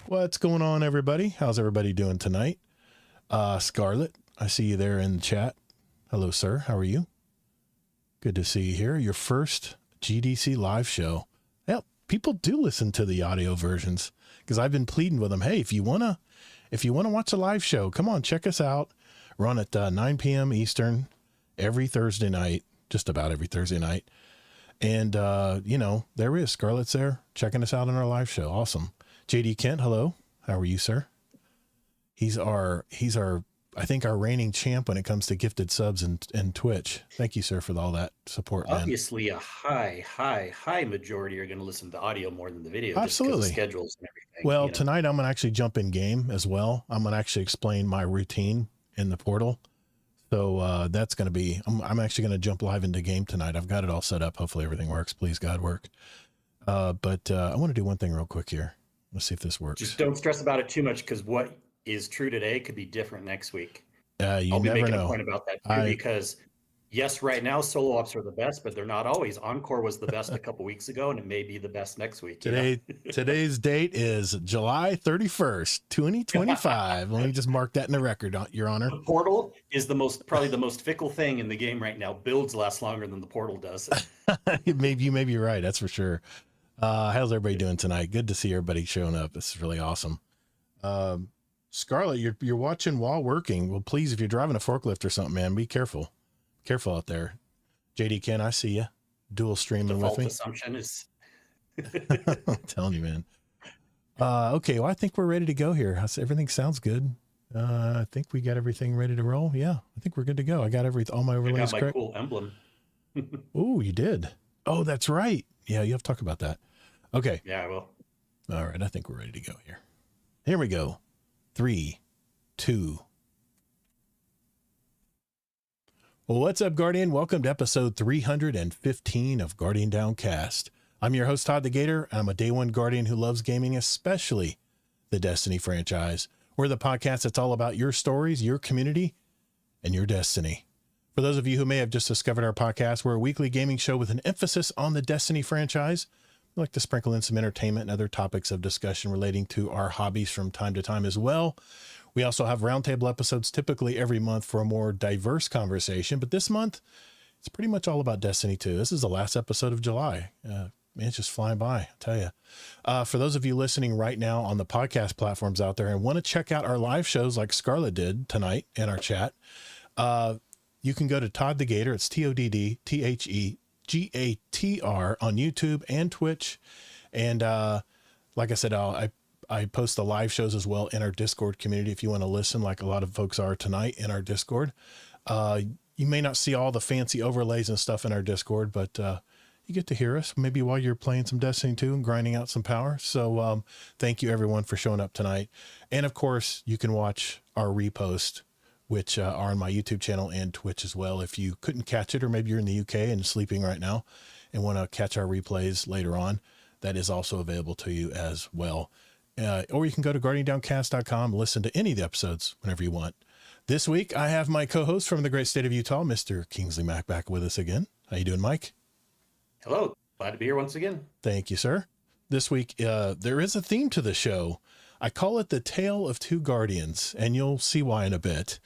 What's going on, everybody? How's everybody doing tonight? Scarlett, I see you there in the chat. Hello, sir. How are you? Good to see you here. Your first GDC live show. Yeah, people do listen to the audio versions because I've been pleading with them. Hey, if you wanna watch a live show, come on, check us out. Run at 9 p.m. Eastern every Thursday night, just about every Thursday night. And there he is. Scarlett's there checking us out on our live show. Awesome. JD Kent, hello. How are you, sir? He's our I think our reigning champ when it comes to gifted subs and Twitch. Thank you, sir, for all that support, man. Obviously, a high majority are going to listen to audio more than the video. Absolutely. Just because of schedules and everything. Well, tonight I'm going to actually jump in game as well. I'm going to actually explain my routine in the portal. So that's going to be, I'm actually going to jump live into game tonight. I've got it all set up. Hopefully everything works. Please, God, work. But I want to do one thing real quick here. Let's see if this works. Just don't stress about it too much because what is true today could be different next week. You I'll be never making know. a point about that too, because yes, right now solo ops are the best, but they're not always. Encore was the best a couple weeks ago, and it may be the best next week. Today's date is July 31st, 2025. Let me just mark that in the record, Your Honor. The portal is probably the most fickle thing in the game right now. Builds last longer than the portal does. You may be right. That's for sure. How's everybody doing tonight? Good to see everybody showing up. This is really awesome. Scarlett, you're watching while working. Well, please, if you're driving a forklift or something, man, be careful. Careful out there. JD Ken, I see you. Dual streaming with me. Assumption is. I'm telling you, man. Okay, well, I think we're ready to go here. Everything sounds good. I think we got everything ready to roll. Yeah, I think we're good to go. I got all my overlays correct. Cool emblem. Oh, you did. Oh, that's right. Yeah, you have to talk about that. Okay. Yeah, I will. All right, I think we're ready to go here. Here we go. 3, 2. Well, what's up, Guardian? Welcome to episode 315 of Guardian Downcast. I'm your host, Todd the Gator, and I'm a day one Guardian who loves gaming, especially the Destiny franchise. We're the podcast that's all about your stories, your community, and your destiny. For those of you who may have just discovered our podcast, we're a weekly gaming show with an emphasis on the Destiny franchise. We like to sprinkle in some entertainment and other topics of discussion relating to our hobbies from time to time as well. We also have roundtable episodes typically every month for a more diverse conversation, but this month it's pretty much all about Destiny 2. This is the last episode of July. Man, it's just flying by, I tell you. For those of you listening right now on the podcast platforms out there and want to check out our live shows like Scarlett did tonight in our chat, you can go to Todd the Gator. It's TODD THEGATR on YouTube and Twitch. And like I said, I post the live shows as well in our Discord community if you want to listen, like a lot of folks are tonight in our Discord. You may not see all the fancy overlays and stuff in our Discord, but you get to hear us maybe while you're playing some Destiny 2 and grinding out some power. So thank you, everyone, for showing up tonight. And, of course, you can watch our repost, which are on my YouTube channel and Twitch as well. If you couldn't catch it, or maybe you're in the UK and sleeping right now and want to catch our replays later on, that is also available to you as well. Or you can go to guardiandowncast.com, listen to any of the episodes whenever you want. This week, I have my co-host from the great state of Utah, Mr. Kingsley Mack, back with us again. How you doing, Mike? Hello. Glad to be here once again. Thank you, sir. This week, there is a theme to the show. I call it the Tale of Two Guardians, and you'll see why in a bit.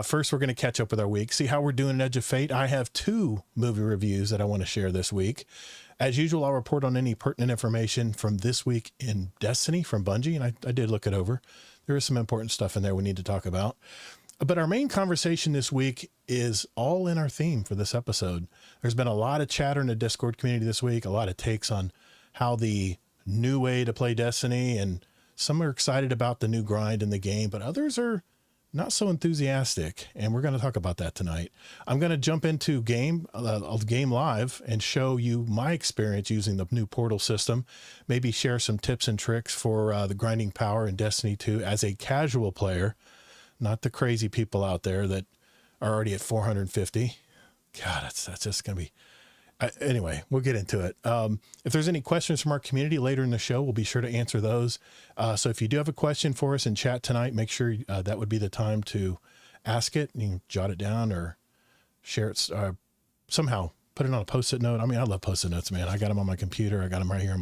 First, we're going to catch up with our week, see how we're doing in Edge of Fate. I have 2 movie reviews that I want to share this week. As usual, I'll report on any pertinent information from this week in Destiny from Bungie, and I did look it over. There is some important stuff in there we need to talk about. But our main conversation this week is all in our theme for this episode. There's been a lot of chatter in the Discord community this week, a lot of takes on how the new way to play Destiny, and some are excited about the new grind in the game, but others are not so enthusiastic, and we're going to talk about that tonight. I'm going to jump into game live and show you my experience using the new portal system, maybe share some tips and tricks for the grinding power in Destiny 2 as a casual player, not the crazy people out there that are already at 450. God, that's just going to be... Anyway, we'll get into it. If there's any questions from our community later in the show, we'll be sure to answer those. So if you do have a question for us in chat tonight, make sure that would be the time to ask it. You can jot it down or share it somehow. Put it on a Post-it note. I mean, I love Post-it notes, man. I got them on my computer. I got them right here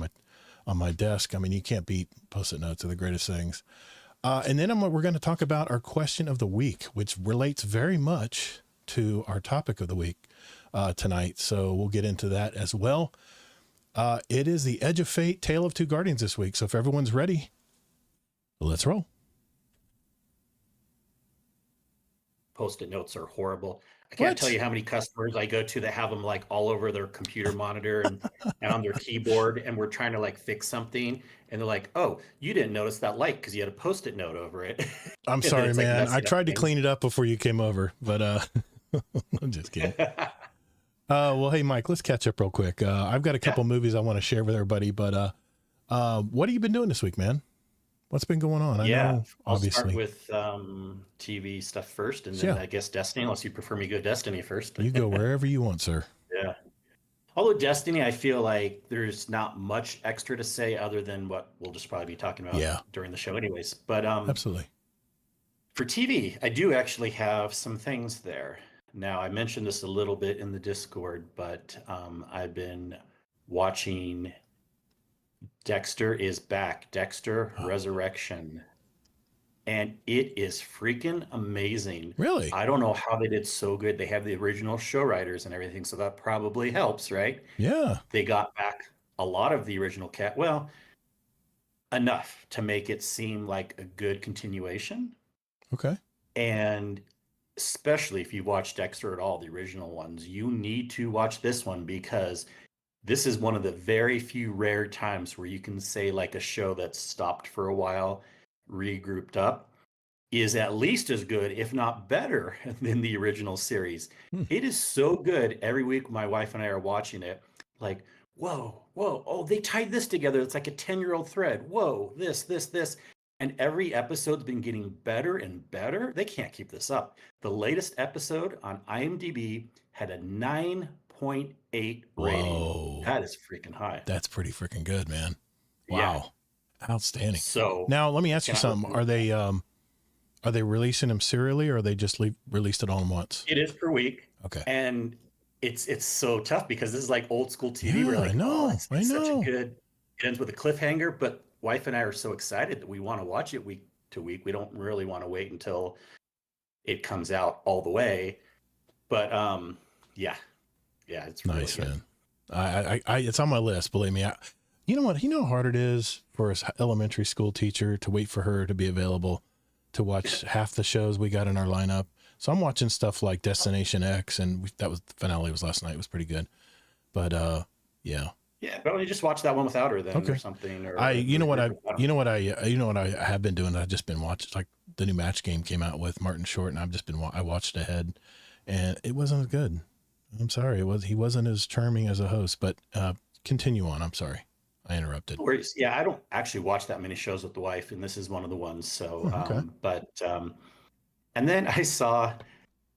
on my desk. I mean, you can't beat Post-it notes are the greatest things. And then we're going to talk about our question of the week, which relates very much to our topic of the week tonight. So we'll get into that as well. It is the Edge of Fate, Tale of Two Guardians this week. So if everyone's ready, let's roll. Post-it notes are horrible. I can't What? tell you how many customers I go to that have them like all over their computer monitor and on their keyboard, and we're trying to like fix something, and they're like, "Oh, you didn't notice that light because you had a Post-it note over it." I'm And then sorry, it's, like, man. messing I up tried to things. clean it up before you came over, but I'm just kidding. Well, hey, Mike, let's catch up real quick. I've got a couple movies I want to share with everybody, but what have you been doing this week, man? What's been going on? I know, I'll obviously. start with TV stuff first, and then Yeah. I guess Destiny, unless you prefer me to go Destiny first. You go wherever you want, sir. Yeah. Although Destiny, I feel like there's not much extra to say other than what we'll just probably be talking about Yeah. during the show anyways. But Absolutely. for TV, I do actually have some things there. Now, I mentioned this a little bit in the Discord, but I've been watching Dexter is Back, Dexter Resurrection. And it is freaking amazing. Really? I don't know how they did so good. They have the original show writers and everything, so that probably helps, right? Yeah. They got back a lot of the original cat. Well, enough to make it seem like a good continuation. Okay. And especially if you watch Dexter at all, the original ones, you need to watch this one because this is one of the very few rare times where you can say like a show that's stopped for a while, regrouped up, is at least as good, if not better, than the original series. It is so good. Every week, my wife and I are watching it. Like, whoa, oh, they tied this together. It's like a 10-year-old thread. Whoa, this. And every episode's been getting better and better. They can't keep this up. The latest episode on IMDb had a 9.8 rating. Whoa. That is freaking high. That's pretty freaking good, man. Yeah. Wow. Outstanding. So Now, let me ask you Can I something. Are they releasing them serially, or are they just released it all once? it is per week. Okay. And it's so tough because this is like old school TV. We're Yeah, like, I know, it's I such know. a good. It ends with a cliffhanger, but wife and I are so excited that we want to watch it week to week. We don't really want to wait until it comes out all the way. But yeah, it's really Nice, good. man. I it's on my list. Believe me. You know what? You know how hard it is for an elementary school teacher to wait for her to be available to watch half the shows we got in our lineup. So I'm watching stuff like Destination X, and that was the finale was last night. It was pretty good. But yeah. Yeah, but you just watch that one without her then, Okay. or something. Or You know what I have been doing. I've just been watching, like the new Match Game came out with Martin Short, and I watched ahead, and it wasn't as good. I'm sorry. He wasn't as charming as a host, but continue on. I'm sorry. I interrupted. Yeah, I don't actually watch that many shows with the wife, and this is one of the ones. So, Okay. And then I saw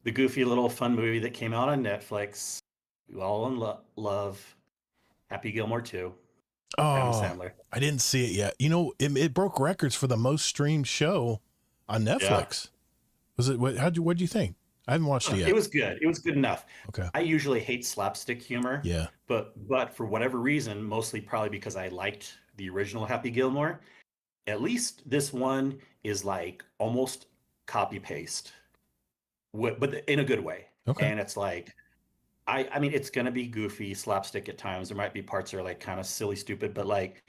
the goofy little fun movie that came out on Netflix. We all love Happy Gilmore 2. Adam Oh, Sandler. I didn't see it yet. You know, it broke records for the most streamed show on Netflix. Was it? What'd you think? I haven't watched it yet. It was good. It was good enough. Okay. I usually hate slapstick humor. Yeah. But for whatever reason, mostly probably because I liked the original Happy Gilmore, at least this one is like almost copy paste, but in a good way. Okay. And it's like, I mean, it's gonna be goofy, slapstick at times. There might be parts that are like kind of silly, stupid, but like,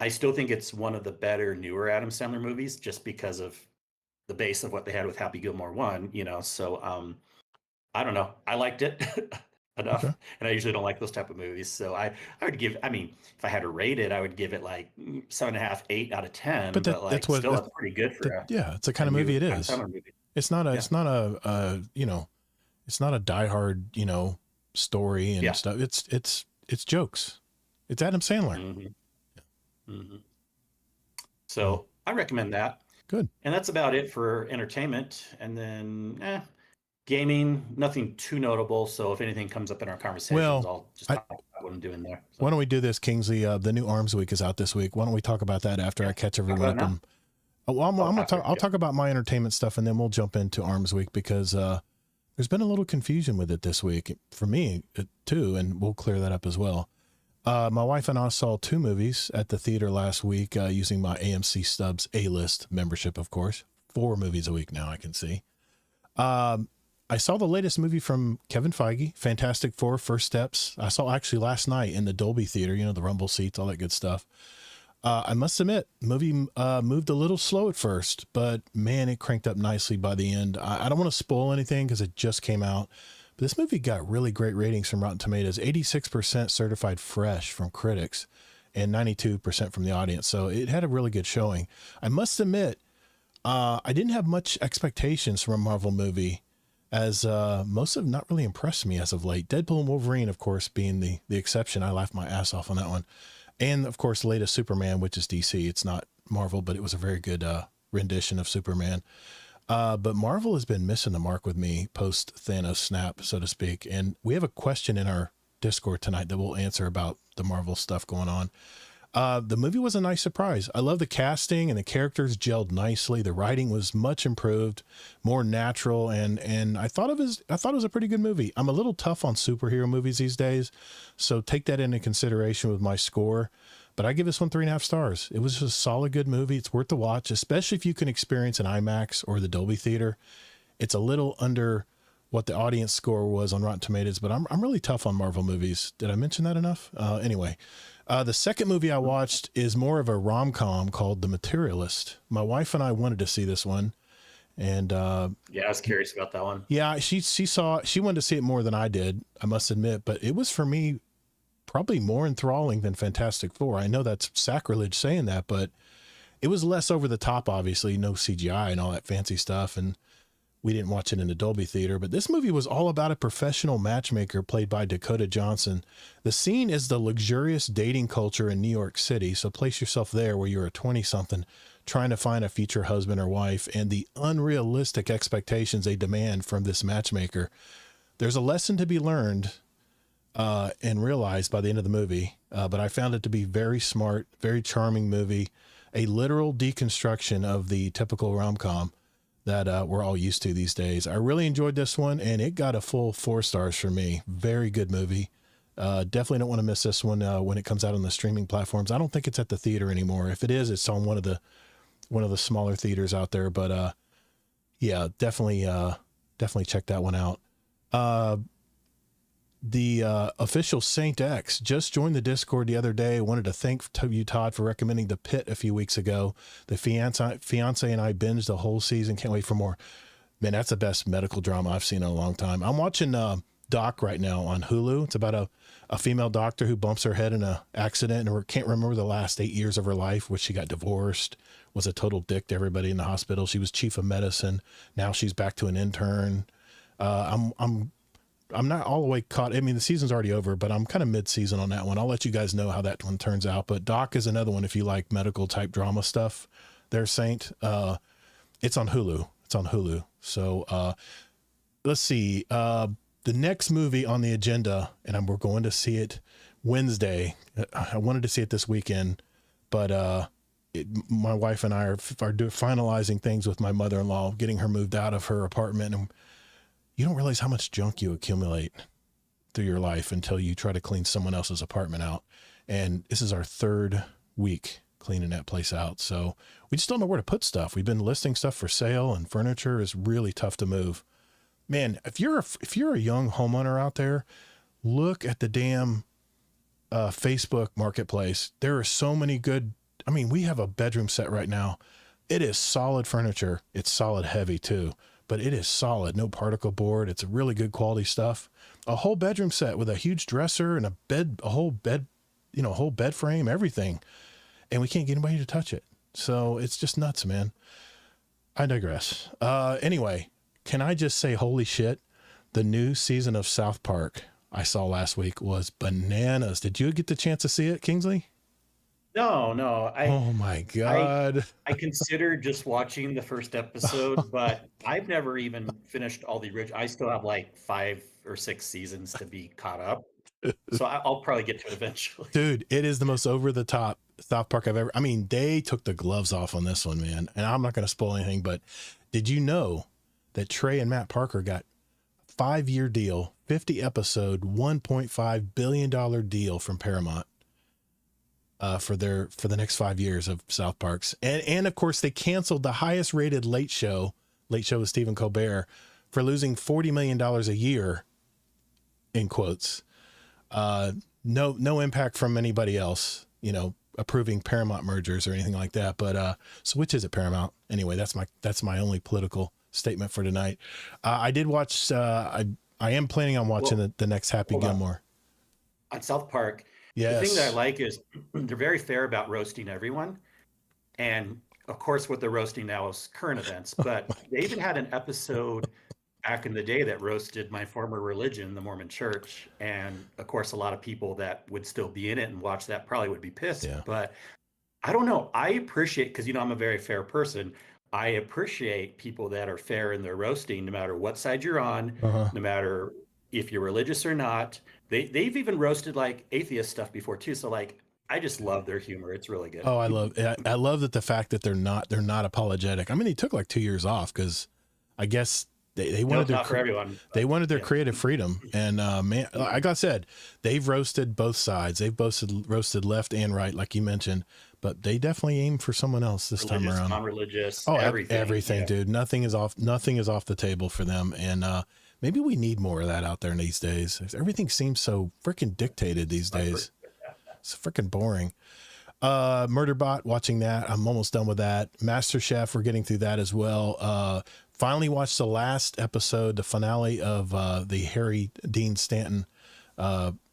I still think it's one of the better, newer Adam Sandler movies, just because of the base of what they had with Happy Gilmore 1. So I don't know. I liked it enough, Okay. and I usually don't like those type of movies. So I would give. I mean, if I had to rate it, I would give it like 7.5, 8 out of 10. But like, that's what. still, that's pretty good for It's the kind of movie it Adam is. Sandler movie. It's not a. It's not a. It's not a diehard. Story and stuff. It's jokes. It's Adam Sandler. Mm-hmm. Mm-hmm. So I recommend that. Good. And that's about it for entertainment. And then gaming, nothing too notable. So if anything comes up in our conversations, I'll just talk about what I'm doing there. So. Why don't we do this, Kingsley? The new Arms Week is out this week. Why don't we talk about that after I catch everyone up? I'll talk about my entertainment stuff, and then we'll jump into Arms Week because there's been a little confusion with it this week for me too, and we'll clear that up as well. My wife and I saw 2 movies at the theater last week using my AMC Stubs A-list membership, of course. 4 movies a week now, I can see. I saw the latest movie from Kevin Feige, Fantastic Four, First Steps. I saw actually last night in the Dolby Theater, you know, the rumble seats, all that good stuff. I must admit, movie moved a little slow at first, but man, it cranked up nicely by the end. I don't want to spoil anything because it just came out. But this movie got really great ratings from Rotten Tomatoes, 86% certified fresh from critics and 92% from the audience. So it had a really good showing. I must admit, I didn't have much expectations from a Marvel movie, as most have not really impressed me as of late. Deadpool and Wolverine, of course, being the exception. I laughed my ass off on that one. And of course, the latest Superman, which is DC. It's not Marvel, but it was a very good rendition of Superman. But Marvel has been missing the mark with me post Thanos snap, so to speak. And we have a question in our Discord tonight that we'll answer about the Marvel stuff going on. The movie was a nice surprise. I love the casting, and the characters gelled nicely. The writing was much improved, more natural, and I thought it was a pretty good movie. I'm a little tough on superhero movies these days, so take that into consideration with my score. But I give this one 3.5 stars. It was just a solid, good movie. It's worth the watch, especially if you can experience an IMAX or the Dolby Theater. It's a little under what the audience score was on Rotten Tomatoes, but I'm really tough on Marvel movies. Did I mention that enough? Anyway. The second movie I watched is more of a rom-com called The Materialist. My wife and I wanted to see this one. And yeah, I was curious about that one. Yeah, she wanted to see it more than I did, I must admit, but it was for me probably more enthralling than Fantastic Four. I know that's sacrilege saying that, but it was less over the top, obviously, no CGI and all that fancy stuff. And we didn't watch it in the Dolby Theater, but this movie was all about a professional matchmaker played by Dakota Johnson. The scene is the luxurious dating culture in New York City. So place yourself there where you're a 20-something trying to find a future husband or wife, and the unrealistic expectations they demand from this matchmaker. There's a lesson to be learned and realized by the end of the movie. But I found it to be very smart, very charming movie, a literal deconstruction of the typical rom-com that we're all used to these days. I really enjoyed this one, and it got a full 4 stars for me. Very good movie. Definitely don't want to miss this one when it comes out on the streaming platforms. I don't think it's at the theater anymore. If it is, it's on one of the smaller theaters out there. But yeah, definitely check that one out. The official Saint X just joined the Discord the other day. I wanted to thank you, Todd, for recommending The Pit a few weeks ago. The fiance and I binged the whole season. Can't wait for more. Man, that's the best medical drama I've seen in a long time. I'm watching Doc right now on Hulu. It's about a female doctor who bumps her head in an accident and can't remember the last 8 years of her life, which she got divorced, was a total dick to everybody in the hospital. She was chief of medicine. Now she's back to an intern. I'm not all the way caught. I mean, the season's already over, but I'm kind of mid-season on that one. I'll let you guys know how that one turns out. But Doc is another one if you like medical type drama stuff. There's Saint. It's on Hulu. So let's see. The next movie on the agenda, and we're going to see it Wednesday. I wanted to see it this weekend, but my wife and I are finalizing things with my mother-in-law, getting her moved out of her apartment, and you don't realize how much junk you accumulate through your life until you try to clean someone else's apartment out. And this is our 3rd week cleaning that place out. So we just don't know where to put stuff. We've been listing stuff for sale, and furniture is really tough to move. Man, if you're a young homeowner out there, look at the damn Facebook marketplace. There are so many good. I mean, we have a bedroom set right now. It is solid furniture. It's solid heavy too, but it is solid. No particle board. It's really good quality stuff. A whole bedroom set with a huge dresser and a whole bed frame, everything. And we can't get anybody to touch it. So it's just nuts, man. I digress. Anyway, can I just say, holy shit, the new season of South Park I saw last week was bananas. Did you get the chance to see it, Kingsley? No. Oh my God. I considered just watching the first episode, but I've never even finished all the original. I still have like 5 or 6 seasons to be caught up. So I'll probably get to it eventually. Dude, it is the most over the top South Park I've ever. I mean, they took the gloves off on this one, man. And I'm not going to spoil anything, but did you know that Trey and Matt Parker got 5-year deal, 50 episode, $1.5 billion deal from Paramount for the next 5 years of South Park's. And of course they canceled the highest rated Late Show with Stephen Colbert, for losing $40 million a year, in quotes. No impact from anybody else, approving Paramount mergers or anything like that. But so which is it, Paramount? Anyway, that's my only political statement for tonight. I did watch. I am planning on watching the next Happy Gilmore. On South Park, yes. The thing that I like is they're very fair about roasting everyone, and of course, what they're roasting now is current events. But they even had an episode back in the day that roasted my former religion, the Mormon Church, and of course, a lot of people that would still be in it and watch that probably would be pissed. Yeah. But I don't know. I appreciate, because I'm a very fair person. I appreciate people that are fair in their roasting, no matter what side you're on, no matter if you're religious or not. They've even roasted like atheist stuff before too. So like, I just love their humor. It's really good. Oh, I love that the fact that they're not apologetic. I mean, he took like 2 years off because I guess they wanted not for everyone. They wanted their creative freedom. And man, like I said, they've roasted both sides. They've roasted left and right, like you mentioned, but they definitely aim for someone else this time around. Non-religious, oh, everything, dude. Nothing is off the table for them. And maybe we need more of that out there these days. Everything seems so freaking dictated these days. It's freaking boring. Murderbot, watching that. I'm almost done with that. MasterChef, we're getting through that as well. Finally watched the last episode, the finale of the Harry Dean Stanton,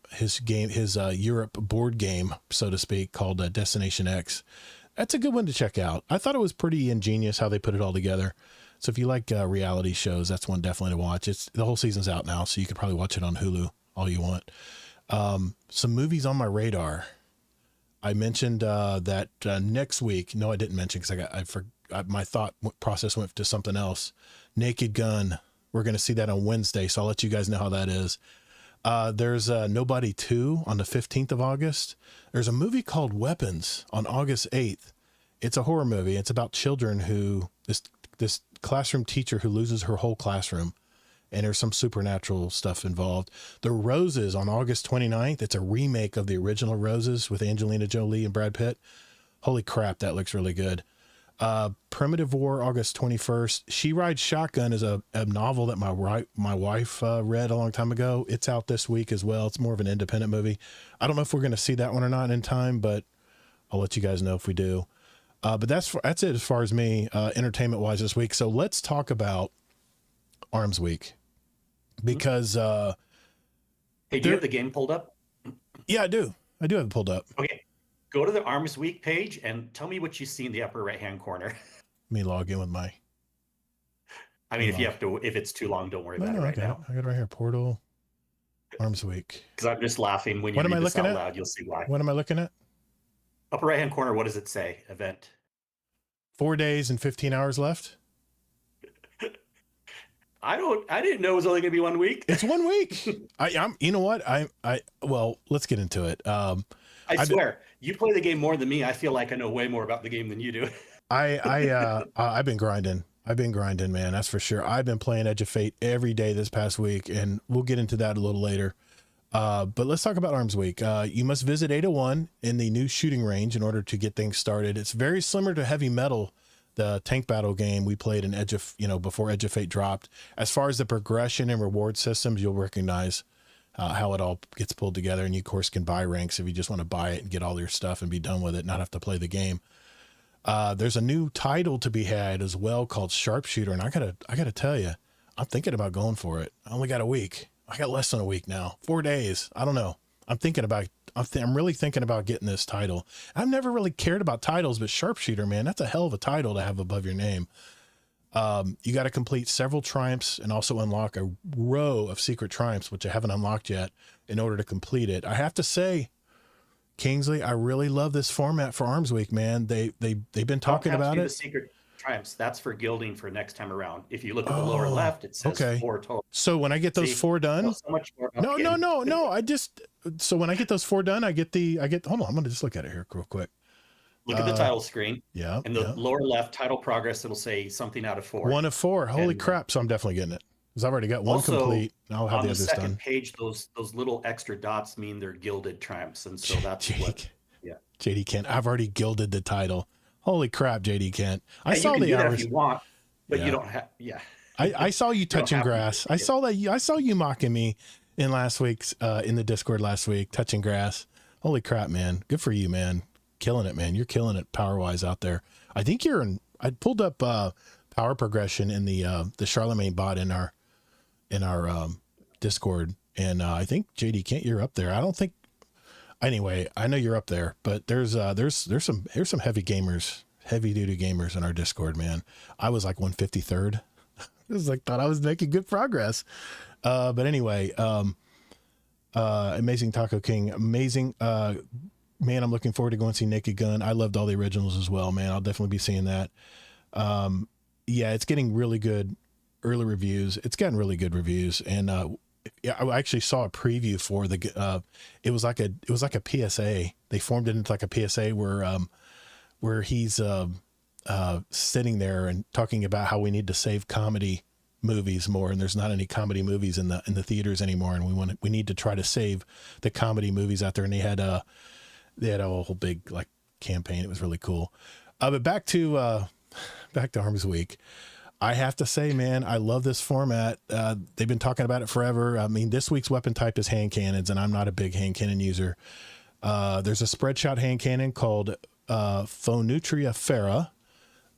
his Europe board game, so to speak, called Destination X. That's a good one to check out. I thought it was pretty ingenious how they put it all together. So if you like reality shows, that's one definitely to watch. The whole season's out now, so you could probably watch it on Hulu all you want. Some movies on my radar. I mentioned that next week. No, I didn't mention because my thought process went to something else. Naked Gun. We're going to see that on Wednesday, so I'll let you guys know how that is. There's Nobody 2 on the 15th of August. There's a movie called Weapons on August 8th. It's a horror movie. It's about children who this classroom teacher who loses her whole classroom. And there's some supernatural stuff involved. The Roses on August 29th. It's a remake of the original Roses with Angelina Jolie and Brad Pitt. Holy crap, that looks really good. Primitive War, August 21st. She Rides Shotgun is a novel that my wife read a long time ago. It's out this week as well. It's more of an independent movie. I don't know if we're going to see that one or not in time, but I'll let you guys know if we do. But that's it as far as me, entertainment-wise this week. So let's talk about Arms Week. Because hey, do you have the game pulled up? Yeah, I do have it pulled up. Okay, go to the Arms Week page and tell me what you see in the upper right hand corner. Let me log in with my if it's too long, don't worry about it right now. I got it right here. Portal Arms Week. Because I'm just laughing when you read this out loud, you'll see why. What am I looking at? Upper right hand corner, what does it say? Event. 4 days and 15 hours left. I didn't know it was only gonna be 1 week. It's 1 week. I'm you know what? Well, let's get into it. I swear, you play the game more than me. I feel like I know way more about the game than you do. I've been grinding. Man. That's for sure. I've been playing Edge of Fate every day this past week, and we'll get into that a little later. But let's talk about Arms Week. You must visit 801 in the new shooting range in order to get things started. It's very similar to Heavy Metal, the tank battle game we played in before Edge of Fate dropped. As far as the progression and reward systems, you'll recognize how it all gets pulled together. And you, of course, can buy ranks if you just want to buy it and get all your stuff and be done with it, not have to play the game. There's a new title to be had as well called Sharpshooter. And I gotta tell you, I'm thinking about going for it. I only got a week. I got less than a week now, 4 days. I don't know. I'm really thinking about getting this title. I've never really cared about titles, but Sharpshooter, man, that's a hell of a title to have above your name. You got to complete several triumphs and also unlock a row of secret triumphs, which I haven't unlocked yet, in order to complete it. I have to say, Kingsley, I really love this format for Arms Week, man. They've been talking about it. The secret triumphs, that's for gilding for next time around. If you look at the lower left, it says 4 total. So when I get those 4 done, so much more no. So when I get those 4 done, I get, hold on, I'm going to just look at it here real quick. Look at the title screen. Yeah. And the lower left title progress, it'll say something out of 4. 1 of 4. Holy crap. So I'm definitely getting it. Because I've already got one Also, complete. And I'll have on the the others second done. page, those little extra dots mean they're gilded triumphs, and so that's JD, what. Yeah, JD Kent. I've already gilded the title. Holy crap, JD Kent. I yeah, you saw can the do that if hours. you want, but you Yeah. don't have. Yeah, I saw you you don't touching have to. grass. I saw that. I saw you mocking me in last week's, in the Discord last week, touching grass. Holy crap, man. Good for you, man. Killing it, man. You're killing it power wise out there. I think I pulled up, power progression in the Charlemagne bot in our Discord. And, I think JD Kent, you're up there. I don't think, anyway, I know you're up there, but there's some heavy gamers, heavy duty gamers in our Discord, man. I was like 153rd. It was like, thought I was making good progress. But anyway, Amazing Taco King, amazing. Man, I'm looking forward to going to see Naked Gun. I loved all the originals as well, man. I'll definitely be seeing that. Yeah, it's getting really good early reviews. It's gotten really good reviews. And, yeah, I actually saw a preview for it was like a PSA. They formed it into like a PSA where he's, sitting there and talking about how we need to save comedy movies more, and there's not any comedy movies in the theaters anymore, and we need to try to save the comedy movies out there. And they had a whole big like campaign. It was really cool. But back to Arms Week. I have to say, man, I love this format. They've been talking about it forever. I mean, this week's weapon type is hand cannons, and I'm not a big hand cannon user. There's a spread shot hand cannon called Phonutria Fera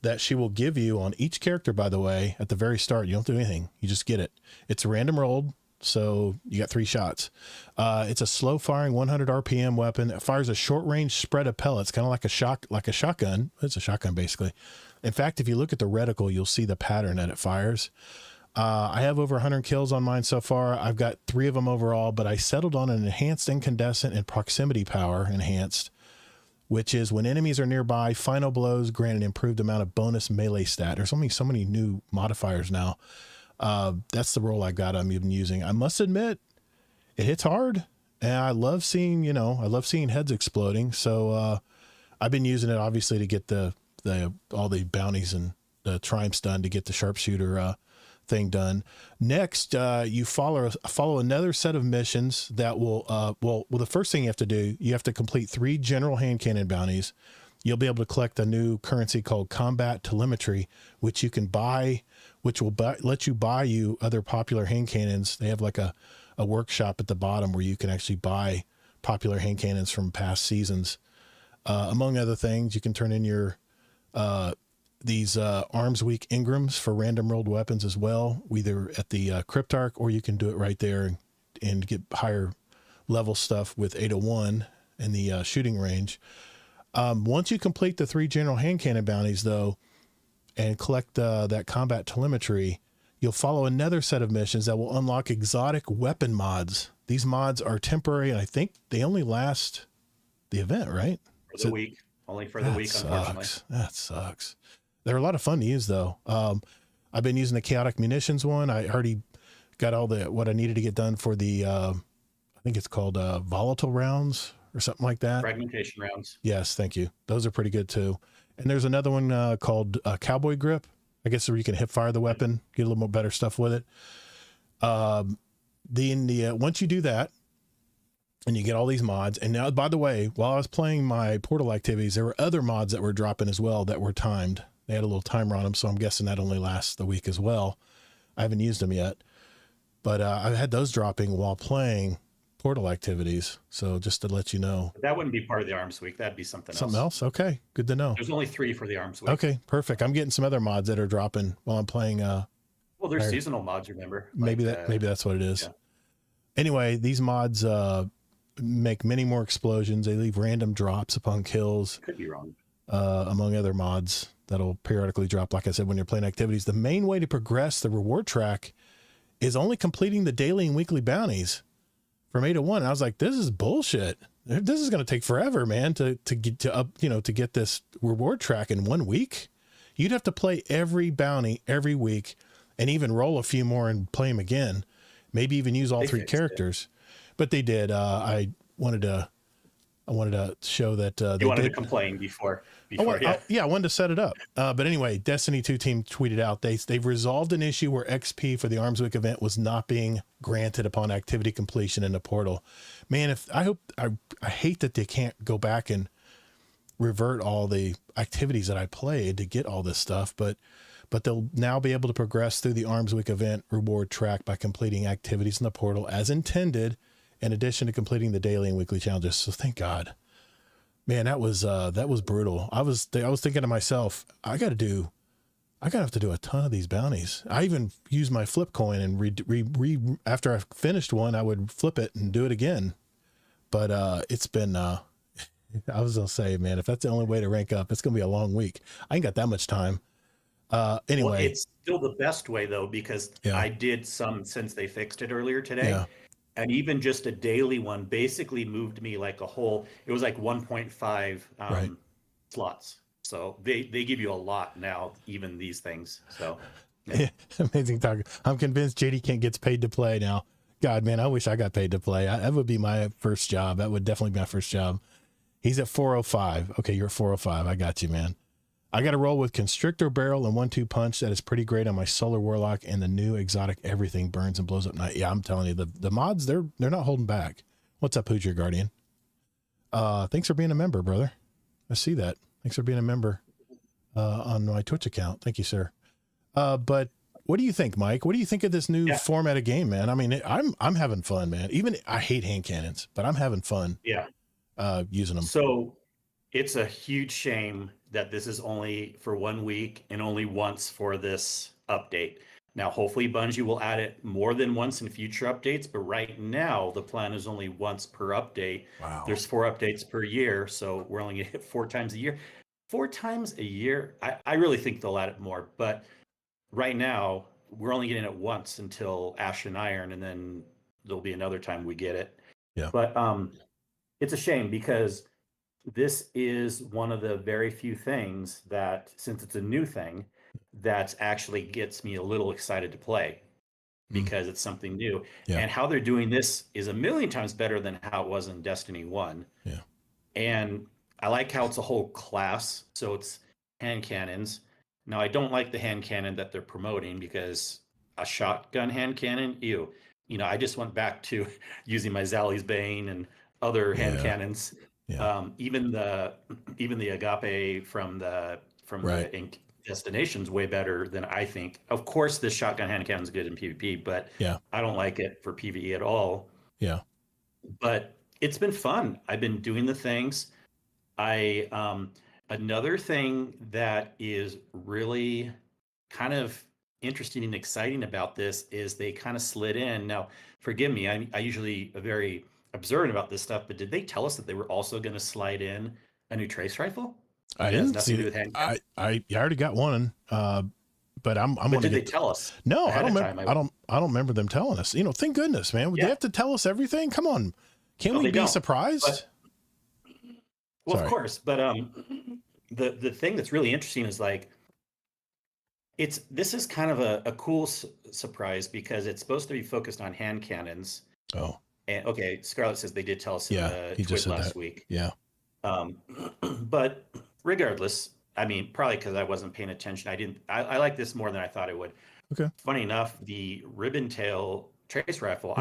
that she will give you on each character, by the way, at the very start. You don't do anything. You just get it. It's random rolled, so you got 3 shots. It's a slow firing 100 RPM weapon. It fires a short range spread of pellets, kind of like a shotgun. It's a shotgun, basically. In fact, if you look at the reticle, you'll see the pattern that it fires. I have over 100 kills on mine so far. I've got 3 of them overall, but I settled on an enhanced incandescent and proximity power enhanced, which is when enemies are nearby, final blows grant an improved amount of bonus melee stat. There's only so many new modifiers now. That's the roll I got. I'm even using. I must admit, it hits hard, and I love seeing heads exploding. So I've been using it obviously to get all the bounties and the triumphs done, to get the sharpshooter thing done. Next, you follow another set of missions that will, the first thing you have to do, you have to complete 3 general hand cannon bounties. You'll be able to collect a new currency called combat telemetry, which you can buy, which will let you buy other popular hand cannons. They have like a workshop at the bottom where you can actually buy popular hand cannons from past seasons. Among other things, you can turn in your, these Arms Week Ingrams for random rolled weapons as well, either at the Cryptarch, or you can do it right there and get higher level stuff with 801 in the shooting range. Once you complete the 3 general hand cannon bounties, though, and collect that combat telemetry, you'll follow another set of missions that will unlock exotic weapon mods. These mods are temporary, and I think they only last the event, right? For the week. Only for the week, unfortunately. That sucks. They're a lot of fun to use, though. I've been using the chaotic munitions one. I already got all what I needed to get done for the, I think it's called volatile rounds or something like that. Fragmentation rounds. Yes, thank you. Those are pretty good too. And there's another one called Cowboy Grip. I guess where you can hip fire the weapon, get a little more better stuff with it. Once you do that, and you get all these mods. And now, by the way, while I was playing my Portal activities, there were other mods that were dropping as well that were timed. They had a little timer on them, so I'm guessing that only lasts the week as well. I haven't used them yet, but I've had those dropping while playing Portal activities. So just to let you know. That wouldn't be part of the Arms Week. That'd be something else. Something else? Okay, good to know. There's only 3 for the Arms Week. Okay, perfect. I'm getting some other mods that are dropping while I'm playing. Well, there's seasonal mods, remember? Maybe that's what it is. Yeah. Anyway, these mods make many more explosions. They leave random drops upon kills. Could be wrong. Among other mods that'll periodically drop. Like I said, when you're playing activities, the main way to progress the reward track is only completing the daily and weekly bounties from 801. And I was like, this is bullshit. This is going to take forever, man, to get this reward track in 1 week. You'd have to play every bounty every week and even roll a few more and play them again. Maybe even use all 3 characters. But they did. I wanted to I wanted to show that You they wanted to did. complain before, Yeah, I wanted to set it up. But anyway, Destiny 2 team tweeted out they've resolved an issue where XP for the Arms Week event was not being granted upon activity completion in the portal. Man, I hate that they can't go back and revert all the activities that I played to get all this stuff, but they'll now be able to progress through the Arms Week event reward track by completing activities in the portal as intended, in addition to completing the daily and weekly challenges. So thank God. Man, that was brutal. I was thinking to myself, I got to have to do a ton of these bounties. I even used my flip coin and after I finished one, I would flip it and do it again. But it's been I was gonna say, man, if that's the only way to rank up, it's gonna be a long week. I ain't got that much time. Anyway, well, it's still the best way though, because Yeah. I did some since they fixed it earlier today. Yeah. And even just a daily one basically moved me like it was like 1.5 Right. slots. So they give you a lot now, even these things. So Amazing talk. I'm convinced JD Kent gets paid to play now. God, man, I wish I got paid to play. That would be my first job. That would definitely be my first job. He's at 405. Okay, you're at 405. I got you, man. I got to roll with Constrictor Barrel and 1-2 Punch. That is pretty great on my Solar Warlock, and the new exotic everything burns and blows up night. Yeah, I'm telling you, the mods, they're not holding back. What's up, Hoosier Guardian? Thanks for being a member, brother. I see that. Thanks for being a member on my Twitch account. Thank you, sir. But what do you think, Mike? What do you think of this new format of game, man? I mean, I'm having fun, man. Even I hate hand cannons, but I'm having fun. Yeah. Using them. So it's a huge shame that this is only for 1 week and only once for this update. Now, hopefully Bungie will add it more than once in future updates, but right now the plan is only once per update. Wow. There's 4 updates per year, so we're only gonna hit 4 times a year. 4 times a year? I really think they'll add it more, but right now we're only getting it once until Ash and Iron, and then there'll be another time we get it. Yeah. But it's a shame because this is one of the very few things that, since it's a new thing, that actually gets me a little excited to play because it's something new. Yeah. And how they're doing this is a million times better than how it was in Destiny 1. Yeah. And I like how it's a whole class. So it's hand cannons. Now, I don't like the hand cannon that they're promoting because a shotgun hand cannon, ew. You know, I just went back to using my Zali's Bane and other hand cannons. Yeah. Even the Agape from the Ink Destination's way better than I think. Of course, this shotgun hand cannon is good in PvP, but I don't like it for PvE at all. Yeah. But it's been fun. I've been doing the things. Another thing that is really kind of interesting and exciting about this is they kind of slid in. Now, forgive me, I usually very observant about this stuff, but did they tell us that they were also going to slide in a new trace rifle? I didn't see it. I already got one, but I'm. But did they tell us? No, I don't remember. I don't remember them telling us. You know, thank goodness, man. Would they have to tell us everything? Come on, can't we be surprised? Well, of course, but the thing that's really interesting is like this is kind of a cool surprise because it's supposed to be focused on hand cannons. Oh. And okay, Scarlett says they did tell us in the tweet last week. Yeah. But regardless, I mean, probably because I wasn't paying attention. I like this more than I thought I would. Okay. Funny enough, the ribbon tail trace rifle,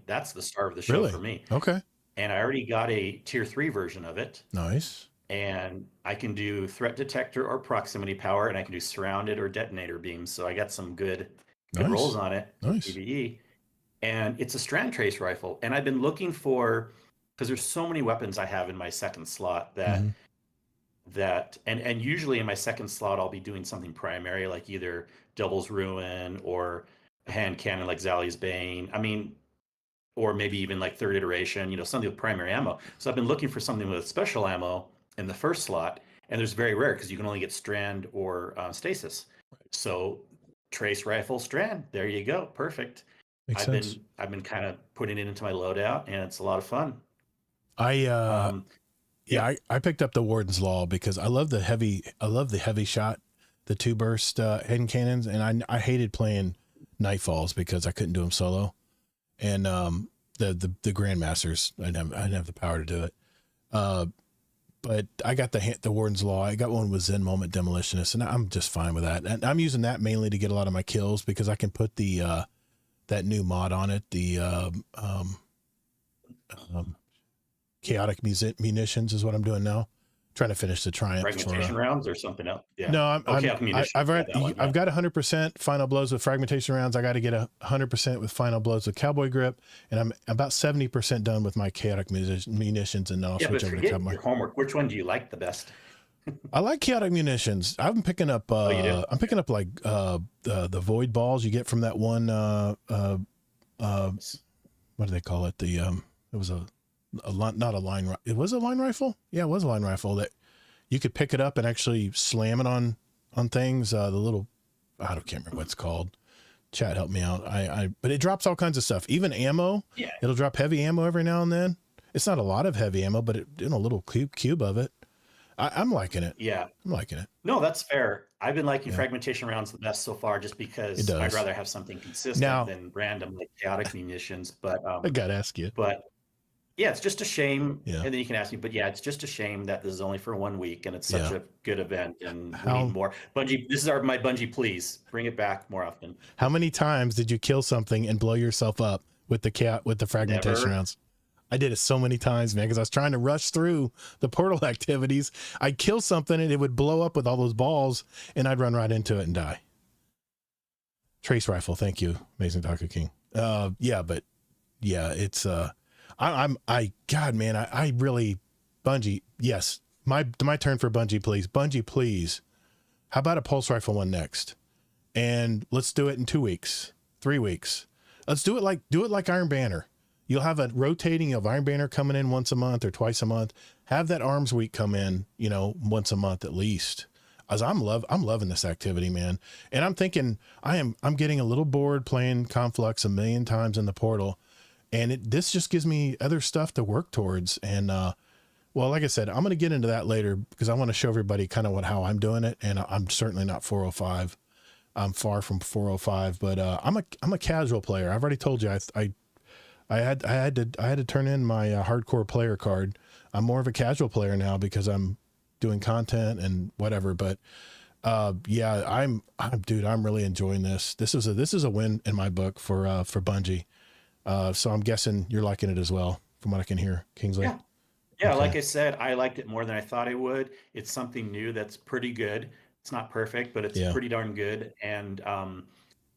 that's the star of the show for me. Okay. And I already got a tier 3 version of it. Nice. And I can do threat detector or proximity power, and I can do surrounded or detonator beams. So I got some good rolls on it. Nice. PvE. And it's a strand trace rifle. And I've been looking for, because there's so many weapons I have in my second slot and usually in my second slot, I'll be doing something primary, like either Devil's Ruin or a hand cannon like Zali's Bane. I mean, or maybe even like third iteration, you know, something with primary ammo. So I've been looking for something with special ammo in the first slot. And there's very rare because you can only get strand or stasis. So trace rifle strand, there you go. Perfect. I've been kind of putting it into my loadout, and it's a lot of fun. I picked up the Warden's Law because I love the heavy shot, the 2 burst hand cannons, and I hated playing Nightfalls because I couldn't do them solo, and the Grandmasters I didn't have the power to do it. But I got the Warden's Law. I got one with Zen Moment Demolitionist, and I'm just fine with that. And I'm using that mainly to get a lot of my kills because I can put the that new mod on it, the chaotic munitions is what I'm doing now. Trying to finish the Triumph. Fragmentation rounds or something else? Yeah. No, I've I've got 100% final blows with fragmentation rounds. I got to get 100% with final blows with cowboy grip, and I'm about 70% done with my chaotic munitions, and then I'll switch over to cowboy. Your homework. Which one do you like the best? I like chaotic munitions. I'm picking up. I'm picking up like the void balls you get from that one. What do they call it? It was not a line. It was a line rifle. Yeah, it was a line rifle that you could pick it up and actually slam it on things. The little, I can't remember what it's called. Chat, help me out. But it drops all kinds of stuff. Even ammo. Yeah. It'll drop heavy ammo every now and then. It's not a lot of heavy ammo, but in a little cube of it. I'm liking it. Yeah. I'm liking it. No, that's fair. I've been liking fragmentation rounds the best so far, just because I'd rather have something consistent than random like chaotic munitions. But I gotta ask you. But yeah, it's just a shame. Yeah. And then you can ask me, but yeah, it's just a shame that this is only for 1 week and it's such a good event, and we need more. Bungie, this is my Bungie, please bring it back more often. How many times did you kill something and blow yourself up with the fragmentation rounds? I did it so many times, man, because I was trying to rush through the portal activities. I'd kill something and it would blow up with all those balls, and I'd run right into it and die. Trace rifle, thank you, Amazing Taco King. It's God, man, I really, Bungie, yes, my turn for Bungie, please. Bungie, please. How about a pulse rifle one next? And let's do it in 2 weeks, 3 weeks. Let's do it like Iron Banner. You'll have a rotating of Iron Banner coming in once a month or twice a month. Have that Arms Week come in, once a month at least. As I'm loving this activity, man. And I'm thinking I'm getting a little bored playing Conflux a million times in the portal, and this just gives me other stuff to work towards. And well, like I said, I'm going to get into that later because I want to show everybody kind of how I'm doing it. And I'm certainly not 405. I'm far from 405, but I'm a casual player. I've already told you I had to turn in my hardcore player card. I'm more of a casual player now because I'm doing content and whatever. But yeah, I'm really enjoying this. This is a win in my book for Bungie. So I'm guessing you're liking it as well, from what I can hear, Kingsley. Yeah. Okay. Like I said, I liked it more than I thought I would. It's something new that's pretty good. It's not perfect, but it's pretty darn good. And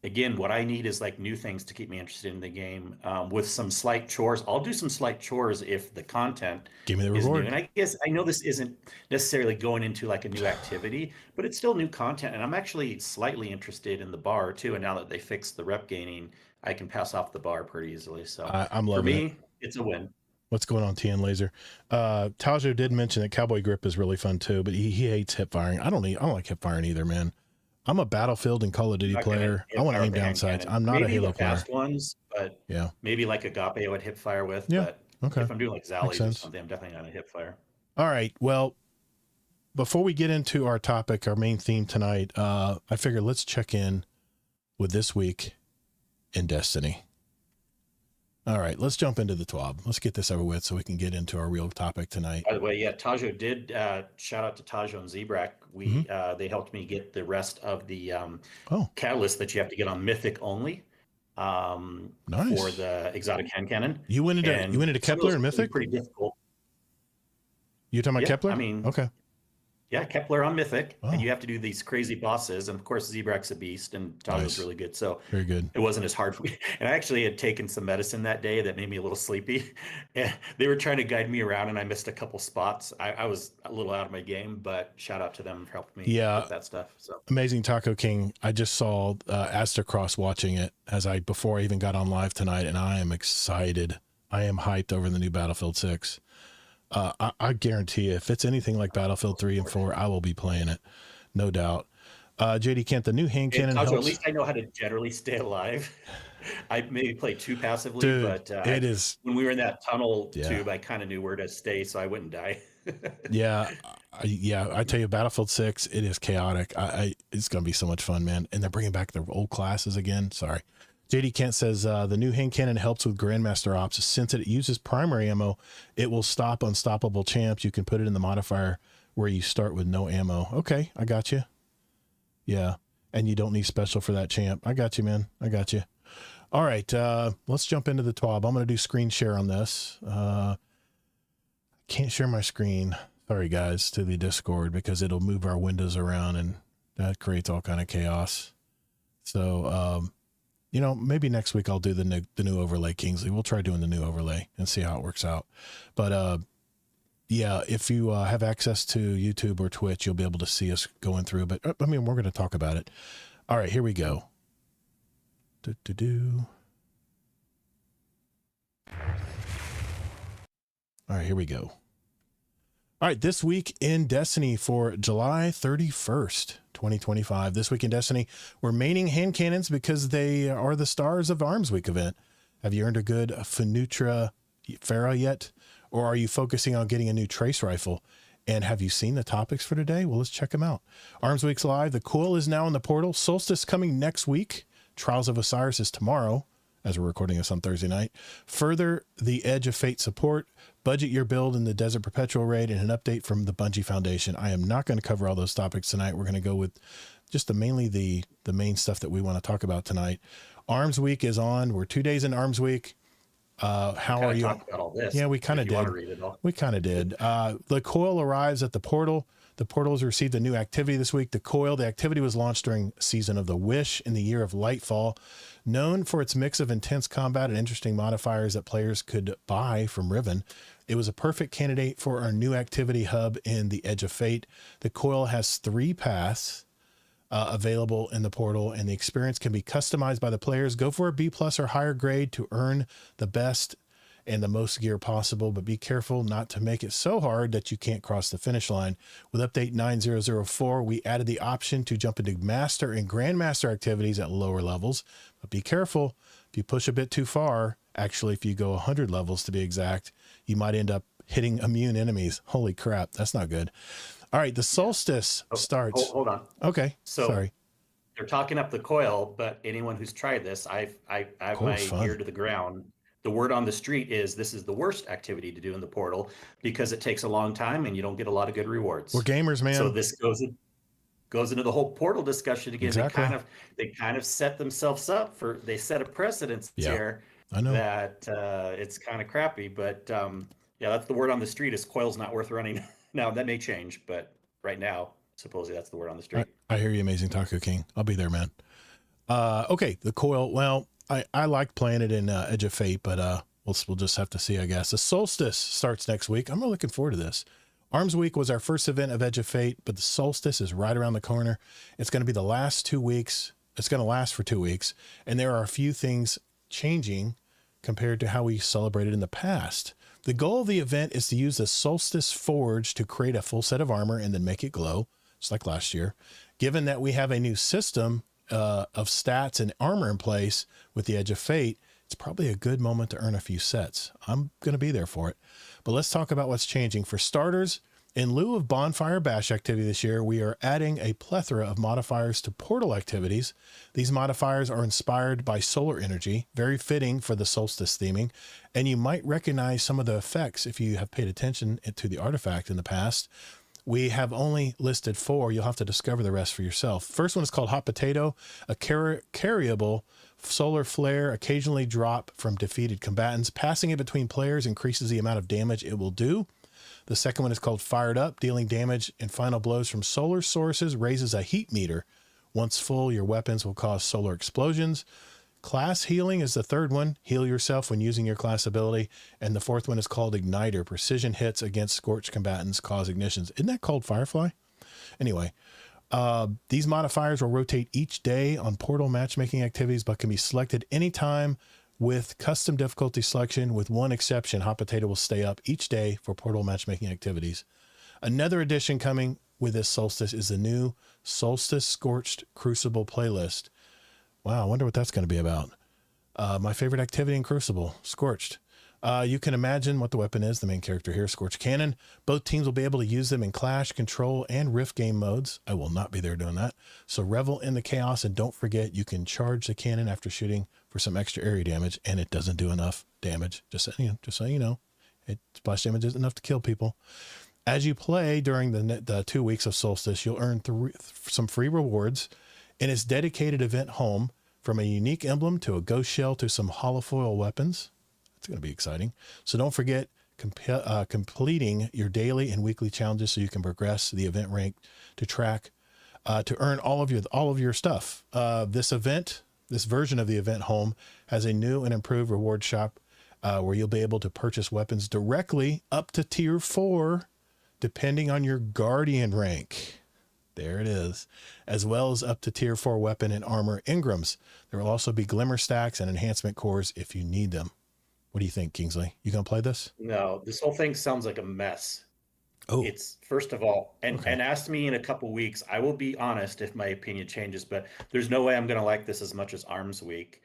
again, what I need is like new things to keep me interested in the game, with some slight chores. I'll do some slight chores if the content give me the reward. New. And I guess I know this isn't necessarily going into like a new activity, but it's still new content. And I'm actually slightly interested in the bar too. And now that they fixed the rep gaining, I can pass off the bar pretty easily. So I'm loving it. For me, it's a win. What's going on, TN Laser? Tajo did mention that Cowboy Grip is really fun too, but he hates hip firing. I don't like hip firing either, man. I'm a Battlefield and Call of Duty player. I want to aim down sights. I'm not a Halo player. Fast ones, but maybe like Agape I would hip fire with. Yeah. But if I'm doing like Zallies or something, I'm definitely not a hip fire. All right. Well, before we get into our topic, our main theme tonight, I figured let's check in with this week in Destiny. All right, let's jump into the TWAB. Let's get this over with so we can get into our real topic tonight. By the way, Tajo did, shout out to Tajo and Zebrak. They helped me get the rest of the catalyst that you have to get on Mythic only. Nice. For the exotic hand cannon. You went into Kepler and Mythic? Pretty difficult. You talking about Kepler? I mean, okay. Yeah, Kepler on Mythic, and you have to do these crazy bosses. And of course, Zebrak's a beast, and Tajo's really good. So very good. It wasn't as hard for me. And I actually had taken some medicine that day that made me a little sleepy. And they were trying to guide me around, and I missed a couple spots. I was a little out of my game, but shout out to them for helping me with that stuff. So Amazing Taco King. I just saw Astercross watching it before I even got on live tonight, and I am excited. I am hyped over the new Battlefield 6. I guarantee you, if it's anything like Battlefield 3 and 4, I will be playing it, no doubt. JD Kent, the new hand cannon helps. At least I know how to generally stay alive. I maybe play too passively, but it is. When we were in that tunnel tube, I kind of knew where to stay so I wouldn't die. I tell you, Battlefield 6, it is chaotic. It's going to be so much fun, man. And they're bringing back their old classes again. Sorry. JD Kent says the new hand cannon helps with Grandmaster Ops. Since it uses primary ammo, it will stop unstoppable champs. You can put it in the modifier where you start with no ammo. Okay, I got you. Yeah, and you don't need special for that champ. I got you, man. I got you. All right, let's jump into the TWAB. I'm going to do screen share on this. Can't share my screen. Sorry, guys, to the Discord because it'll move our windows around and that creates all kind of chaos. So, you know, maybe next week I'll do the new overlay, Kingsley. We'll try doing the new overlay and see how it works out. But yeah, if you have access to YouTube or Twitch, you'll be able to see us going through. But I mean, we're going to talk about it. All right, here we go. All right, here we go. All right, this week in Destiny for July 31st, 2025. This week in Destiny, we're maining hand cannons because they are the stars of Arms Week event. Have you earned a good Fenutra Farah yet? Or are you focusing on getting a new trace rifle? And have you seen the topics for today? Well, let's check them out. Arms Week's live. The coil is now in the portal. Solstice coming next week. Trials of Osiris is tomorrow, as we're recording this on Thursday night. Further, the Edge of Fate support. Budget your build in the Desert Perpetual raid, and an update from the Bungie Foundation. I am not going to cover all those topics tonight. We're going to go with just mainly the main stuff that we want to talk about tonight. Arms Week is on. We're 2 days in Arms Week. How are you? Talk about all this. Yeah, we kind of did. We kind of did. The coil arrives at the portal. The portal has received a new activity this week. The activity was launched during Season of the Wish in the year of Lightfall. Known for its mix of intense combat and interesting modifiers that players could buy from Riven, it was a perfect candidate for our new activity hub in the Edge of Fate. The coil has 3 paths available in the portal, and the experience can be customized by the players. Go for a B+ or higher grade to earn the best and the most gear possible, but be careful not to make it so hard that you can't cross the finish line. With update 9004, we added the option to jump into Master and Grandmaster activities at lower levels, but be careful. If you push a bit too far, actually, if you go 100 levels to be exact, you might end up hitting immune enemies. Holy crap, that's not good. All right, the Solstice starts. Hold on. Okay, so sorry. They're talking up the coil, but anyone who's tried this, I have my ear to the ground. The word on the street is this is the worst activity to do in the portal because it takes a long time and you don't get a lot of good rewards. We're gamers, man. So this goes into the whole portal discussion again. Exactly. They kind of set themselves up they set a precedence here. I know that it's kind of crappy, but yeah, that's the word on the street is coil's not worth running. Now that may change, but right now, supposedly that's the word on the street. I hear you, Amazing Taco King. I'll be there, man. Okay, the coil. Well, I like playing it in Edge of Fate, but we'll just have to see, I guess. The Solstice starts next week. I'm really looking forward to this. Arms Week was our first event of Edge of Fate, but the Solstice is right around the corner. It's going to be the last 2 weeks. It's going to last for 2 weeks, and there are a few things changing compared to how we celebrated in the past. The goal of the event is to use the Solstice Forge to create a full set of armor and then make it glow, just like last year. Given that we have a new system of stats and armor in place with the Edge of Fate, it's probably a good moment to earn a few sets. I'm going to be there for it. But let's talk about what's changing. For starters, in lieu of Bonfire Bash activity this year, we are adding a plethora of modifiers to portal activities. These modifiers are inspired by solar energy, very fitting for the Solstice theming, and you might recognize some of the effects if you have paid attention to the artifact in the past. We have only listed 4. You'll have to discover the rest for yourself. First one is called Hot Potato, a carryable solar flare occasionally drop from defeated combatants. Passing it between players increases the amount of damage it will do. The second one is called Fired Up, dealing damage and final blows from solar sources raises a heat meter. Once full, your weapons will cause solar explosions. Class Healing is the third one. Heal yourself when using your class ability. And the fourth one is called Igniter. Precision hits against scorched combatants cause ignitions. Isn't that called Firefly? Anyway, these modifiers will rotate each day on portal matchmaking activities, but can be selected anytime with custom difficulty selection. With one exception, Hot Potato will stay up each day for portal matchmaking activities. Another addition coming with this Solstice is the new Solstice Scorched Crucible playlist. Wow, I wonder what that's going to be about. My favorite activity in Crucible, Scorched. You can imagine what the weapon is. The main character here, Scorch Cannon. Both teams will be able to use them in Clash, Control, and Rift game modes. I will not be there doing that. So revel in the chaos, and don't forget you can charge the cannon after shooting for some extra area damage, and it doesn't do enough damage. Just so you know, splash damage isn't enough to kill people. As you play during the 2 weeks of Solstice, you'll earn some free rewards in its dedicated event home, from a unique emblem to a ghost shell to some holofoil weapons. It's going to be exciting. So don't forget completing your daily and weekly challenges so you can progress the event rank to track to earn all of your stuff. This version of the event home has a new and improved reward shop where you'll be able to purchase weapons directly up to tier 4, depending on your guardian rank. There it is, as well as up to tier 4 weapon and armor engrams. There will also be glimmer stacks and enhancement cores if you need them. What do you think, Kingsley? You gonna play this? No, this whole thing sounds like a mess. Oh, It's first of all, okay. and ask me in a couple weeks. I will be honest if my opinion changes, but there's no way I'm going to like this as much as Arms Week.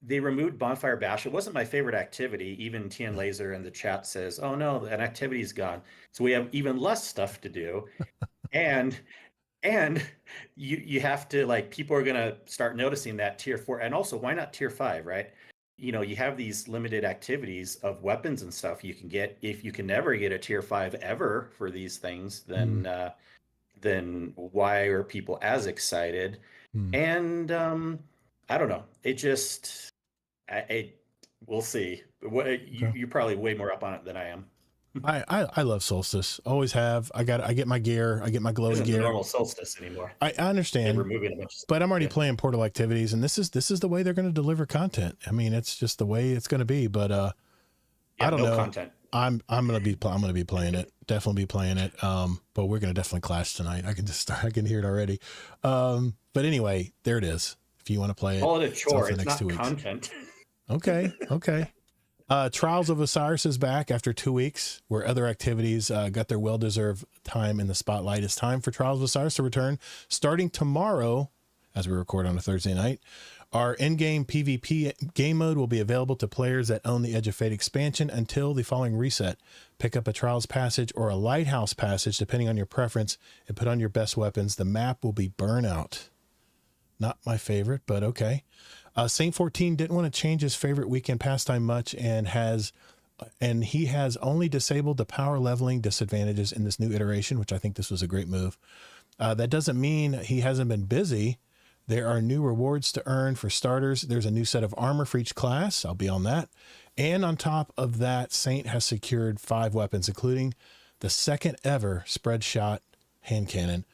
They removed Bonfire Bash. It wasn't my favorite activity. Even TN Laser in the chat says, "Oh no, an activity's gone." So we have even less stuff to do, and you have to, like, people are going to start noticing that tier 4, and also why not tier 5, right? You have these limited activities of weapons and stuff you can get. If you can never get a tier 5 ever for these things, then why are people as excited? And I don't know. It just we'll see. You're probably way more up on it than I am. I love Solstice. Always have. I get my gear. I get my glowy gear. Normal Solstice anymore. I understand. They're removing a bunch of stuff. But I'm already playing Portal activities, and this is the way they're going to deliver content. I mean, it's just the way it's going to be. But I don't know. Content. I'm gonna be playing it. Definitely be playing it. But we're gonna definitely clash tonight. I can hear it already. But anyway, there it is. If you want to play it, call it a chore. It's not 2 weeks. Content. Okay. Trials of Osiris is back after 2 weeks, where other activities got their well-deserved time in the spotlight. It's time for Trials of Osiris to return starting tomorrow, as we record on a Thursday night. Our in-game PvP game mode will be available to players that own the Edge of Fate expansion until the following reset. Pick up a Trials Passage or a Lighthouse Passage, depending on your preference, and put on your best weapons. The map will be Burnout. Not my favorite, but okay. Saint 14 didn't want to change his favorite weekend pastime much, and he has only disabled the power leveling disadvantages in this new iteration, which I think this was a great move. That doesn't mean he hasn't been busy. There are new rewards to earn. For starters, there's a new set of armor for each class. I'll be on that. And on top of that, Saint has secured 5 weapons, including the second ever spread shot hand cannon,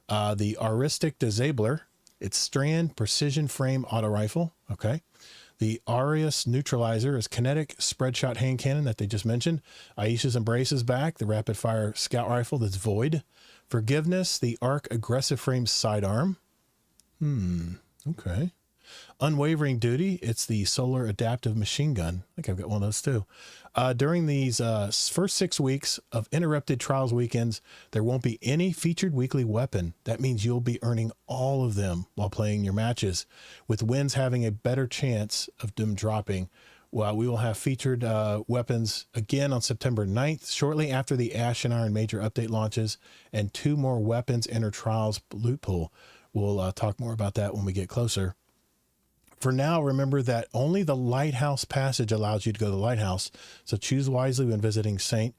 the Auristic Disabler, its Strand Precision Frame Auto Rifle. Okay. The Arius Neutralizer is kinetic spread shot hand cannon that they just mentioned. Aisha's Embrace is back. The rapid fire scout rifle that's void. Forgiveness, the Arc Aggressive Frame Sidearm. Okay. Unwavering Duty, it's the Solar Adaptive Machine Gun. I think I've got one of those too. During these first 6 weeks of interrupted Trials weekends, there won't be any featured weekly weapon. That means you'll be earning all of them while playing your matches, with wins having a better chance of them dropping. Well, we will have featured weapons again on September 9th, shortly after the Ash and Iron major update launches, and 2 more weapons enter Trials loot pool. We'll talk more about that when we get closer. For now, remember that only the Lighthouse Passage allows you to go to the Lighthouse, so choose wisely when visiting Saint.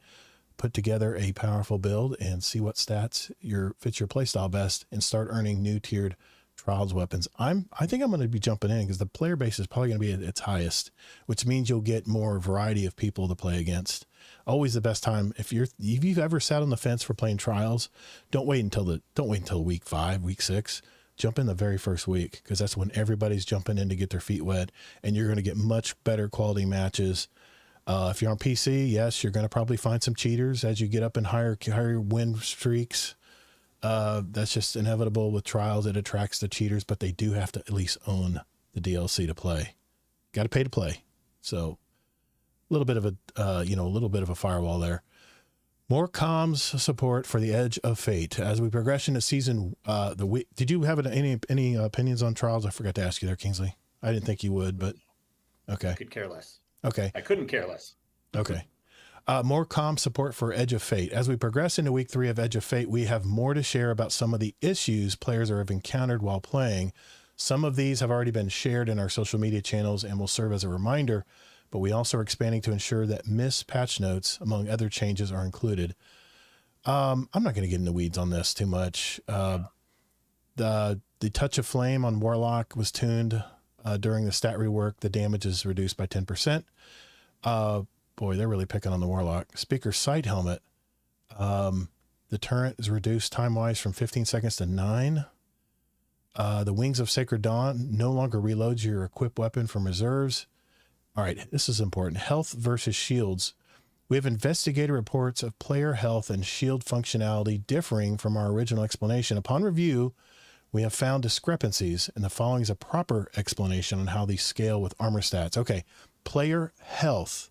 Put together a powerful build and see what stats fits your playstyle best, and start earning new tiered Trials weapons. I think I'm going to be jumping in because the player base is probably going to be at its highest, which means you'll get more variety of people to play against. Always the best time. If you've ever sat on the fence for playing Trials, don't wait until week 5, week 6. Jump in the very first week, because that's when everybody's jumping in to get their feet wet, and you're going to get much better quality matches. If you're on PC, yes, you're going to probably find some cheaters as you get up in higher win streaks. That's just inevitable with Trials. It attracts the cheaters, but they do have to at least own the DLC to play. Got to pay to play. So a little bit of a firewall there. More comms support for the Edge of Fate as we progress into season. Did you have any opinions on Trials? I forgot to ask you there, Kingsley. I didn't think you would, but Okay. Could care less. Okay. I couldn't care less. Okay. More comm support for Edge of Fate. As we progress into week 3 of Edge of Fate, we have more to share about some of the issues players have encountered while playing. Some of these have already been shared in our social media channels and will serve as a reminder, but we also are expanding to ensure that missed patch notes, among other changes, are included. I'm not going to get in the weeds on this too much. The Touch of Flame on Warlock was tuned during the stat rework. The damage is reduced by 10%. Boy, they're really picking on the Warlock. Speaker Sight Helmet. The turret is reduced time-wise from 15 seconds to 9. The Wings of Sacred Dawn no longer reloads your equipped weapon from reserves. All right, this is important. Health versus shields. We have investigated reports of player health and shield functionality differing from our original explanation. Upon review, we have found discrepancies, and the following is a proper explanation on how these scale with armor stats. Okay, player health.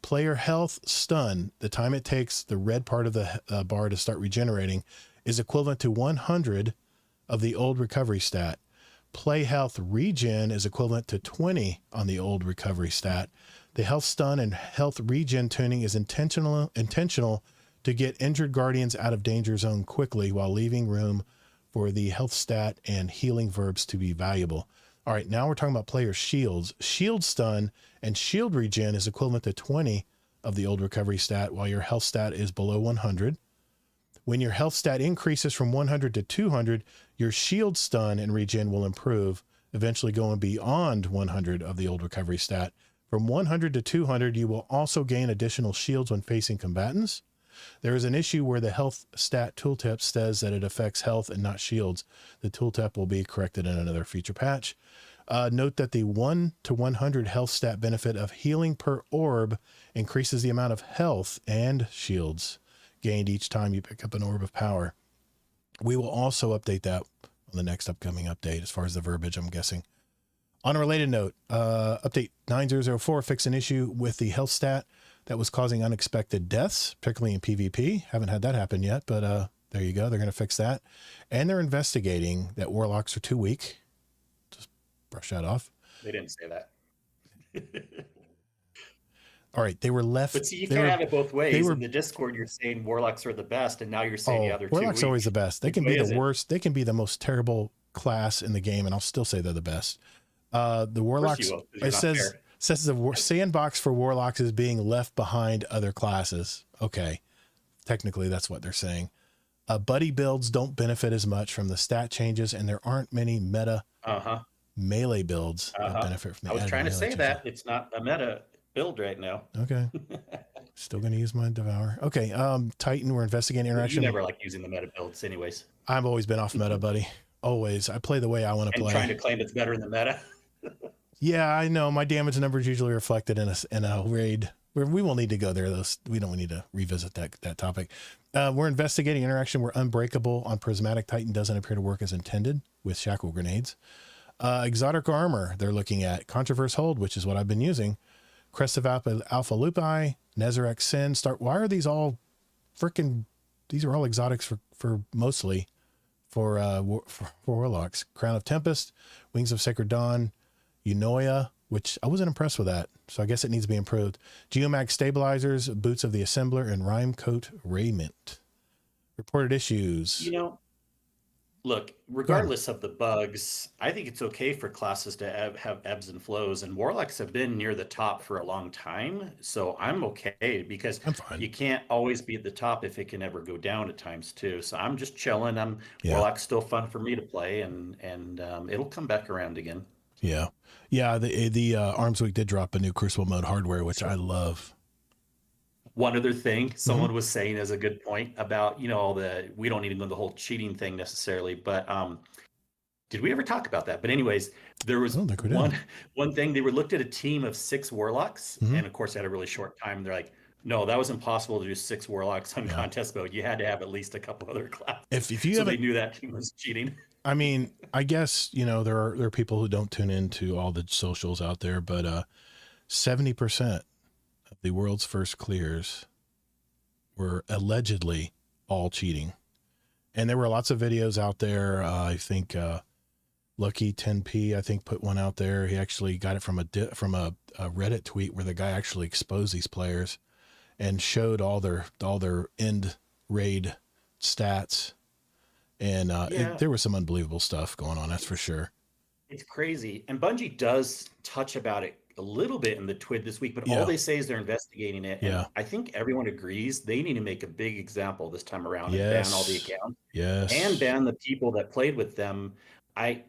Player health stun, the time it takes the red part of the bar to start regenerating, is equivalent to 100 of the old recovery stat. Play health regen is equivalent to 20 on the old recovery stat. The health stun and health regen tuning is intentional to get injured guardians out of danger zone quickly while leaving room for the health stat and healing verbs to be valuable. All right, now we're talking about player shields. Shield stun and shield regen is equivalent to 20 of the old recovery stat, while your health stat is below 100. When your health stat increases from 100 to 200, your shield stun and regen will improve, eventually going beyond 100 of the old recovery stat. From 100 to 200, you will also gain additional shields when facing combatants. There is an issue where the health stat tooltip says that it affects health and not shields. The tooltip will be corrected in another feature patch. Note that the 1 to 100 health stat benefit of healing per orb increases the amount of health and shields gained each time you pick up an orb of power. We will also update that on the next upcoming update as far as the verbiage, I'm guessing. On a related note, update 9004 fixed an issue with the health stat that was causing unexpected deaths, particularly in PvP. Haven't had that happen yet, but there you go. They're going to fix that. And they're investigating that warlocks are too weak. Just brush that off. They didn't say that. All right, they were left. But see, you can't have it both ways. In the Discord, you're saying warlocks are the best, and now you're saying the other two. Warlocks are always the best. They can be the worst. They can be the most terrible class in the game, and I'll still say they're the best. The warlocks. It says the sandbox for warlocks is being left behind other classes. Okay, technically that's what they're saying. Buddy builds don't benefit as much from the stat changes, and there aren't many meta melee builds that benefit from the. I was trying to say that it's not a meta build right now. Okay. Still going to use my Devour. Okay. Titan, we're investigating interaction. You never like using the meta builds anyways. I've always been off meta, buddy. Always. I play the way I want to play. Trying to claim it's better than meta. Yeah, I know. My damage numbers usually reflected in a raid. We won't need to go there. We don't need to revisit that topic. We're investigating interaction where Unbreakable on Prismatic Titan doesn't appear to work as intended with shackle grenades. Exotic armor they're looking at. Controverse Hold, which is what I've been using. Crest of Alpha Lupi, Nezarec Sin. Why are these all freaking? These are all exotics for mostly for warlocks. Crown of Tempest, Wings of Sacred Dawn, Eunoia, which I wasn't impressed with that, so I guess it needs to be improved. Geomax Stabilizers, Boots of the Assembler, and Rhyme Coat Raiment. Reported issues. Look, regardless of the bugs, I think it's okay for classes to have ebbs and flows, and warlocks have been near the top for a long time, so I'm okay because you can't always be at the top if it can ever go down at times too. So I'm just chilling. Warlock's still fun for me to play, and it'll come back around again. Yeah. The Arms Week did drop a new Crucible mode hardware, which I love. One other thing someone was saying as a good point about, we don't need to go into the whole cheating thing necessarily, but did we ever talk about that? But anyways, there was one thing. They looked at a team of 6 warlocks, and of course they had a really short time. They're like, no, that was impossible to do 6 warlocks on contest mode. You had to have at least a couple other classes. So they knew that team was cheating. I mean, I guess, there are people who don't tune into all the socials out there, but 70% of the world's first clears were allegedly all cheating. And there were lots of videos out there. I think Lucky 10p, I think, put one out there. He actually got it from a Reddit tweet where the guy actually exposed these players and showed all their end raid stats. And Yeah, there was some unbelievable stuff going on, that's for sure. it's crazy. And Bungie does touch about it a little bit in the TWID this week, but all Yeah. they say is they're investigating it. And Yeah. I think everyone agrees they need to make a big example this time around and ban all the Yes. accounts and Yes. ban the people that played with them. I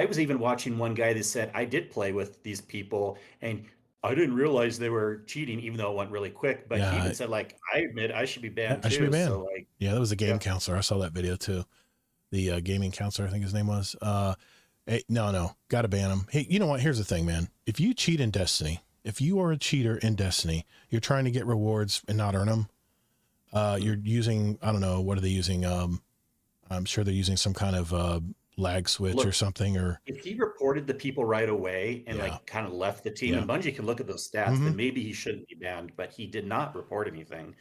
was even watching one guy that said, I did play with these people and I didn't realize they were cheating, even though it went really quick. But he Yeah. even said, like, I admit I should be banned I should be too. banned. So, like, Yeah, that was a game yeah. counselor. I saw that video too. The gaming counselor, I think his name was. Hey, no, gotta ban him. Hey, you know what? Here's the thing, man. If you cheat in Destiny, if you are a cheater in Destiny, you're trying to get rewards and not earn them. You're using, I don't know, what are they using? I'm sure they're using some kind of lag switch or Look, something. Or if he reported the people right away and yeah, like kind of left the team, yeah. and Bungie can look at those stats, Mhm. then maybe he shouldn't be banned, but he did not report anything.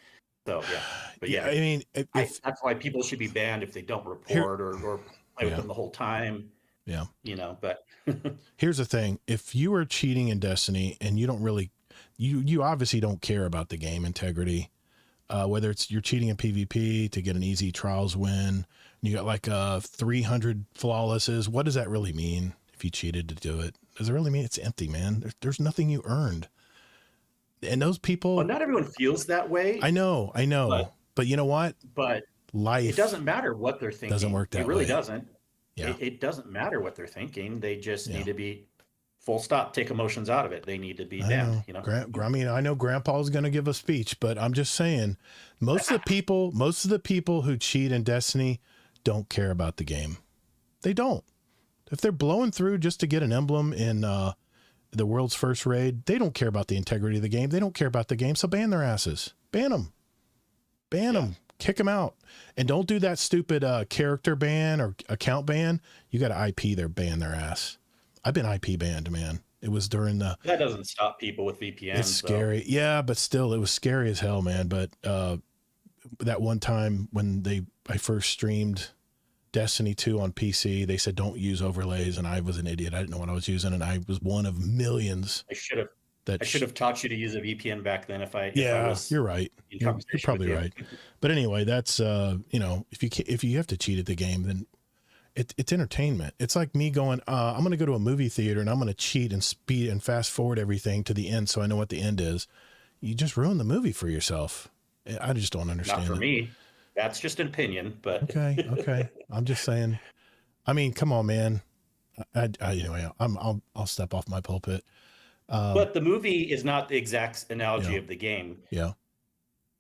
So yeah, but Yeah, yeah, I mean, that's why people should be banned if they don't here, report or play with yeah, them the whole time, yeah. you know. But Here's the thing: if you are cheating in Destiny and you don't really, you obviously don't care about the game integrity. Whether it's you're cheating in PvP to get an easy trials win, you got like 300 flawlesses. What does that really mean if you cheated to do it? Does it really mean it's empty, man? There's nothing you earned. And those well, people, not everyone feels that way, I know, but you know what? but it Life doesn't matter what they're doesn't thinking. work It that really way. doesn't. Yeah, It doesn't matter what they're thinking. They just yeah. need to be full stop, take emotions out of it. They need to be I banned, know. you know. I mean, I know Grandpa's going to give a speech, but I'm just saying, most of the people who cheat in Destiny don't care about the game. They don't. If they're blowing through just to get an emblem in the world's first raid, they don't care about the integrity of the game. They don't care about the game. So ban their asses. Ban them. Ban them. Kick them out. And don't do that stupid character ban or account ban. You got to IP their ban their ass. I've been IP banned, man. It was during the. That doesn't stop people with VPNs. It's scary. Though. Yeah, but still, it was scary as hell, man. But that one time when I first streamed Destiny 2 on PC, they said don't use overlays, and I was an idiot. I didn't know what I was using, and I was one of millions. I should have taught you to use a VPN back then. If I was you're right. You're probably right. But anyway, that's if you have to cheat at the game, then it's entertainment. It's like me going, I'm going to go to a movie theater and I'm going to cheat and speed and fast forward everything to the end so I know what the end is. You just ruin the movie for yourself. I just don't understand. Not for me. That's just an opinion, but okay. I'm just saying. I mean, come on, man. Anyway, I'll step off my pulpit. But the movie is not the exact analogy of the game. Yeah.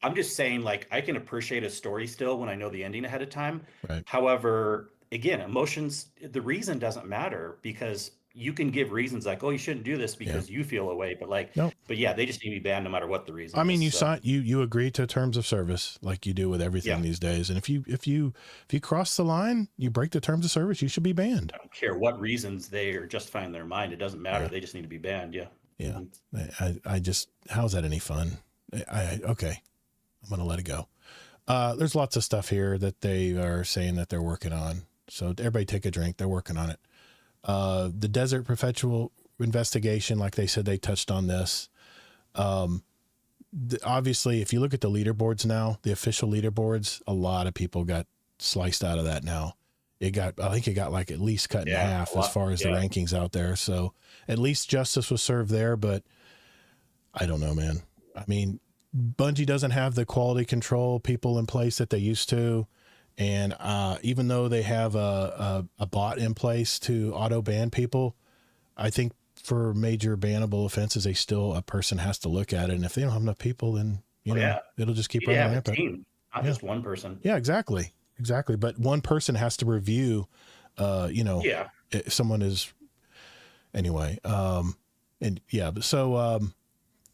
I'm just saying, like, I can appreciate a story still when I know the ending ahead of time. Right. However, again, emotions, the reason doesn't matter because you can give reasons like, oh, you shouldn't do this because you feel away. But like, but yeah, they just need to be banned no matter what the reason. I mean, is, you agree to terms of service like you do with everything these days. And if you cross the line, you break the terms of service, you should be banned. I don't care what reasons they are justifying in their mind. It doesn't matter. They just need to be banned. Yeah. Yeah. I just, how's that any fun? Okay. I'm going to let it go. There's lots of stuff here that they are saying that they're working on. So everybody take a drink. They're working on it. The Desert Perpetual investigation, like they said, they touched on this. Obviously, if you look at the leaderboards now, the official leaderboards, a lot of people got sliced out of that now. I think it got like at least cut in half as far as the rankings out there. So at least justice was served there, but I don't know, man. I mean, Bungie doesn't have the quality control people in place that they used to. And even though they have a bot in place to auto ban people, I think for major bannable offenses, a person has to look at it. And if they don't have enough people, then it'll just keep running rampant. Team, not just one person. Yeah, exactly. But one person has to review, if someone is anyway.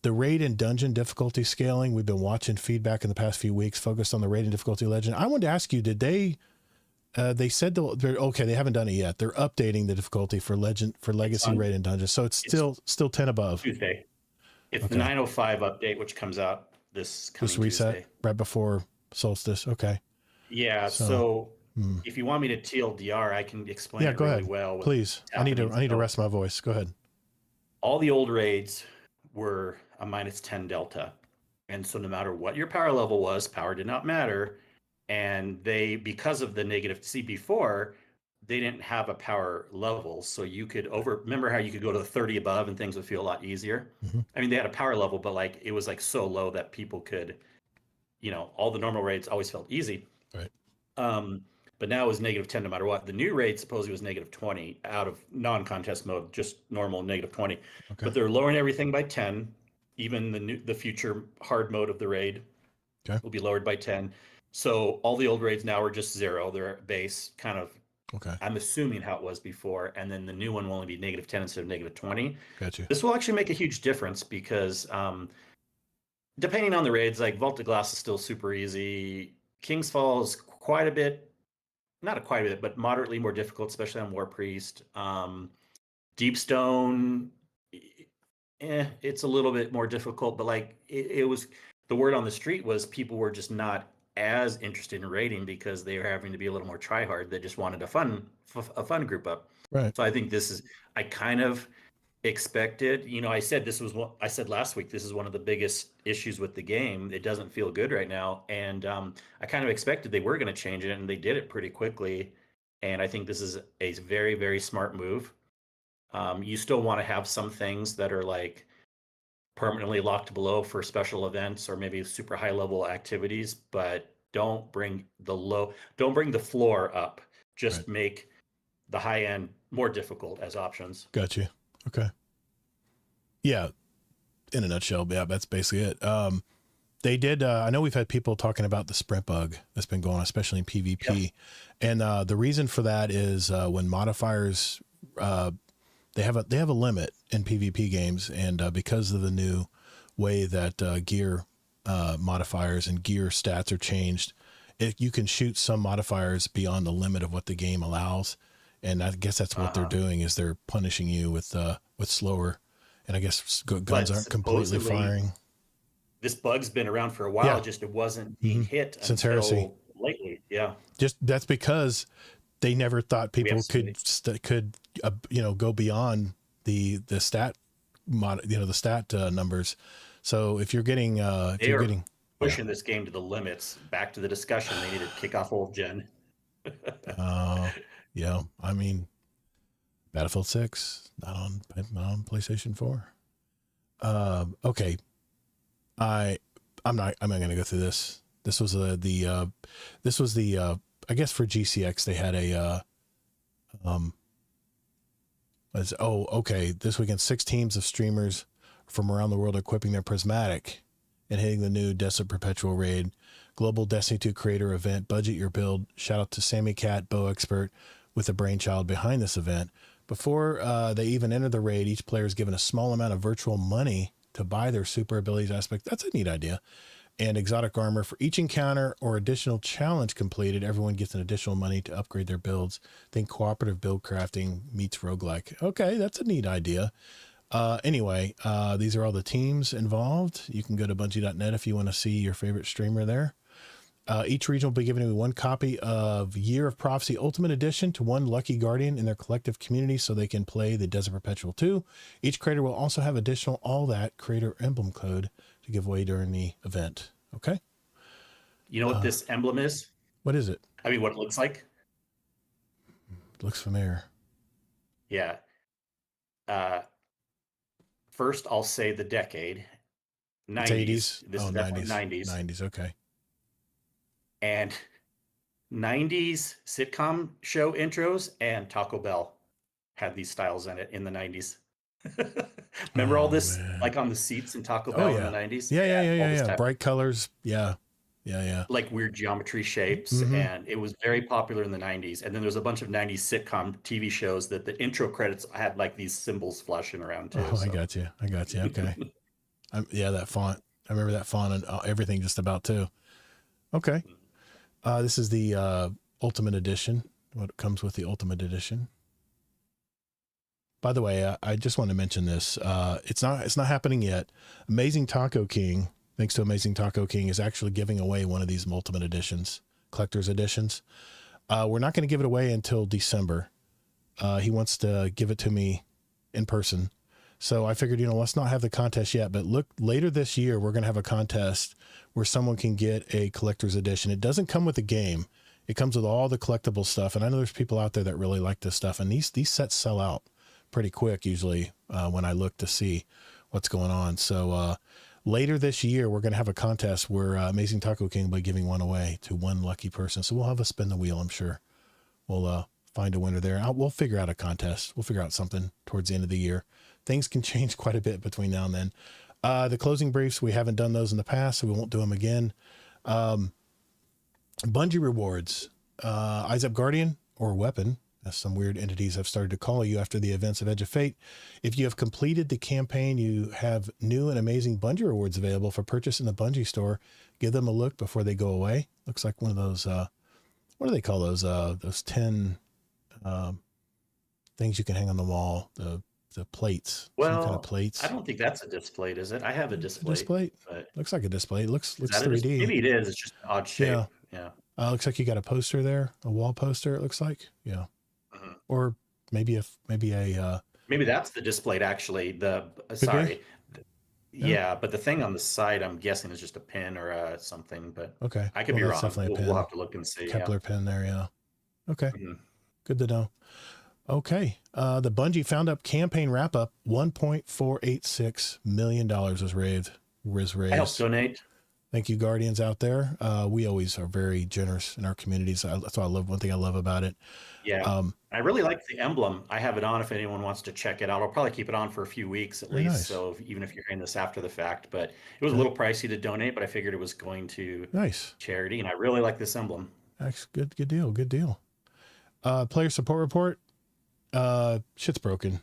The raid and dungeon difficulty scaling, we've been watching feedback in the past few weeks focused on the raid and difficulty legend. I wanted to ask you, did they said they haven't done it yet. They're updating the difficulty for legacy raid and dungeon. So it's still 10 above. Tuesday. It's the 905 update, which comes out this coming reset Tuesday. right before solstice. Okay. Yeah. So if you want me to TLDR, I can explain Yeah, it go really ahead. well. Please. I need to So rest my voice. Go ahead. all the old raids were a -10 delta. And so no matter what your power level was, power did not matter. And they, because of the negative CB4, they didn't have a power level. So you could remember how you could go to the 30 above and things would feel a lot easier. Mhm. I mean, they had a power level, but like it was like so low that people could, all the normal raids always felt easy. Right. But now it was -10 no matter what. The new raid supposedly was -20 out of non-contest mode, just normal -20. Okay. But they're lowering everything by 10. Even the future hard mode of the raid will be lowered by 10. So all the old raids now are just 0. They're at base, kind of. Okay. I'm assuming how it was before, and then the new one will only be -10 instead of -20. Got you. This will actually make a huge difference because depending on the raids, like Vault of Glass is still super easy. King's Fall is quite a bit, not quite a bit, but moderately more difficult, especially on War Priest. Deepstone, it's a little bit more difficult, but like it was, the word on the street was people were just not as interested in raiding because they were having to be a little more try hard. They just wanted a fun group up. Right. So I think I kind of expected, I said I said last week, this is one of the biggest issues with the game. It doesn't feel good right now. And I kind of expected they were going to change it, and they did it pretty quickly. And I think this is a very, very smart move. You still want to have some things that are like permanently locked below for special events or maybe super high level activities, but don't bring the floor up. Just Right. make the high end more difficult as options. Got you. Okay. Yeah. In a nutshell, yeah, that's basically it. They did. I know we've had people talking about the sprint bug that's been going on, especially in PvP. Yep. And the reason for that is when modifiers, they have a limit in PvP games, and because of the new way that gear modifiers and gear stats are changed, you can shoot some modifiers beyond the limit of what the game allows. And I guess that's what they're doing, is they're punishing you with slower, and I guess guns aren't completely firing. This bug's been around for a while. Yeah. Just it wasn't being hit since Heresy lately. Yeah, just that's because they never thought people could go beyond the stat the stat numbers. So if you're getting pushing this game to the limits, back to the discussion, they need to kick off old gen. Yeah, I mean, Battlefield 6 not on PlayStation 4. Okay, I'm not going to go through this. This was the I guess for GCX they had a this weekend 6 teams of streamers from around the world are equipping their Prismatic and hitting the new Desert Perpetual raid. Global Destiny 2 creator event. Budget your build. Shout out to Sammy Cat, Bow Expert, with the brainchild behind this event. Before they even enter the raid, each player is given a small amount of virtual money to buy their super abilities aspect. That's a neat idea. And exotic armor for each encounter or additional challenge completed. Everyone gets an additional money to upgrade their builds. Think cooperative build crafting meets roguelike. Okay, that's a neat idea. Anyway, these are all the teams involved. You can go to Bungie.net if you want to see your favorite streamer there. Each region will be giving away 1 copy of Year of Prophecy Ultimate Edition to 1 lucky guardian in their collective community so they can play the Desert Perpetual 2. Each creator will also have additional All That creator emblem code to give away during the event. Okay. You know what this emblem is? What is it? I mean, what it looks like? It looks familiar. Yeah. First, I'll say the decade. 90s. 80s. This is 90s. 90s. Okay. And 90s sitcom show intros and Taco Bell had these styles in it in the 90s. Remember all this, man, like on the seats in Taco Bell in the 90s? Yeah. Bright colors. Yeah. Like weird geometry shapes. And it was very popular in the 90s. And then there's a bunch of 90s sitcom TV shows that the intro credits had like these symbols flashing around too. Oh, so. I got you. Okay. That font. I remember that font and everything just about too. Okay. This is the Ultimate Edition. What comes with the Ultimate Edition? By the way, I just want to mention this. It's not happening yet. Amazing Taco King, thanks to Amazing Taco King, is actually giving away one of these Ultimate Editions, collector's editions. We're not going to give it away until December. He wants to give it to me in person. So I figured, let's not have the contest yet, but look, later this year, we're going to have a contest where someone can get a collector's edition. It doesn't come with the game. It comes with all the collectible stuff. And I know there's people out there that really like this stuff. And these sets sell out pretty quick usually when I look to see what's going on. So later this year, we're going to have a contest where Amazing Taco King will be giving one away to one lucky person. So we'll have a spin the wheel, I'm sure. We'll find a winner there. We'll figure out a contest. We'll figure out something towards the end of the year. Things can change quite a bit between now and then. The closing briefs, we haven't done those in the past, so we won't do them again. Bungie rewards, Eyes Up Guardian or Weapon, as some weird entities have started to call you after the events of Edge of Fate. If you have completed the campaign, you have new and amazing Bungie rewards available for purchase in the Bungie store. Give them a look before they go away. Looks like one of those, what do they call those? Those 10 things you can hang on the wall, the plates, some kind of plates. I don't think that's a display, is it? I have a display. Display? But Looks like a display. Looks is that a 3D. maybe it is. It's just an odd shape. Yeah. Yeah. Looks like you got a poster there, a wall poster. It looks like, yeah, Mhm. or maybe a Maybe that's the displayed actually. Sorry. Yeah, but the thing on the side, I'm guessing is just a pin or something. But okay. I could Well, be that's wrong. definitely a We'll pin. have to look and see. Kepler pin there. Yeah. Okay. Mhm. Good to know. Okay. The Bungie Found Up campaign wrap up, $1.486 million was raised. I helped donate. Thank you, Guardians out there. We always are very generous in our communities. That's why one thing I love about it. Yeah. I really like the emblem. I have it on if anyone wants to check it out. I'll probably keep it on for a few weeks at Very least. nice. So even if you're hearing this after the fact, but it was a little pricey to donate, but I figured it was going to Nice. charity, and I really like this emblem. That's good deal. Good deal. Player support report. Shit's broken.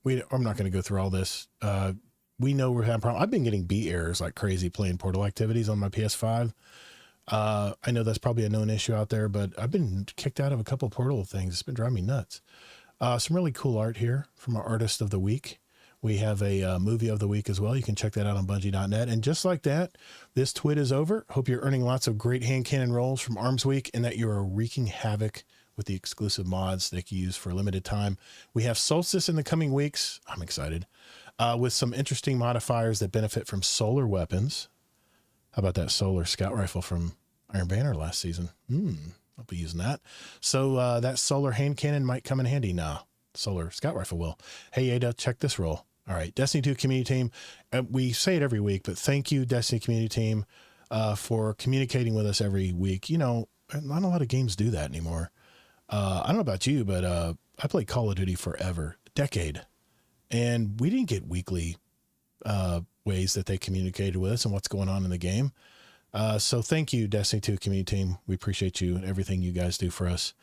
I'm not going to go through all this. We know we're having problems. I've been getting beat errors like crazy playing Portal activities on my PS5. I know that's probably a known issue out there, but I've been kicked out of a couple Portal things. It's been driving me nuts. Some really cool art here from our Artist of the Week. We have a movie of the week as well. You can check that out on Bungie.net. And just like that, this twit is over. Hope you're earning lots of great hand cannon rolls from Arms Week and that you are wreaking havoc with the exclusive mods that you use for a limited time. We have Solstice in the coming weeks. I'm excited. With some interesting modifiers that benefit from solar weapons. How about that solar scout rifle from Iron Banner last season? I'll be using that. So that solar hand cannon might come in handy. Nah, solar scout rifle will. Hey, Ada, check this roll. All right, Destiny 2 community team. We say it every week, but thank you, Destiny community team, for communicating with us every week. Not a lot of games do that anymore. I don't know about you, but I played Call of Duty forever, decade. And we didn't get weekly ways that they communicated with us and what's going on in the game. So thank you, Destiny 2 community team. We appreciate you and everything you guys do for us.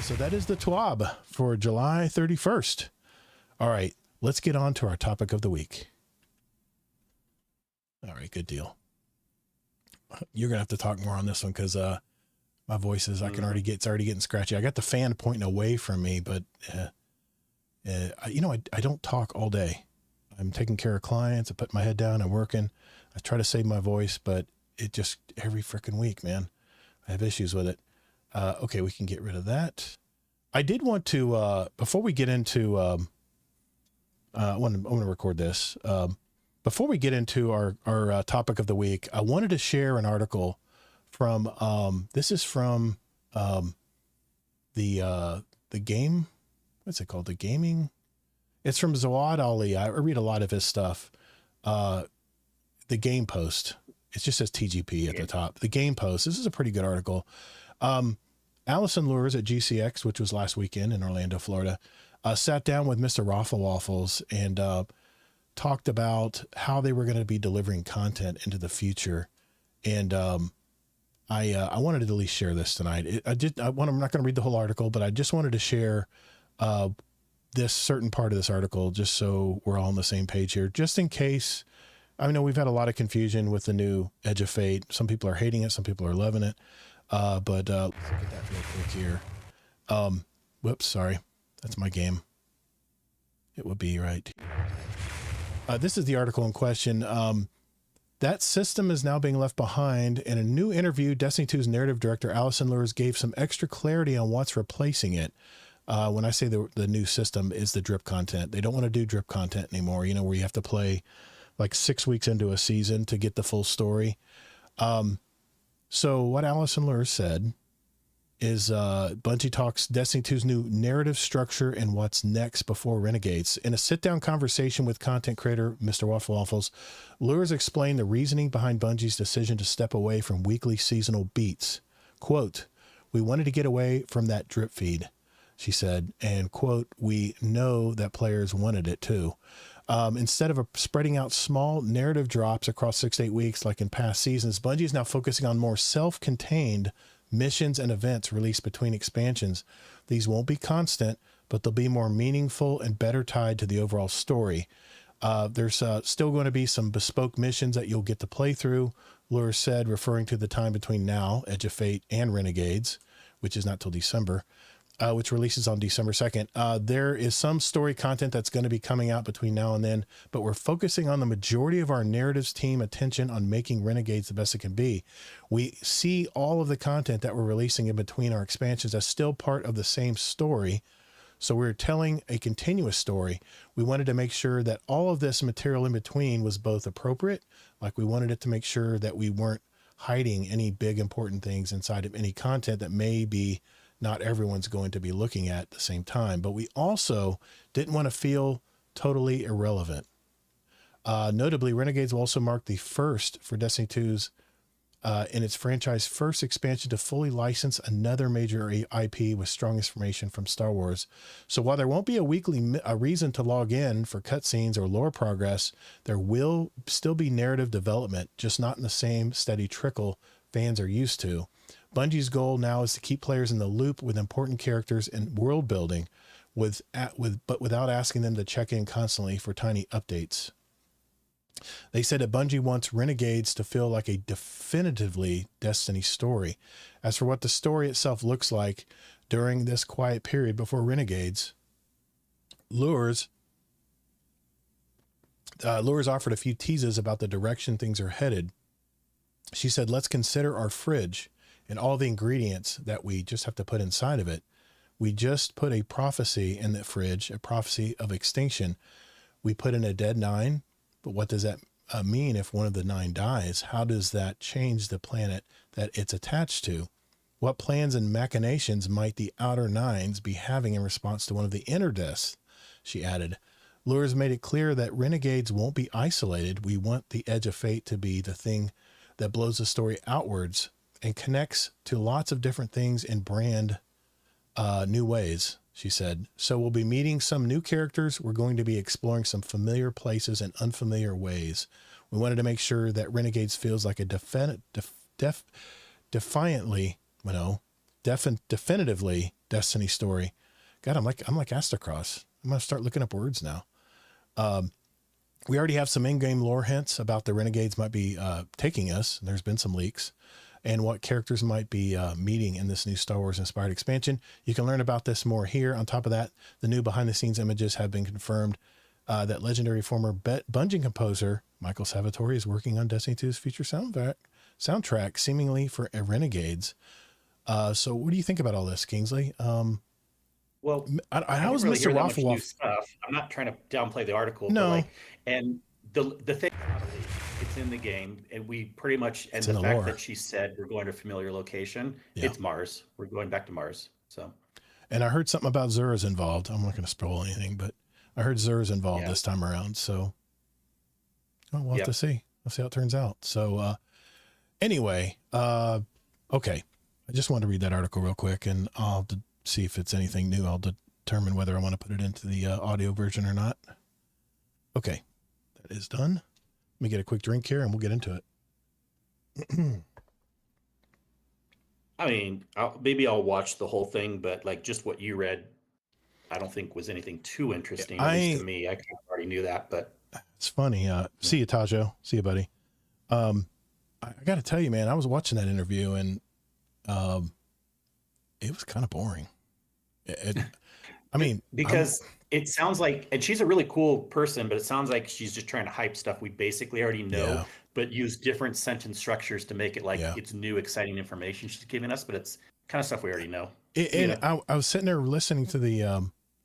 So that is the TWAB for July 31st. All right, let's get on to our topic of the week. All right, good deal. You're going to have to talk more on this one because my voice is, it's already getting scratchy. I got the fan pointing away from me, but I don't talk all day. I'm taking care of clients. I put my head down. I'm working. I try to save my voice, but it just every freaking week, man, I have issues with it. Okay, we can get rid of that. I did want to, before we get into, I want to record this. Before we get into our topic of the week, I wanted to share an article from, this is from the game. What's it called? The gaming. It's from Zawad Ali. I read a lot of his stuff. The Game Post. It just says TGP at the top. The Game Post. This is a pretty good article. Allison Lures at GCX, which was last weekend in Orlando, Florida, sat down with Mr. Raffle Waffles and talked about how they were going to be delivering content into the future. And I wanted to at least share this tonight. I'm not going to read the whole article, but I just wanted to share this certain part of this article just so we're all on the same page here, just in case. I know we've had a lot of confusion with the new Edge of Fate. Some people are hating it. Some people are loving it. But let's look at that real quick here. Whoops, sorry. That's my game. It would be right. This is the article in question. That system is now being left behind. In a new interview, Destiny 2's narrative director, Allison Lures, gave some extra clarity on what's replacing it. When I say the new system is the drip content, they don't want to do drip content anymore, you know, where you have to play like 6 weeks into a season to get the full story. So what Allison Lures said is Bungie talks Destiny 2's new narrative structure and what's next before Renegades. In a sit-down conversation with content creator Mr. Waffle Waffles, Lures explained the reasoning behind Bungie's decision to step away from weekly seasonal beats. Quote, "We wanted to get away from that drip feed," she said, and quote, "We know that players wanted it too. Instead of spreading out small narrative drops across 6 to 8 weeks like in past seasons, Bungie is now focusing on more self-contained missions and events released between expansions. These won't be constant, but they'll be more meaningful and better tied to the overall story. There's still going to be some bespoke missions that you'll get to play through," Lure said, referring to the time between now, Edge of Fate, and Renegades, which is not till December, which releases on December 2nd. There is some story content that's going to be coming out between now and then, but we're focusing on the majority of our narratives team attention on making Renegades the best it can be. We see all of the content that we're releasing in between our expansions as still part of the same story. So we're telling a continuous story. We wanted to make sure that all of this material in between was both appropriate. Like we wanted it to make sure that we weren't hiding any big important things inside of any content that maybe not everyone's going to be looking at the same time, but we also didn't want to feel totally irrelevant. Notably, Renegades will also mark the first for Destiny 2's in its franchise first expansion to fully license another major IP with strong information from Star Wars. So while there won't be a weekly reason to log in for cutscenes or lore progress, there will still be narrative development, just not in the same steady trickle fans are used to. Bungie's goal now is to keep players in the loop with important characters and world building, but without asking them to check in constantly for tiny updates. They said that Bungie wants Renegades to feel like a definitively Destiny story. As for what the story itself looks like during this quiet period before Renegades, Lures offered a few teases about the direction things are headed. She said, "Let's consider our fridge and all the ingredients that we just have to put inside of it. We just put a prophecy in the fridge, a prophecy of extinction. We put in a dead 9, but what does that mean if one of the 9 dies? How does that change the planet that it's attached to? What plans and machinations might the outer 9s be having in response to one of the inner deaths?" She added. Lures made it clear that Renegades won't be isolated. We want the Edge of Fate to be the thing that blows the story outwards and connects to lots of different things in brand new ways, she said. "So we'll be meeting some new characters. We're going to be exploring some familiar places in unfamiliar ways. We wanted to make sure that Renegades feels like a definitively Destiny story." God, I'm like Astacross. I'm going to start looking up words now. We already have some in-game lore hints about the Renegades might be taking us. There's been some leaks. And what characters might be meeting in this new Star Wars inspired expansion. You can learn about this more here. On top of that, the new behind the scenes images have been confirmed that legendary former Bungie composer Michael Salvatore is working on Destiny 2's future soundtrack, seemingly for Renegades. So what do you think about all this, Kingsley? Well, how is really Mr. Waffle Waffle? Stuff. I'm not trying to downplay the article, no. And the thing, it's in the game, and we pretty much, and the fact that she said we're going to a familiar location, it's Mars. We're going back to Mars. So, and I heard something about Zura's involved. I'm not going to spoil anything, but I heard Zura's involved this time around. So, we'll have to see. We'll see how it turns out. So, anyway, okay. I just wanted to read that article real quick, and I'll see if it's anything new. I'll determine whether I want to put it into the audio version or not. Okay, that is done. Let me get a quick drink here and we'll get into it. I mean, maybe I'll watch the whole thing, but like just what you read, I don't think was anything too interesting, at least to me. I kind of already knew that, but it's funny. See you, Tajo. See you, buddy. I got to tell you, man, I was watching that interview and it was kind of boring. I mean, Because it sounds like, and she's a really cool person, but it sounds like she's just trying to hype stuff we basically already know, yeah, but use different sentence structures to make it like yeah. it's new, exciting information she's giving us, but it's kind of stuff we already know. And Yeah. I was sitting there listening to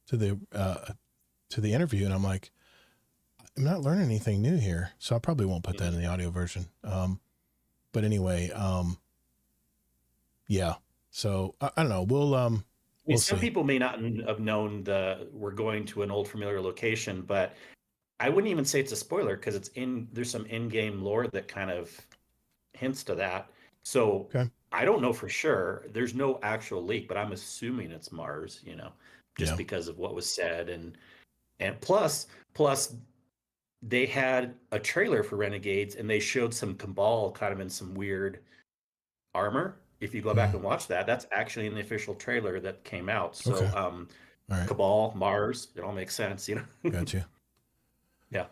to the to the interview, and I'm like, I'm not learning anything new here, so I probably won't put that in the audio version. But anyway, yeah. So I don't know. I mean, We'll some see. people may not have known we're going to an old familiar location, but I wouldn't even say it's a spoiler because there's some in-game lore that kind of hints to that. So Okay. I don't know for sure. There's no actual leak, but I'm assuming it's Mars, just Yeah. because of what was said. And plus they had a trailer for Renegades and they showed some Cabal kind of in some weird armor. If you go back Mm, and watch that, that's actually in the official trailer that came out. okay. So All right. Cabal, Mars, it all makes sense, Got you. Yeah.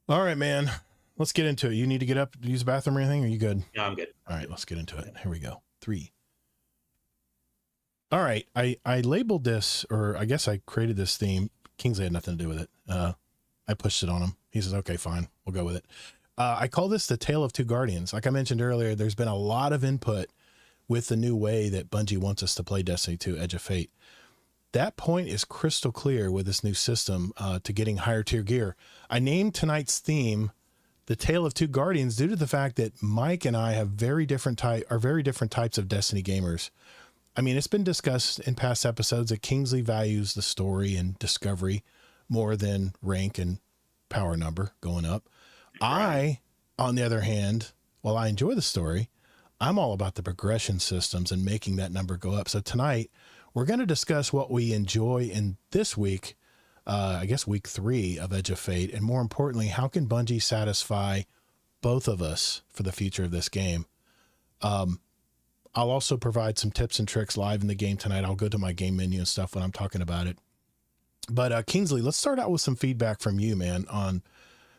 All right, man. Let's get into it. You need to get up, use the bathroom or anything? Or are you good? Yeah, I'm good. All right, let's get into it. Here we go. 3. All right. I labeled this, or I guess I created this theme. Kingsley had nothing to do with it. I pushed it on him. He says, okay, fine. We'll go with it. I call this the Tale of Two Guardians. Like I mentioned earlier, there's been a lot of input with the new way that Bungie wants us to play Destiny 2 Edge of Fate. That point is crystal clear with this new system to getting higher tier gear. I named tonight's theme the Tale of Two Guardians due to the fact that Mike and I have very different types of Destiny gamers. I mean, it's been discussed in past episodes that Kingsley values the story and discovery more than rank and power number going up. I, on the other hand, while I enjoy the story, I'm all about the progression systems and making that number go up. So tonight, we're going to discuss what we enjoy in this week, I guess week 3 of Edge of Fate, and more importantly, how can Bungie satisfy both of us for the future of this game? I'll also provide some tips and tricks live in the game tonight. I'll go to my game menu and stuff when I'm talking about it. But Kingsley, let's start out with some feedback from you, man, on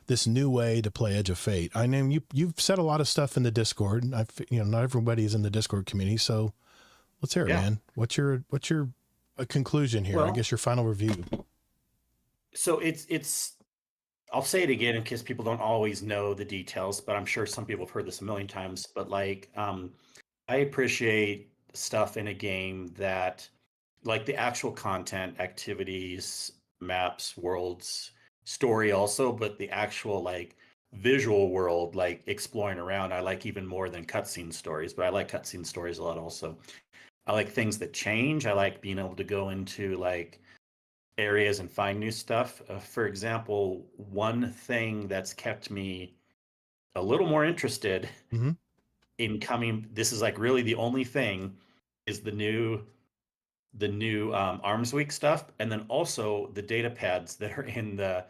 this new way to play Edge of Fate. I know you've said a lot of stuff in the Discord. Not everybody is in the Discord community, so let's hear it, man. What's your conclusion here? Well, I guess your final review. So it's I'll say it again in case people don't always know the details, but I'm sure some people have heard this a million times. But I appreciate stuff in a game that, like the actual content, activities, maps, worlds, story also, but the actual like visual world, like exploring around, I like even more than cutscene stories, but I like cutscene stories a lot also. I like things that change. I like being able to go into like areas and find new stuff. For example, one thing that's kept me a little more interested in coming, this is like really the only thing, is the new Arms Week stuff, and then also the data pads that are in the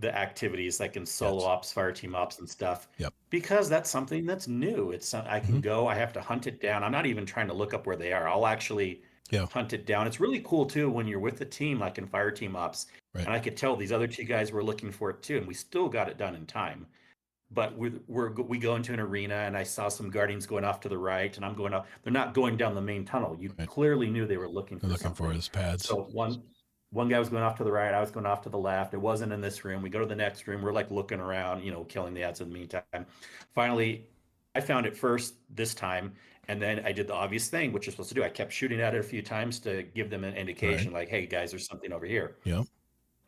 activities, like in solo ops, fire team ops, and stuff. Yep. Because that's something that's new. It's I can go. I have to hunt it down. I'm not even trying to look up where they are. I'll actually hunt it down. It's really cool too when you're with a team, like in fire team ops, and I could tell these other 2 guys were looking for it too, and we still got it done in time. But we go into an arena, and I saw some guardians going off to the right, and I'm going up. They're not going down the main tunnel. You clearly knew they were looking for something. For his pads. So one guy was going off to the right, I was going off to the left. It wasn't in this room. We go to the next room. We're like looking around, killing the ads in the meantime. Finally, I found it first this time, and then I did the obvious thing, which you're supposed to do. I kept shooting at it a few times to give them an indication, like, hey guys, there's something over here. Yep.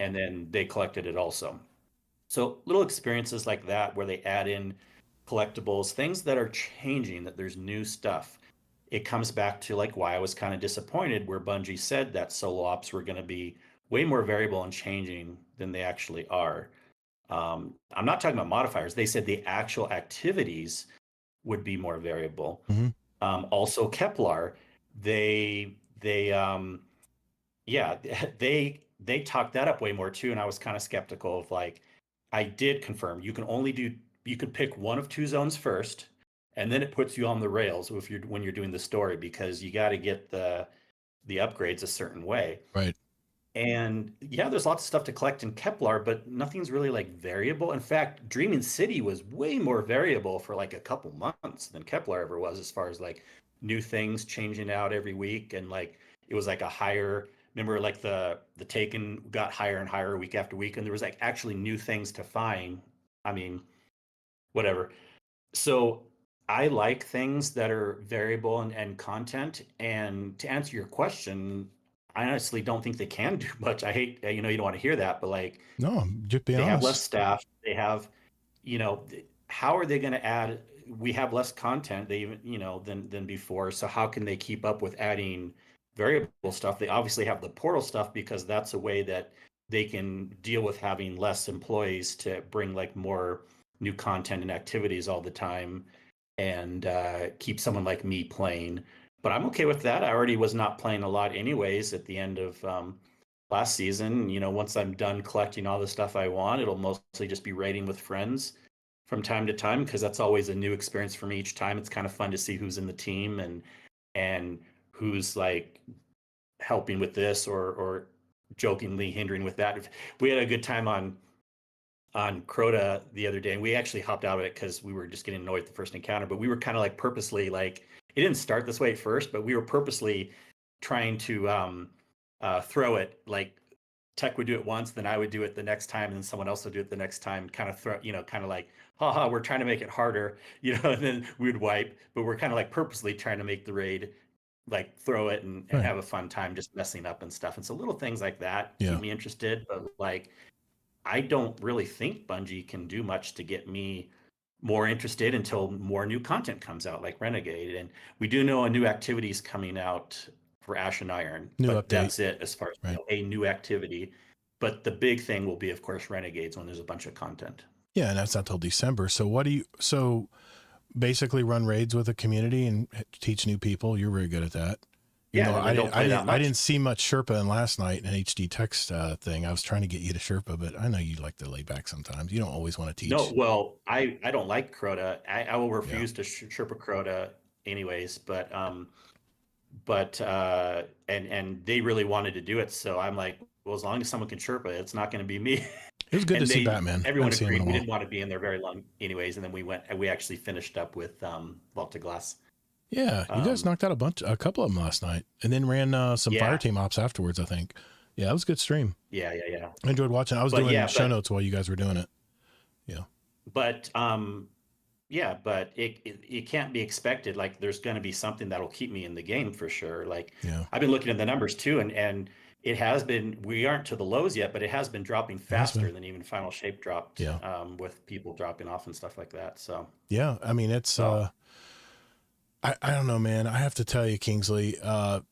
And then they collected it also. So little experiences like that where they add in collectibles, things that are changing, that there's new stuff. It comes back to like why I was kind of disappointed where Bungie said that solo ops were going to be way more variable and changing than they actually are. I'm not talking about modifiers. They said the actual activities would be more variable. Also Kepler, they talked that up way more too. And I was kind of skeptical of like, I did confirm you could pick one of 2 zones first, and then it puts you on the rails when you're doing the story, because you got to get the upgrades a certain way. Right. And yeah, there's lots of stuff to collect in Kepler, but nothing's really like variable. In fact, Dreaming City was way more variable for like a couple months than Kepler ever was, as far as like new things changing out every week, and like it was like a higher remember like the Taken got higher and higher week after week, and there was like actually new things to find. I mean, whatever. So I like things that are variable and content. And to answer your question, I honestly don't think they can do much. I hate, you know, you don't want to hear that, but like No, I'm just being they have less honest. staff. They have, how are they going to add? We have less content they even, than before. So how can they keep up with adding variable stuff? They obviously have the portal stuff because that's a way that they can deal with having less employees to bring like more new content and activities all the time and keep someone like me playing. But I'm okay with that. I already was not playing a lot anyways at the end of last season. Once I'm done collecting all the stuff I want, it'll mostly just be raiding with friends from time to time because that's always a new experience for me each time. It's kind of fun to see who's in the team and who's like helping with this or jokingly hindering with that. We had a good time on Crota the other day, and we actually hopped out of it because we were just getting annoyed at the first encounter. But we were kind of like purposely like it didn't start this way at first, but we were purposely trying to throw it like Tech would do it once, then I would do it the next time, and then someone else would do it the next time. Kind of throw, kind of like, haha, we're trying to make it harder, and then we would wipe. But we're kind of like purposely trying to make the raid like throw it and Right. have a fun time just messing up and stuff. And so little things like that Yeah. keep me interested. But like I don't really think Bungie can do much to get me more interested until more new content comes out, like Renegade. And we do know a new activity is coming out for Ash and Iron, New but update. that's it as far as Right. a new activity. But the big thing will be, of course, Renegades when there's a bunch of content. Yeah, and that's not till December. So basically run raids with a community and teach new people. You're very good at that. Yeah, and they don't play that I much. didn't see much Sherpa in last night in HD text thing. I was trying to get you to Sherpa, but I know you like to lay back sometimes. You don't always want to teach. No, well, I don't like Crota. I will refuse to Sherpa Crota anyways, but and they really wanted to do it, so I'm like, well, as long as someone can Sherpa, it's not going to be me. It was good to see And Batman. everyone I haven't seen him in agreed a we while. didn't want to be in there very long anyways, and then we actually finished up with Vault to Glass. Yeah, you guys knocked out a couple of them last night, and then ran some Yeah. fire team ops afterwards. I think. Yeah, it was a good stream. Yeah. I enjoyed watching. I was But doing show notes while you guys were doing it. Yeah. But but it can't be expected. Like there's going to be something that'll keep me in the game for sure. Like Yeah. I've been looking at the numbers too, and it has been. We aren't to the lows yet, but it has been dropping faster than even Final Shape dropped. Yeah. With people dropping off and stuff like that. So Yeah, I mean it's. I don't know, man. I have to tell you, Kingsley.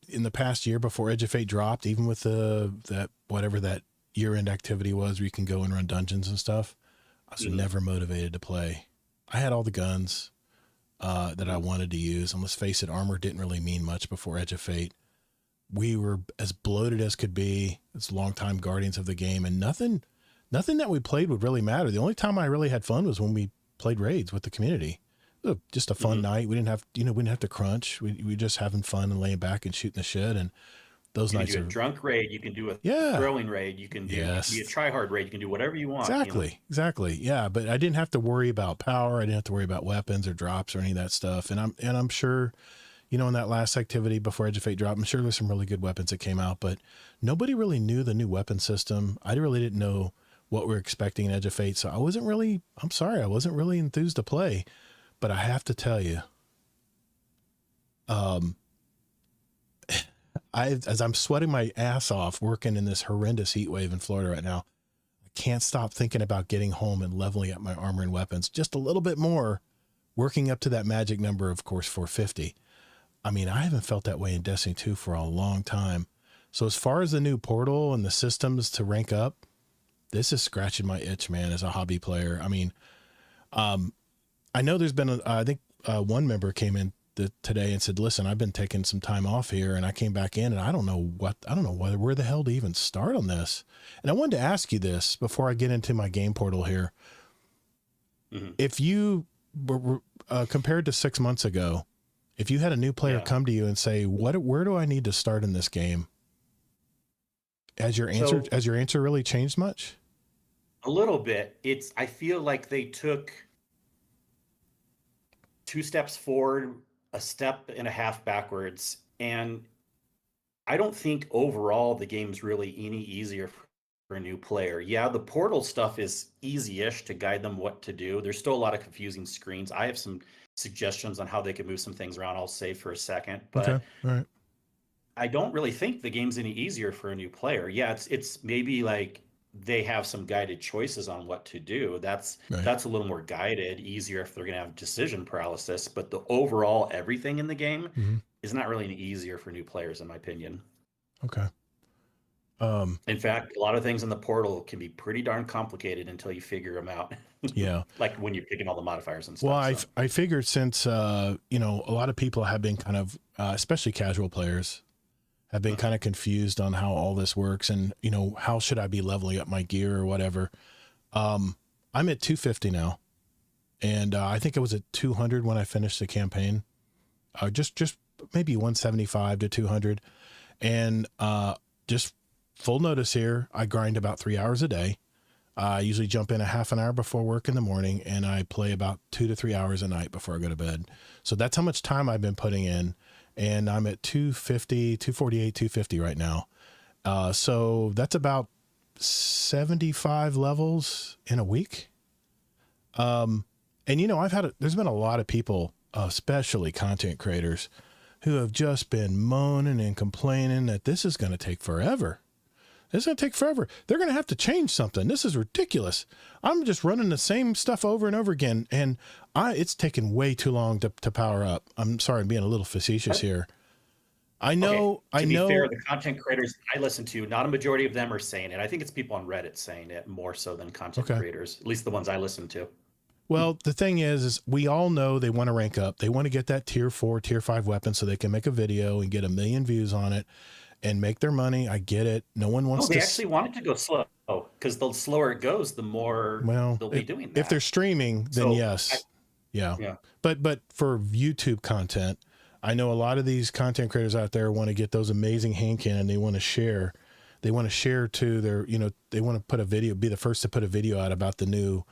In the past year before Edge of Fate dropped, even with that whatever that year-end activity was, where you can go and run dungeons and stuff, I was never motivated to play. I had all the guns that I wanted to use, and let's face it, armor didn't really mean much before Edge of Fate. We were as bloated as could be as longtime guardians of the game, and nothing that we played would really matter. The only time I really had fun was when we played raids with the community. Just a fun night. We didn't have to crunch. We just having fun and laying back and shooting the shit. And those you nights can do are a drunk raid. You can do a throwing raid. You can do you can be a tryhard raid. You can do whatever you want. Exactly. Yeah, but I didn't have to worry about power. I didn't have to worry about weapons or drops or any of that stuff. And I'm sure, in that last activity before Edge of Fate dropped, I'm sure there's some really good weapons that came out, but nobody really knew the new weapon system. I really didn't know what we were expecting in Edge of Fate. So I wasn't really enthused to play. But I have to tell you, as I'm sweating my ass off working in this horrendous heat wave in Florida right now, I can't stop thinking about getting home and leveling up my armor and weapons just a little bit more, working up to that magic number, of course, 450. I mean, I haven't felt that way in Destiny 2 for a long time. So as far as the new portal and the systems to rank up, this is scratching my itch, man, as a hobby player. I mean, I know there's been, I think one member came in today and said, listen, I've been taking some time off here and I came back in and I don't know where the hell to even start on this. And I wanted to ask you this before I get into my game portal here. Mm-hmm. If you were compared to 6 months ago, if you had a new player come to you and say, where do I need to start in this game? Has your answer really changed much? A little bit. I feel like they took 2 steps forward, a step and a half backwards. And I don't think overall the game's really any easier for a new player. Yeah, the portal stuff is easy-ish to guide them what to do. There's still a lot of confusing screens. I have some suggestions on how they can move some things around. I'll save for a second, Okay. but All right. I don't really think the game's any easier for a new player. Yeah, it's maybe like they have some guided choices on what to do. Right. That's a little more guided, easier if they're going to have decision paralysis. But the overall everything in the game Mm-hmm. is not really any easier for new players, in my opinion. Okay. In fact, a lot of things in the portal can be pretty darn complicated until you figure them out. Yeah. Like when you're picking all the modifiers and stuff. Well, so. I figured since, you know, a lot of people have been kind of, especially casual players, have been kind of confused on how all this works and, you know, how should I be leveling up my gear or whatever. I'm at 250 now. And I think I was at 200 when I finished the campaign. Just maybe 175 to 200. And just full notice here, I grind about 3 hours a day. I usually jump in a half an hour before work in the morning, and I play about 2 to 3 hours a night before I go to bed. So that's how much time I've been putting in. And I'm at 250, 248, 250 right now. So that's about 75 levels in a week. And, you know, there's been a lot of people, especially content creators, who have just been moaning and complaining that this is going to take forever. It's going to take forever. They're going to have to change something. This is ridiculous. I'm just running the same stuff over and over again. And it's taken way too long to power up. I'm sorry, I'm being a little facetious here. I know. To be fair, the content creators I listen to, not a majority of them are saying it. I think it's people on Reddit saying it more so than content creators, at least the ones I listen to. Well, the thing is we all know they want to rank up. They want to get that tier 4, tier 5 weapon so they can make a video and get 1 million views on it and make their money. I get it. No one wants to. They actually want it to go slow because the slower it goes, the more they'll be doing that. If they're streaming, then yes. Yeah. But for YouTube content, I know a lot of these content creators out there want to get those amazing hand cannon. They want to share. They want to share to their, you know, they want to put a video, be the first to put a video out about the new,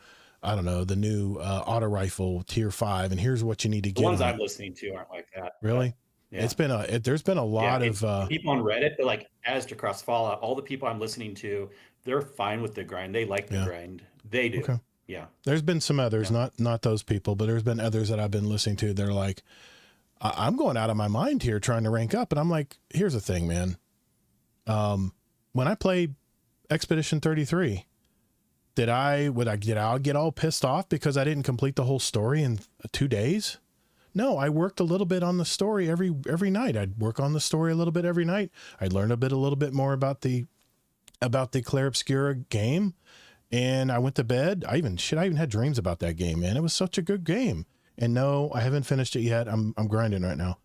I don't know, the new auto rifle tier 5. And here's what you need to get. The ones I'm listening to aren't like that. Really? Yeah. There's been a lot of people on Reddit. They're like, as to cross Fallout, all the people I'm listening to, they're fine with the grind. They like the grind. They do. Okay. Yeah. There's been some others, not those people, but there's been others that I've been listening to. They're like, I'm going out of my mind here trying to rank up. And I'm like, here's the thing, man. When I played Expedition 33, did I get all pissed off because I didn't complete the whole story in 2 days? No, I worked a little bit on the story every night. I'd work on the story a little bit every night. I'd learn a little bit more about the Clair Obscura game. And I went to bed. I even had dreams about that game, man. It was such a good game. And no, I haven't finished it yet. I'm grinding right now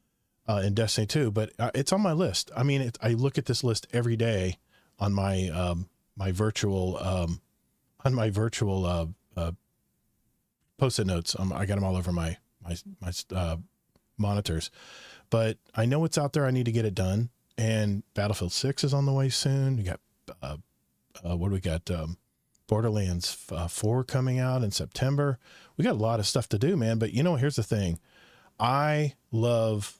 in Destiny 2, but it's on my list. I mean, I look at this list every day on my my virtual Post-it notes. I got them all over my monitors, but I know it's out there. I need to get it done. And Battlefield 6 is on the way soon. You got what do we got? Borderlands 4 coming out in September. We got a lot of stuff to do, man. But you know, here's the thing. I love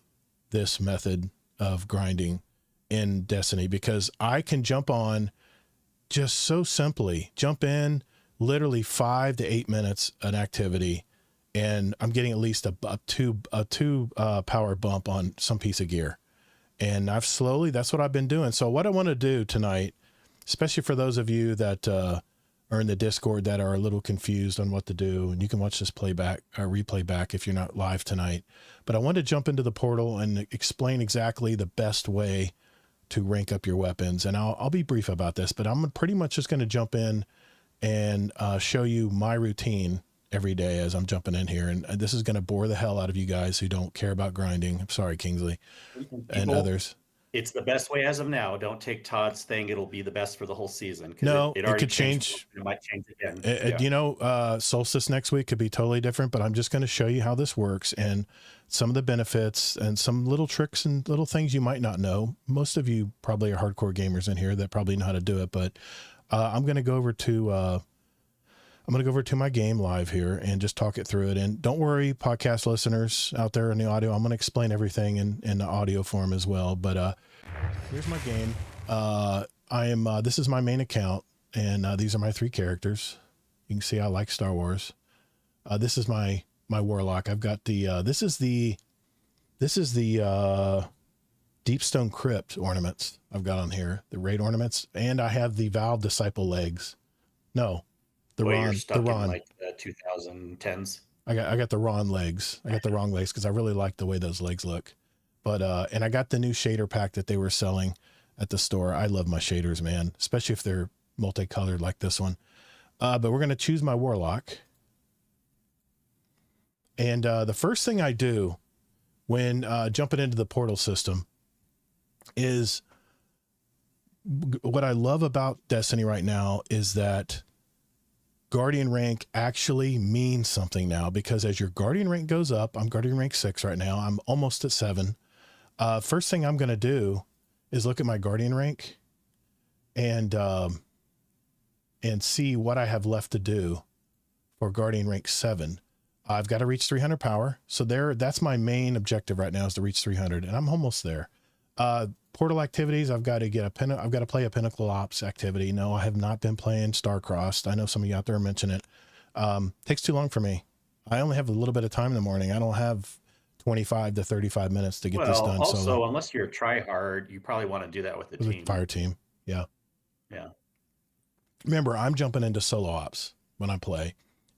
this method of grinding in Destiny because I can jump on just so simply, jump in literally 5 to 8 minutes an activity, and I'm getting at least a two power bump on some piece of gear. And that's what I've been doing. So what I want to do tonight, especially for those of you that are in the Discord that are a little confused on what to do, and you can watch this playback or replay back if you're not live tonight. But I want to jump into the portal and explain exactly the best way to rank up your weapons. And I'll be brief about this, but I'm pretty much just going to jump in and show you my routine every day as I'm jumping in here. And this is going to bore the hell out of you guys who don't care about grinding. I'm sorry, Kingsley and others. It's the best way as of now. Don't take Todd's thing. It'll be the best for the whole season. No, it could change. It might change again. You know, Solstice next week could be totally different, but I'm just going to show you how this works and some of the benefits and some little tricks and little things you might not know. Most of you probably are hardcore gamers in here that probably know how to do it, but I'm going to go over to my game live here and just talk it through it. And don't worry, podcast listeners out there in the audio, I'm going to explain everything in the audio form as well. But Here's my game. This is my main account, and these are my 3 characters. You can see I like Star Wars. This is my warlock. I've got the this is the Deepstone Crypt ornaments I've got on here, the raid ornaments, and I have the Valve Disciple legs. No, the Well, Ron, you're the stuck in Ron. like the 2010s. I got the Ron legs. I got the wrong legs because I really like the way those legs look. But and I got the new shader pack that they were selling at the store. I love my shaders, man, especially if they're multicolored like this one. But we're gonna choose my warlock. And the first thing I do when jumping into the portal system is what I love about Destiny right now is that Guardian rank actually means something now, because as your Guardian rank goes up, I'm Guardian rank 6 right now. I'm almost at 7. First thing I'm going to do is look at my Guardian rank and see what I have left to do for Guardian rank 7. I've got to reach 300 power. So that's my main objective right now, is to reach 300, and I'm almost there. Portal activities, I've got to play a Pinnacle Ops activity. No, I have not been playing Starcrossed. I know some of you out there mention it. Takes too long for me. I only have a little bit of time in the morning. I don't have 25 to 35 minutes to get this done. Also, solo. unless you're a try-hard, you probably want to do that with the team. Fire team. Yeah. Yeah. Remember, I'm jumping into solo ops when I play.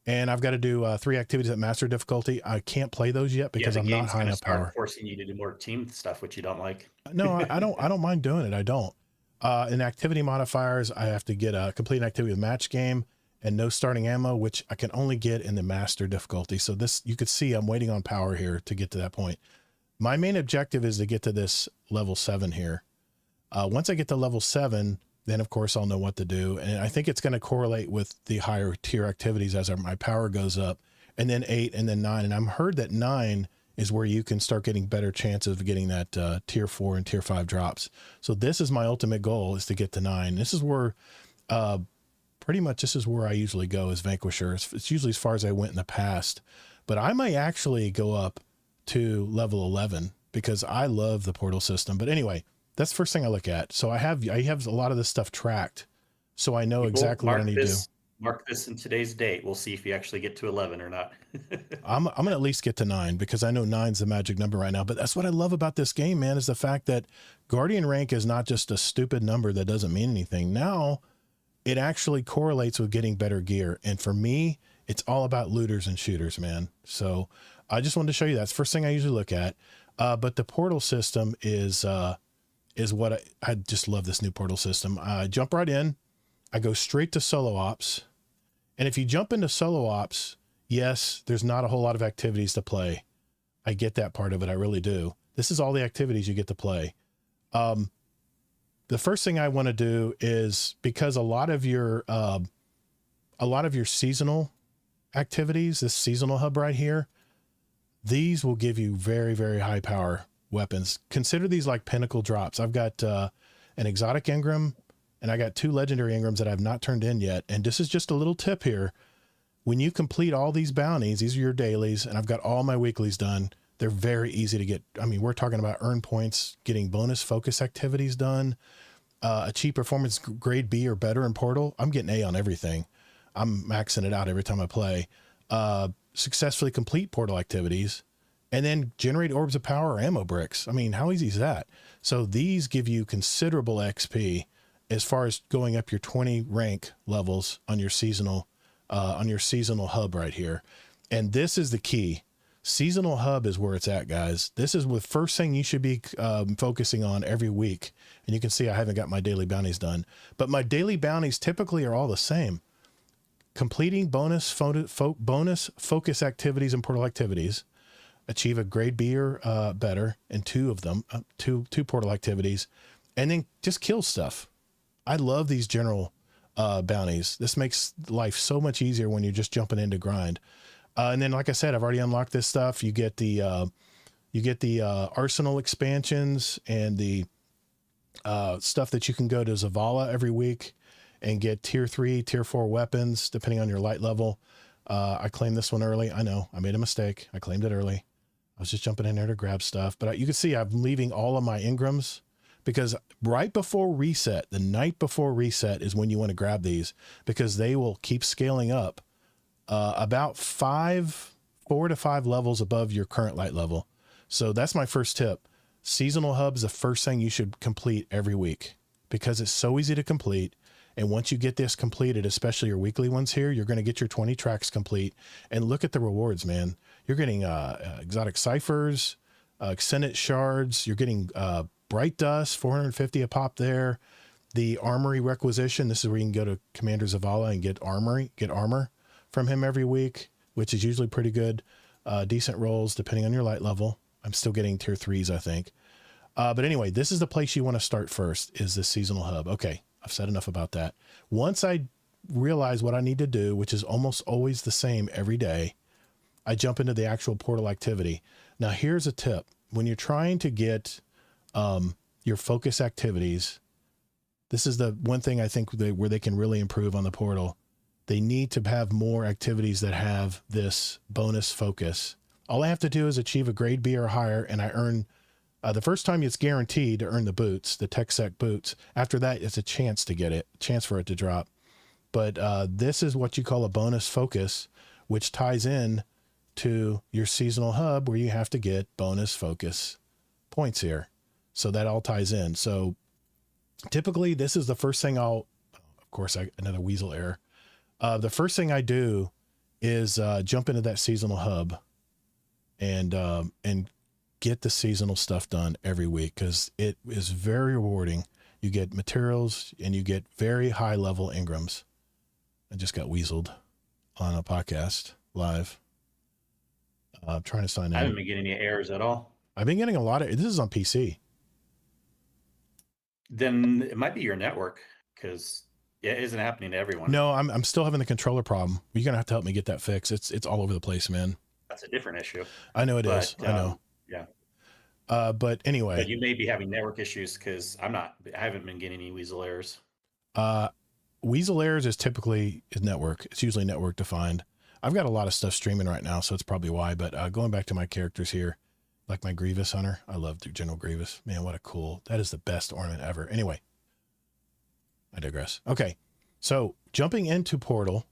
And I've got to do 3 activities at master difficulty. I can't play those yet because I'm not high enough power. Forcing you to do more team stuff, which you don't like. No, I don't mind doing it. I don't. In activity modifiers, I have to get a complete an activity with match game and no starting ammo, which I can only get in the master difficulty. So this, you could see I'm waiting on power here to get to that point. My main objective is to get to this level 7 here. Once I get to level 7, then of course I'll know what to do. And I think it's going to correlate with the higher tier activities as my power goes up, and then 8 and then 9. And I'm heard that 9 is where you can start getting better chances of getting that tier 4 and tier 5 drops. So this is my ultimate goal, is to get to 9. This is where, pretty much this is where I usually go as Vanquisher. It's usually as far as I went in the past, but I might actually go up to level 11 because I love the portal system. But anyway, that's the first thing I look at. So I have a lot of this stuff tracked, so I know exactly what I need to do. Mark this in today's date. We'll see if you actually get to 11 or not. I'm gonna at least get to 9 because I know 9's the magic number right now. But that's what I love about this game, man, is the fact that Guardian rank is not just a stupid number that doesn't mean anything. Now it actually correlates with getting better gear. And for me, it's all about looters and shooters, man. So I just wanted to show you that's the first thing I usually look at. But the portal system is what I just love, this new portal system. I jump right in. I go straight to solo ops. And if you jump into solo ops, yes, there's not a whole lot of activities to play. I get that part of it. I really do. This is all the activities you get to play. The first thing I want to do is, because a lot of your seasonal activities, this seasonal hub right here, these will give you very, very high power weapons. Consider these like pinnacle drops. I've got an exotic Engram, and I got 2 legendary Engrams that I've not turned in yet. And this is just a little tip here. When you complete all these bounties, these are your dailies, and I've got all my weeklies done. They're very easy to get. I mean, we're talking about earn points, getting bonus focus activities done, achieve performance grade B or better in Portal. I'm getting A on everything. I'm maxing it out every time I play. Successfully complete Portal activities, and then generate orbs of power or ammo bricks. I mean, how easy is that? So these give you considerable XP as far as going up your 20 rank levels on your seasonal hub right here. And this is the key. Seasonal hub is where it's at, guys. This is the first thing you should be focusing on every week. And you can see I haven't got my daily bounties done, but my daily bounties typically are all the same. Completing bonus focus activities and portal activities, achieve a grade B or better in 2 of them, two portal activities, and then just kill stuff. I love these general bounties. This makes life so much easier when you're just jumping into grind. And then, like I said, I've already unlocked this stuff. You get the arsenal expansions and the stuff that you can go to Zavala every week and get tier 3, tier 4 weapons, depending on your light level. I claimed this one early. I know I made a mistake. I claimed it early. I was just jumping in there to grab stuff, but you can see I'm leaving all of my Engrams. because right before reset, the night before reset is when you want to grab these, because they will keep scaling up about 4 to 5 levels above your current light level. So that's my first tip. Seasonal hub is the first thing you should complete every week because it's so easy to complete. And once you get this completed, especially your weekly ones here, you're going to get your 20 tracks complete. And look at the rewards, man. You're getting exotic ciphers, Xenet shards. You're getting bright dust, 450 a pop there. The armory requisition. This is where you can go to Commander Zavala and get armor from him every week, which is usually pretty good. Decent rolls depending on your light level. I'm still getting tier 3s, I think. But anyway, this is the place you want to start first, is the seasonal hub. Okay, I've said enough about that. Once I realize what I need to do, which is almost always the same every day, I jump into the actual portal activity. Now, here's a tip. When you're trying to get your focus activities, this is the one thing I think where they can really improve on the portal. They need to have more activities that have this bonus focus. All I have to do is achieve a grade B or higher, and I earn, the first time it's guaranteed to earn the boots, the TechSec boots. After that, it's a chance to get it, chance for it to drop. But this is what you call a bonus focus, which ties in to your seasonal hub where you have to get bonus focus points here. So that all ties in. So typically this is the first thing of course, another weasel error. The first thing I do is jump into that seasonal hub and get the seasonal stuff done every week, because it is very rewarding. You get materials and you get very high level engrams. I just got weaseled on a podcast live. I'm trying to sign in. I haven't been getting any errors at all. I've been getting a lot of, this is on PC. Then it might be your network, because it isn't happening to everyone. No, I'm still having the controller problem. You're going to have to help me get that fixed. It's all over the place, man. That's a different issue. I know it is. I know. Yeah. But anyway. But you may be having network issues, because I haven't been getting any weasel errors. Weasel errors is typically network. It's usually network defined. I've got a lot of stuff streaming right now, so it's probably why. But going back to my characters here, like my Grievous Hunter. I love General Grievous. Man, what a cool, that is the best ornament ever. Anyway, I digress. Okay, so jumping into Portal,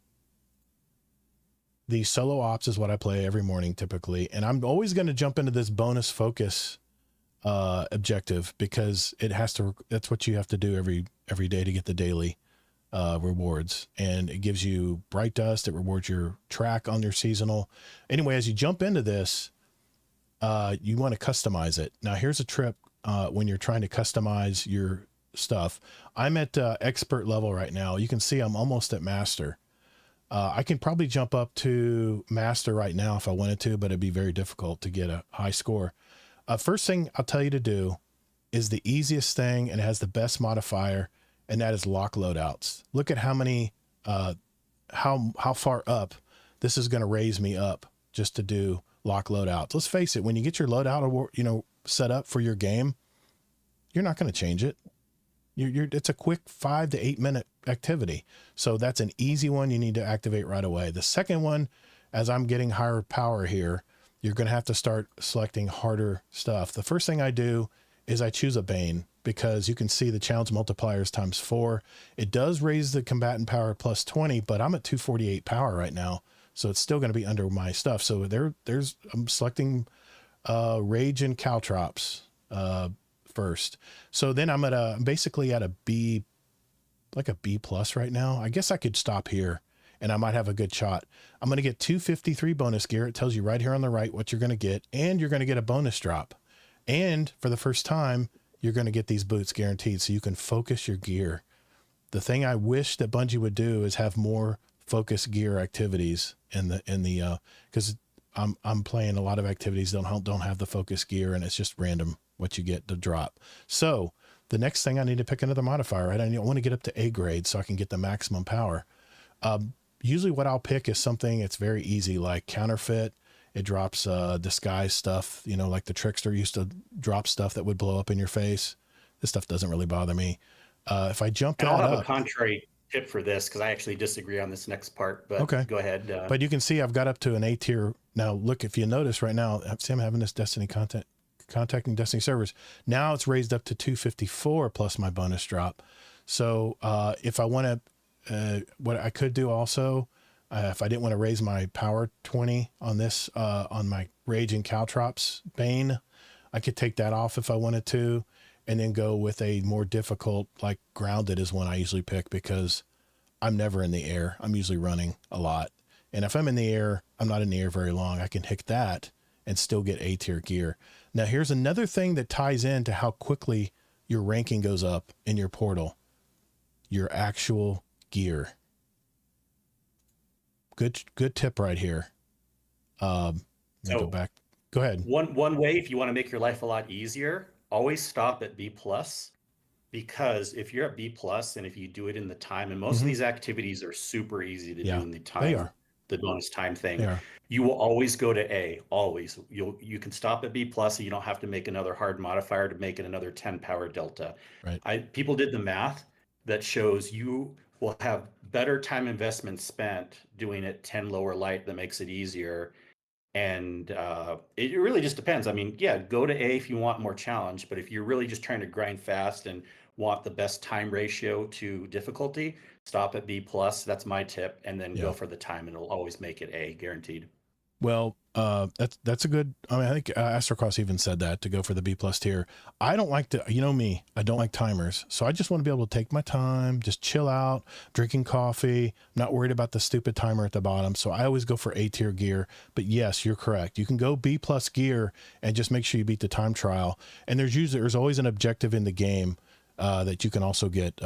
the solo ops is what I play every morning typically. And I'm always going to jump into this bonus focus objective, because it has to, that's what you have to do every day to get the daily rewards. And it gives you bright dust. It rewards your track on your seasonal. Anyway, as you jump into this, you want to customize it. Now here's a trip when you're trying to customize your stuff. I'm at expert level right now. You can see I'm almost at master. I can probably jump up to master right now if I wanted to, but it'd be very difficult to get a high score. First thing I'll tell you to do is the easiest thing, and it has the best modifier, and that is lock loadouts. Look at how many, how far up this is going to raise me up just to do lock loadouts. Let's face it, when you get your loadout, set up for your game, you're not going to change it. It's a quick 5 to 8 minute activity. So that's an easy one you need to activate right away. The second one, as I'm getting higher power here, you're going to have to start selecting harder stuff. The first thing I do is I choose a Bane, because you can see the challenge multipliers ×4. It does raise the combatant power plus 20, but I'm at 248 power right now. So it's still going to be under my stuff. So I'm selecting Rage and Caltrops first. So then I'm basically at a B, like a B+ right now. I guess I could stop here and I might have a good shot. I'm going to get 253 bonus gear. It tells you right here on the right what you're going to get, and you're going to get a bonus drop. And for the first time, you're going to get these boots guaranteed, so you can focus your gear. The thing I wish that Bungie would do is have more focus gear activities in the because I'm playing a lot of activities don't have the focus gear, and it's just random what you get to drop. So the next thing, I need to pick another modifier, right? I want to get up to A grade so I can get the maximum power. Usually what I'll pick is something it's very easy, like counterfeit. It drops disguise stuff, like the Trickster used to drop stuff that would blow up in your face. This stuff doesn't really bother me. If I jump that I'll have up, a contrary tip for this, because I actually disagree on this next part, but okay, go ahead. But you can see I've got up to an A tier. Now, look, if you notice right now, see I'm having this Destiny content contacting Destiny servers. Now it's raised up to 254 plus my bonus drop. So if I want to, what I could do also, if I didn't want to raise my power 20 on this, on my Rage and Caltrops Bane, I could take that off if I wanted to, and then go with a more difficult, like Grounded is one I usually pick because I'm never in the air. I'm usually running a lot. And if I'm in the air, I'm not in the air very long. I can hit that and still get A tier gear. Now here's another thing that ties into how quickly your ranking goes up in your portal. Your actual gear. Good tip right here. Let me go back. Go ahead. One way, if you want to make your life a lot easier, always stop at B+, because if you're at B+, and if you do it in the time, and most of these activities are super easy to do in the time, they are. The bonus time thing, you will always go to A, always. You can stop at B+, and you don't have to make another hard modifier to make it another 10 power delta. Right. People did the math that shows you will have better time investment spent doing it 10 lower light. That makes it easier. And it really just depends. I mean, yeah, go to A if you want more challenge, but if you're really just trying to grind fast and want the best time ratio to difficulty, stop at B+. That's my tip, and then go for the time, and it'll always make it A, guaranteed. Well, that's a good, I mean, I think Astrocross even said that, to go for the B+ tier. I don't like to, you know me, I don't like timers. So I just want to be able to take my time, just chill out, drinking coffee, not worried about the stupid timer at the bottom. So I always go for A tier gear. But yes, you're correct. You can go B+ gear and just make sure you beat the time trial. And there's always an objective in the game that you can also get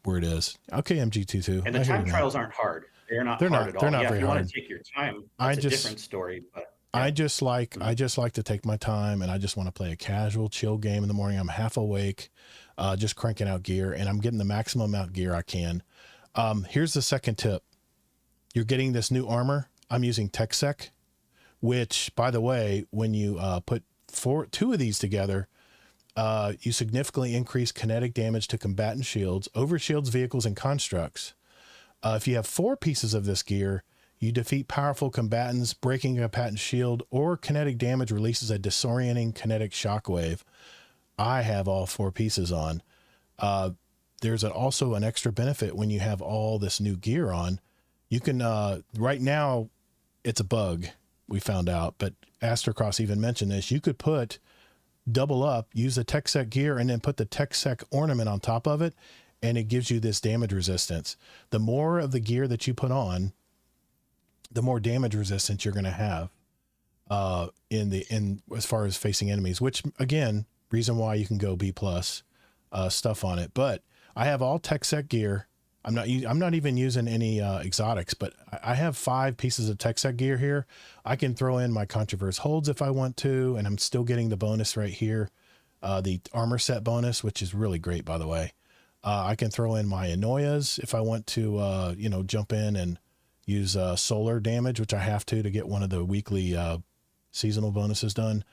where it is. Okay, MG22. And the time trials aren't hard. They're not hard at all. They're not yeah, very if you hard. want to take your time, that's a different story. But yeah. I just like to take my time, and I just want to play a casual, chill game in the morning. I'm half awake, just cranking out gear, and I'm getting the maximum amount of gear I can. Here's the second tip. You're getting this new armor. I'm using TechSec, which, by the way, when you put two of these together, you significantly increase kinetic damage to combatant shields, overshields, vehicles, and constructs. If you have 4 pieces of this gear, you defeat powerful combatants, breaking a combatant shield, or kinetic damage releases a disorienting kinetic shockwave. I have all 4 pieces on. There's also an extra benefit when you have all this new gear on. You can, right now, it's a bug, we found out, but Astrocross even mentioned this. You could put double up, use the TechSec gear, and then put the TechSec ornament on top of it, and it gives you this damage resistance. The more of the gear that you put on, the more damage resistance you're going to have in as far as facing enemies, which again, reason why you can go B+ stuff on it. But I have all TechSec gear. I'm not even using any exotics, but I have 5 pieces of TechSec gear here. I can throw in my Controverse holds if I want to, and I'm still getting the bonus right here, the armor set bonus, which is really great, by the way. I can throw in my Anoyas if I want to, jump in and use solar damage, which I have to get one of the weekly seasonal bonuses done.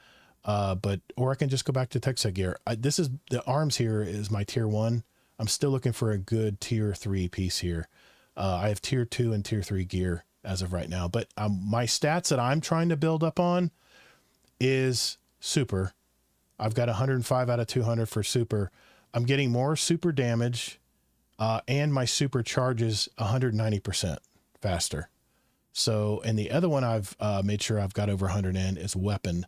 Or I can just go back to TechSec gear. The arms here is my tier 1. I'm still looking for a good tier 3 piece here. I have tier 2 and tier 3 gear as of right now, but my stats that I'm trying to build up on is super. I've got 105 out of 200 for super. I'm getting more super damage, and my super charges 190% faster. So, and the other one I've made sure I've got over 100 in is weapon.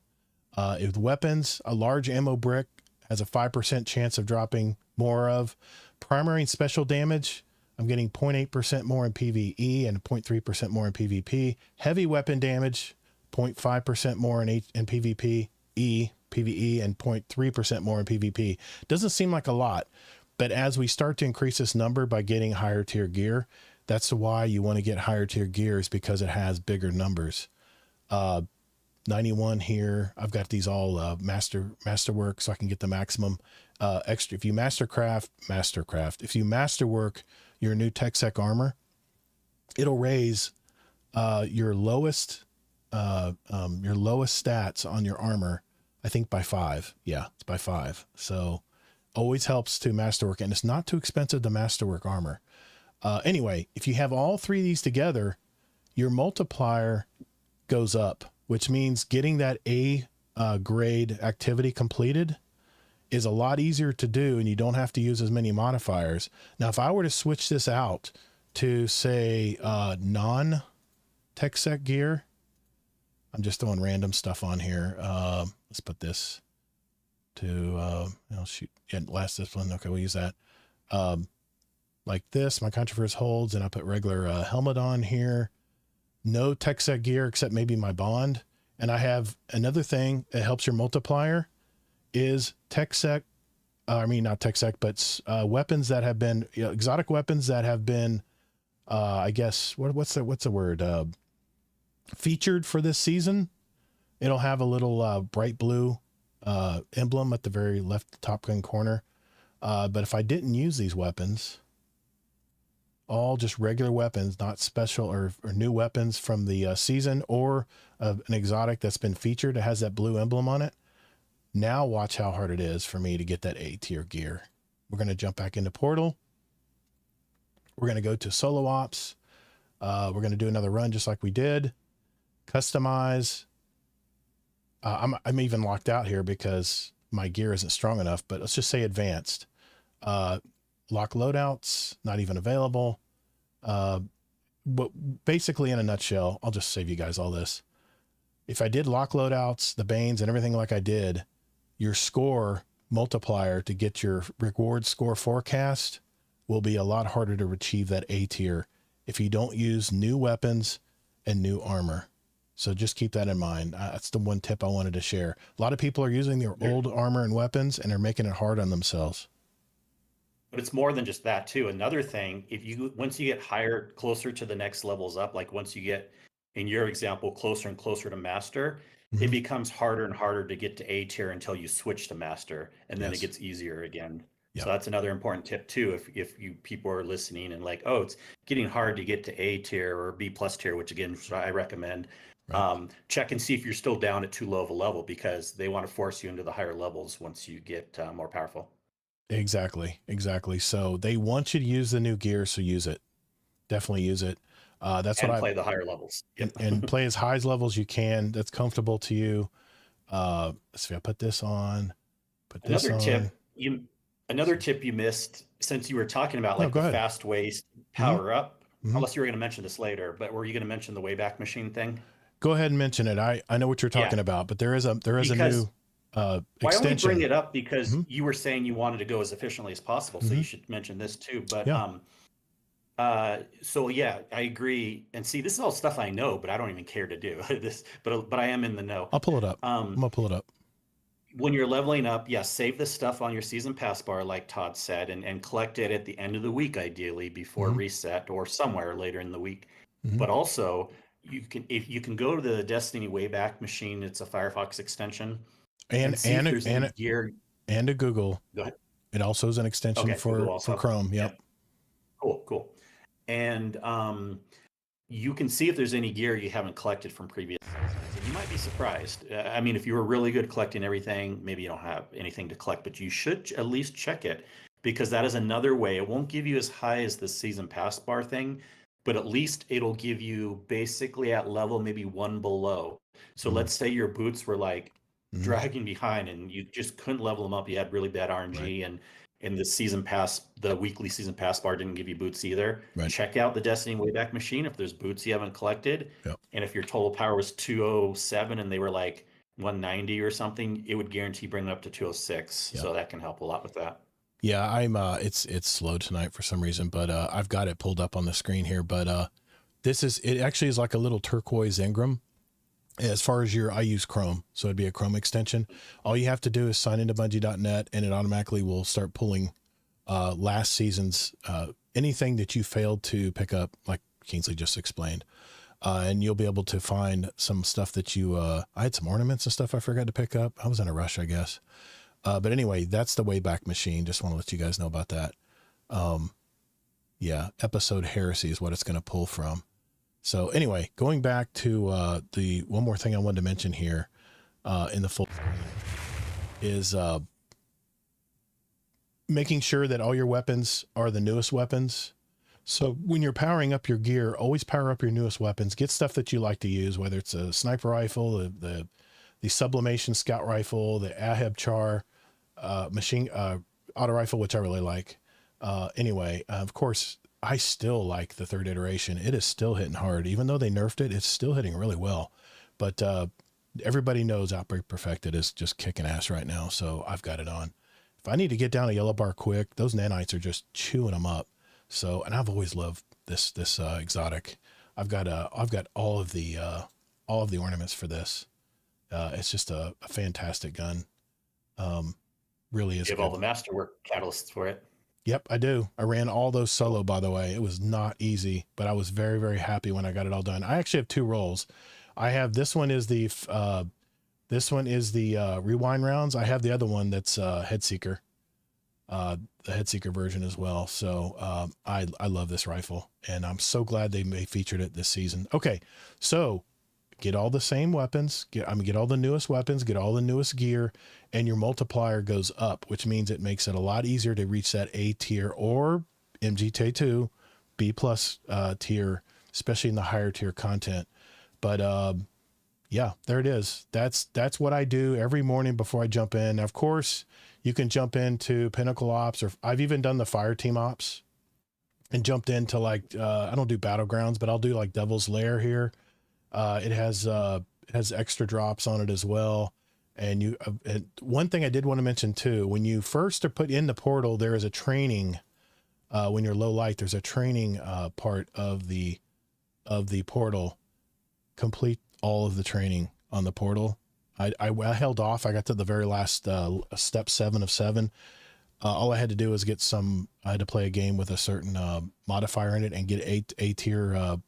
With weapons, a large ammo brick has a 5% chance of dropping more of. Primary and special damage, I'm getting 0.8% more in PvE and 0.3% more in PvP. Heavy weapon damage, 0.5% more in PvP, PvE, and 0.3% more in PvP. Doesn't seem like a lot, but as we start to increase this number by getting higher tier gear, that's why you want to get higher tier gears, because it has bigger numbers. 91 here. I've got these all masterwork, so I can get the maximum extra. If you mastercraft, if you masterwork your new TechSec armor, it'll raise your lowest stats on your armor, I think, by 5. Yeah, it's by 5. So always helps to masterwork, and it's not too expensive to masterwork armor. Anyway, if you have all 3 of these together, your multiplier goes up, which means getting that A grade activity completed is a lot easier to do, and you don't have to use as many modifiers. Now, if I were to switch this out to say non-TechSec gear, I'm just throwing random stuff on here. Let's put this to, oh shoot, yeah, last discipline. Okay, we'll use that. Like this, my Controverse holds, and I put regular helmet on here. No TechSec gear except maybe my bond. And I have another thing that helps your multiplier is TechSec. I mean, not TechSec, but weapons that have been, exotic weapons that have been, I guess, what's the word? Featured for this season. It'll have a little bright blue emblem at the very left top gun corner. But if I didn't use these weapons, all just regular weapons, not special or new weapons from the season or an exotic that's been featured, it has that blue emblem on it. Now watch how hard it is for me to get that A tier gear. We're going to jump back into Portal. We're going to go to Solo Ops. We're going to do another run just like we did. Customize. I'm even locked out here because my gear isn't strong enough, but let's just say advanced. Lock loadouts, not even available. But basically in a nutshell, I'll just save you guys all this. If I did lock loadouts, the Banes and everything like I did, your score multiplier to get your reward score forecast will be a lot harder to achieve that A tier if you don't use new weapons and new armor. So just keep that in mind. That's the one tip I wanted to share. A lot of people are using their old armor and weapons and they're making it hard on themselves. But it's more than just that too. Another thing, once you get higher, closer to the next levels up, like once you get, in your example, closer and closer to master, it becomes harder and harder to get to A tier until you switch to master, and then it gets easier again. Yep. So that's another important tip too. If you people are listening and like, oh, it's getting hard to get to A tier or B plus tier, which again, I recommend. Right. Check and see if you're still down at too low of a level, because they want to force you into the higher levels once you get more powerful. Exactly. So they want you to use the new gear, so use it. Definitely use it. That's and what play the higher levels. Yep. and play as high as levels you can. That's comfortable to you. Let's see. I put this on. Another tip you missed, since you were talking about like the fast ways to power up. Unless you were going to mention this later, but were you going to mention the Wayback Machine thing? Go ahead and mention it. I know what you're talking about, but there is a new extension. Why only bring it up? Because you were saying you wanted to go as efficiently as possible, so you should mention this too. But so yeah, I agree. And see, this is all stuff I know, but I don't even care to do this. But I am in the know. I'll pull it up. I'm gonna pull it up. When you're leveling up, save this stuff on your season pass bar, like Todd said, and collect it at the end of the week, ideally before reset or somewhere later in the week. But also, if you can go to the Destiny Wayback Machine, it's a Firefox extension, and gear and a Google. Go ahead. It also is an extension for Chrome. Yep. Cool. And you can see if there's any gear you haven't collected from previous seasons. And you might be surprised. I mean, if you were really good at collecting everything, maybe you don't have anything to collect, but you should at least check it, because that is another way. It won't give you as high as the season pass bar thing, but at least it'll give you basically at level maybe one below. So let's say your boots were like dragging behind and you just couldn't level them up. You had really bad RNG, and in the season pass, the weekly season pass bar didn't give you boots either. Right. Check out the Destiny Wayback Machine if there's boots you haven't collected. Yep. And if your total power was 207 and they were like 190 or something, it would guarantee bring it up to 206. Yep. So that can help a lot with that. Yeah, I'm it's slow tonight for some reason, but I've got it pulled up on the screen here. But it actually is like a little turquoise engram. As far as I use Chrome, so it'd be a Chrome extension. All you have to do is sign into Bungie.net, and it automatically will start pulling last season's anything that you failed to pick up, like Kingsley just explained. And you'll be able to find some stuff that I had some ornaments and stuff I forgot to pick up. I was in a rush, I guess. But anyway, that's the Wayback Machine. Just want to let you guys know about that. Episode Heresy is what it's going to pull from. So anyway, going back to the one more thing I wanted to mention here in the full screen is making sure that all your weapons are the newest weapons. So when you're powering up your gear, always power up your newest weapons. Get stuff that you like to use, whether it's a sniper rifle, the the Sublimation Scout Rifle, the Ahab Char machine auto rifle, which I really like. Anyway, of course, I still like the third iteration. It is still hitting hard. Even though they nerfed it, it's still hitting really well. But everybody knows Outbreak Perfected is just kicking ass right now, so I've got it on. If I need to get down a yellow bar quick, those nanites are just chewing them up. So, and I've always loved this exotic. I've got all of the ornaments for this. It's just a fantastic gun. Really is. You have all the masterwork catalysts for it. Yep, I do. I ran all those solo, by the way. It was not easy, but I was very, very happy when I got it all done. I actually have 2 rolls. I have this one is the rewind rounds. I have the other one that's Headseeker, the Headseeker version as well. So I love this rifle, and I'm so glad they featured it this season. Okay, so get all the same weapons, get all the newest weapons, get all the newest gear, and your multiplier goes up, which means it makes it a lot easier to reach that A tier or MGT2, B plus tier, especially in the higher tier content. But yeah, there it is. That's what I do every morning before I jump in. Of course, you can jump into Pinnacle Ops, or I've even done the Fire Team Ops and jumped into like, I don't do Battlegrounds, but I'll do like Devil's Lair here. It has extra drops on it as well. And one thing I did want to mention too, when you first are put in the portal, there is a training, when you're low light, there's a training, part of the portal. Complete all of the training on the portal. I held off. I got to the very last, step 7 of 7. All I had to do was I had to play a game with a certain, modifier in it and get A tier,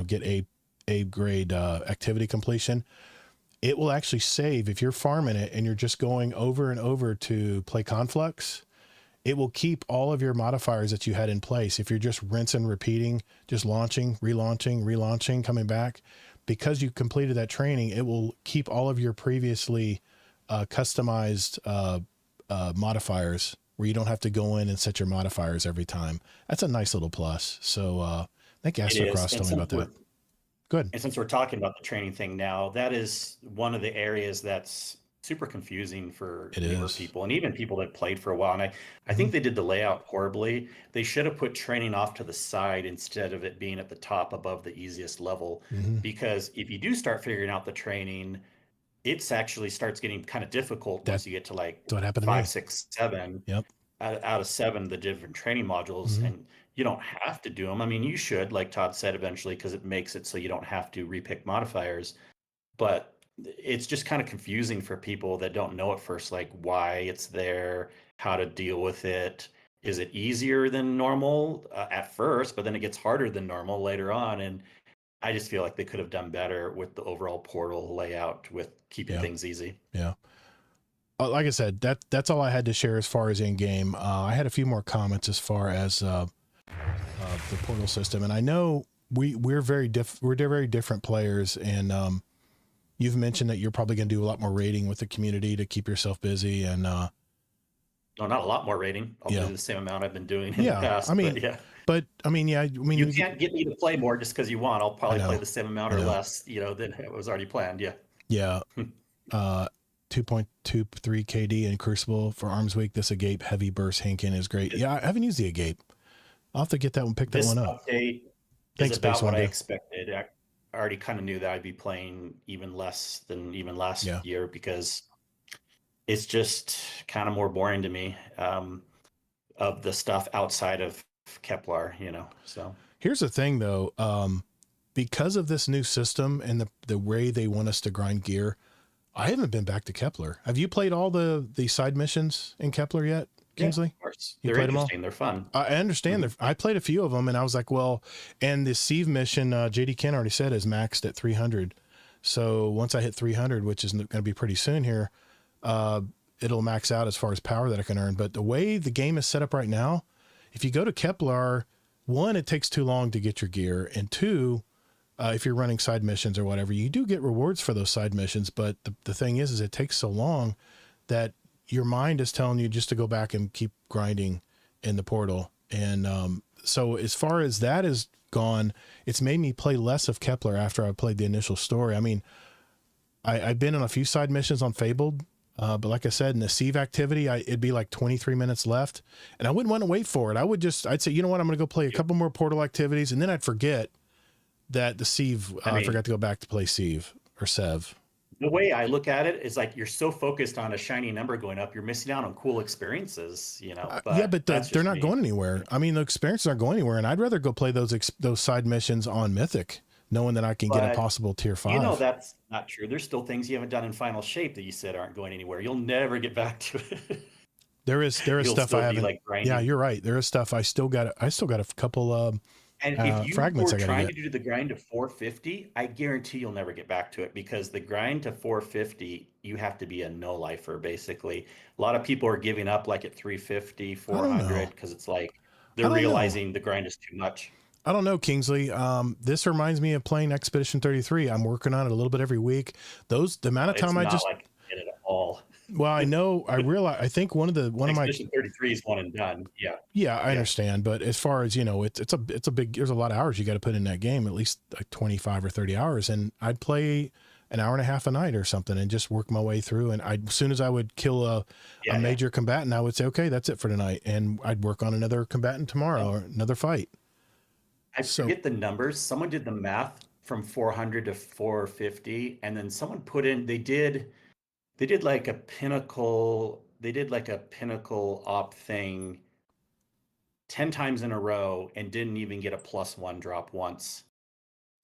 get A grade activity completion. It will actually save if you're farming it and you're just going over and over to play Conflux. It will keep all of your modifiers that you had in place. If you're just rinsing, repeating, just launching, relaunching, coming back, because you completed that training, it will keep all of your previously customized modifiers where you don't have to go in and set your modifiers every time. That's a nice little plus. So I think Astrocross told me about that. Good. And since we're talking about the training thing now, that is one of the areas that's super confusing for newer people and even people that played for a while. And I think they did the layout horribly. They should have put training off to the side instead of it being at the top above the easiest level. Because if you do start figuring out the training, it's actually starts getting kind of difficult once you get to like 5, 6, 7. Yep. Out of 7, the different training modules, and you don't have to do them. I mean, you should, like Todd said, eventually, because it makes it so you don't have to repick modifiers. But it's just kind of confusing for people that don't know at first, like why it's there, how to deal with it. Is it easier than normal at first, but then it gets harder than normal later on? And I just feel like they could have done better with the overall portal layout with keeping things easy. Yeah. Like I said, that's all I had to share as far as in game. I had a few more comments as far as the portal system, and I know we're very different players. And you've mentioned that you're probably going to do a lot more raiding with the community to keep yourself busy. And no, not a lot more raiding. I'll do the same amount I've been doing in the past. I mean, you can't get me to play more just because you want. I'll probably play the same amount or less, than it was already planned. Yeah. Yeah. 2.23 KD in Crucible for Arms Week. This Agape Heavy Burst Hinkin is great. Yeah, I haven't used the Agape. I'll have to get that one, pick that one up. This update is about what I expected. I already kind of knew that I'd be playing even less than even last year because it's just kind of more boring to me of the stuff outside of Kepler, so. Here's the thing though, because of this new system and the way they want us to grind gear, I haven't been back to Kepler. Have you played all the side missions in Kepler yet, Kingsley? Yeah, of course. They're interesting. They're fun. I understand. I played a few of them, and I was like, well, and the Sieve mission, JD Ken already said, is maxed at 300. So once I hit 300, which is going to be pretty soon here, it'll max out as far as power that I can earn. But the way the game is set up right now, if you go to Kepler, 1, it takes too long to get your gear, and 2, if you're running side missions or whatever, you do get rewards for those side missions. But the thing is it takes so long that your mind is telling you just to go back and keep grinding in the portal. And so as far as that is gone, it's made me play less of Kepler after I played the initial story. I mean, I've been on a few side missions on Fabled, but like I said, in the Sieve activity, it'd be like 23 minutes left, and I wouldn't want to wait for it. I'd say, you know what, I'm going to go play a couple more Portal activities, and then I'd forget that the Sieve, I forgot to go back to play Sieve or Sev. The way I look at it is like you're so focused on a shiny number going up, you're missing out on cool experiences, you know. But yeah, but they're not going anywhere. I mean, the experiences aren't going anywhere, and I'd rather go play those side missions on Mythic, knowing that I can get a possible tier 5. You know, that's not true. There's still things you haven't done in Final Shape that you said aren't going anywhere. You'll never get back to it. There is stuff I haven't. Like yeah, you're right. There is stuff I still got a couple and if you fragments were trying to do the grind to 450, I guarantee you'll never get back to it, because the grind to 450, you have to be a no-lifer, basically. A lot of people are giving up like at 350, 400, because it's like they're realizing the grind is too much. I don't know, Kingsley. This reminds me of playing Expedition 33. I'm working on it a little bit every week. The amount of time it's not like it at all. Well, I know. I realize. I think one of my Expedition 33 is one and done. Yeah. Yeah, I understand. But as far as, you know, it's a big. There's a lot of hours you got to put in that game. At least like 25 or 30 hours. And I'd play an hour and a half a night or something and just work my way through. And as soon as I would kill a major combatant, I would say, okay, that's it for tonight. And I'd work on another combatant tomorrow or another fight. I forget the numbers. Someone did the math from 400 to 450, and then someone put in. They did like a pinnacle. They did like a pinnacle op thing 10 times in a row and didn't even get a +1 drop once.